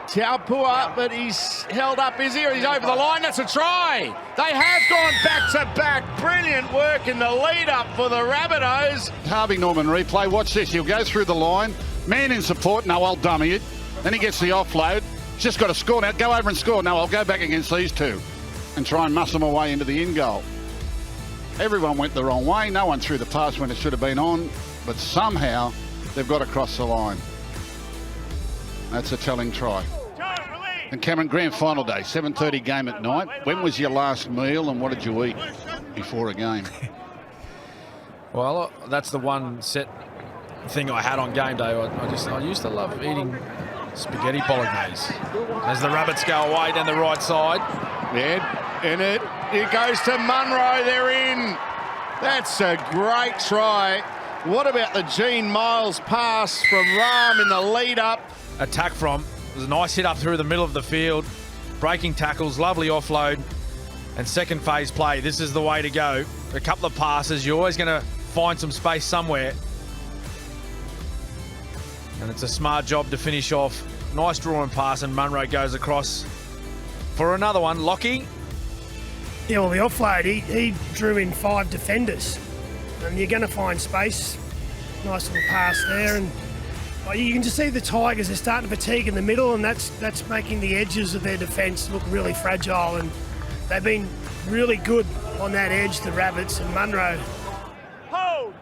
Speaker 18: Taupua, but he's held up, is he? Or he's over the line. That's a try. They have gone back-to-back. Brilliant work in the lead-up for the Rabbitohs.
Speaker 19: Harvey Norman replay. Watch this. He'll go through the line. Man in support. No, I'll dummy it. Then he gets the offload. He's just got to score now. Go over and score. No, I'll go back against these two and try and muscle my way into the in-goal. Everyone went the wrong way. No one threw the pass when it should have been on, but somehow they've got across the line. That's a telling try. And Cameron, grand final day, 7:30 game at night. When was your last meal and what did you eat before a game?
Speaker 11: Well, that's the one set thing I had on game day. I used to love eating spaghetti bolognese. As the Rabbits go away down the right side.
Speaker 18: Yeah, and it goes to Munro. They're in. That's a great try. What about the Gene Miles pass from Rahm in the lead-up?
Speaker 11: Attack from. It was a nice hit up through the middle of the field. Breaking tackles, lovely offload. And second phase play. This is the way to go. A couple of passes. You're always going to find some space somewhere. And it's a smart job to finish off. Nice draw and pass, and Munro goes across for another one. Lockie?
Speaker 21: Yeah, well, the offload, he drew in 5 defenders. And you're going to find space. Nice little pass there. And you can just see the Tigers are starting to fatigue in the middle, and that's making the edges of their defence look really fragile. And they've been really good on that edge, the Rabbits, and Munro.
Speaker 10: Hold,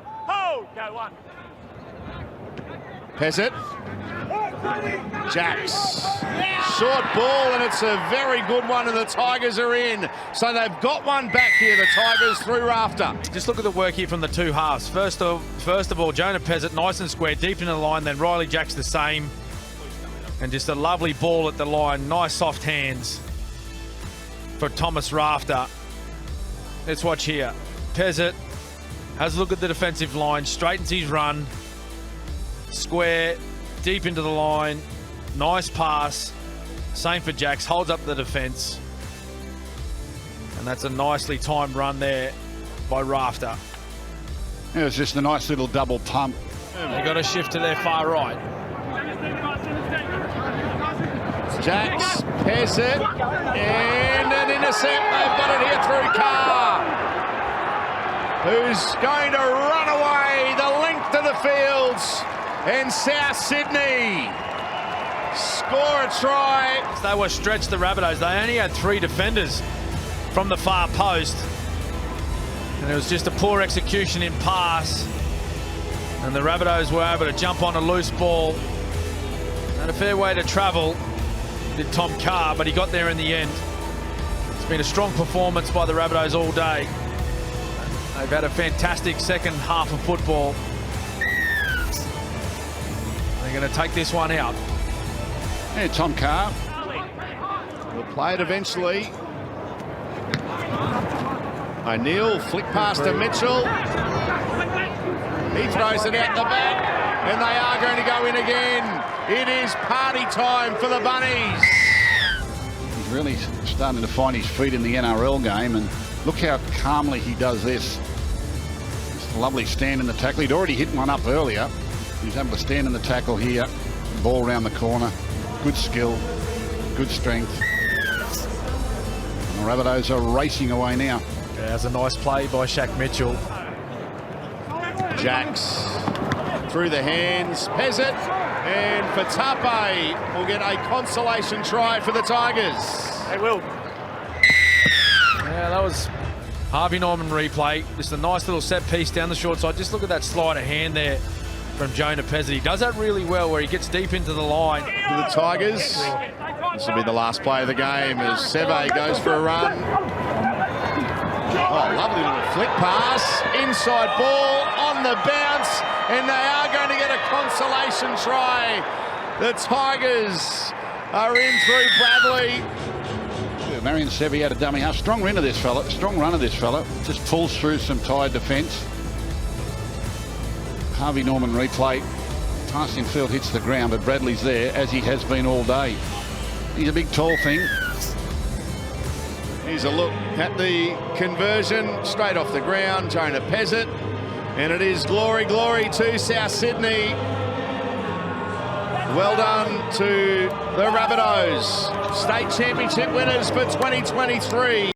Speaker 10: go one.
Speaker 18: Pezzett. Jacks. Short ball, and it's a very good one, and the Tigers are in. So they've got one back here, the Tigers, through rafter.
Speaker 11: Just look at the work here from the two halves. First of all, Jonah Pezzett, nice and square, deep into the line, then Riley Jacks the same. And just a lovely ball at the line. Nice soft hands for Thomas Rafter. Let's watch here. Pezzett has a look at the defensive line, straightens his run. square, deep into the line. Nice pass. Same for Jacks. Holds up the defence. And that's a nicely timed run there by Rafter.
Speaker 19: It was just a nice little double pump.
Speaker 11: They got to shift to their far right.
Speaker 1: Jacks, Pezzett, and an intercept. They've got it here through Carr, who's going to run away the length of the fields. And South Sydney score a try.
Speaker 11: They were stretched, the Rabbitohs. They only had 3 defenders from the far post. And it was just a poor execution in pass. And the Rabbitohs were able to jump on a loose ball. Had a fair way to travel, did Tom Carr, but he got there in the end. It's been a strong performance by the Rabbitohs all day. They've had a fantastic second half of football. They're going to take this one out.
Speaker 19: Yeah, Tom Carr
Speaker 1: will play it eventually. O'Neill, flick pass to Mitchell. He throws it out the back, and they are going to go in again. It is party time for the Bunnies.
Speaker 19: He's really starting to find his feet in the NRL game, and look how calmly he does this. It's a lovely stand in the tackle. He'd already hit one up earlier. He's able to stand in the tackle here. Ball around the corner. Good skill, good strength. And the Rabbitohs are racing away now.
Speaker 11: Yeah, that's a nice play by Shaq Mitchell.
Speaker 1: Jacks through the hands. Pezzett and Fatape will get a consolation try for the Tigers.
Speaker 10: They will.
Speaker 11: Yeah, that was Harvey Norman replay. Just a nice little set piece down the short side. Just look at that sleight of hand there from Jonah Pezzett. He does that really well where he gets deep into the line.
Speaker 1: For the Tigers, this will be the last play of the game as Seve goes for a run. Oh, lovely little flick pass. Inside ball on the bounce, and they are going to get a consolation try. The Tigers are in through Bradley.
Speaker 19: Yeah, Marion Seve had a dummy half. Strong run of this fella. Strong run of this fella. Just pulls through some tired defence. Harvey Norman replay. Pass in field hits the ground, but Bradley's there as he has been all day. He's a big tall thing.
Speaker 1: Here's a look at the conversion straight off the ground. Jonah Pezzett. And it is glory, glory to South Sydney. Well done to the Rabbitohs. State Championship winners for 2023.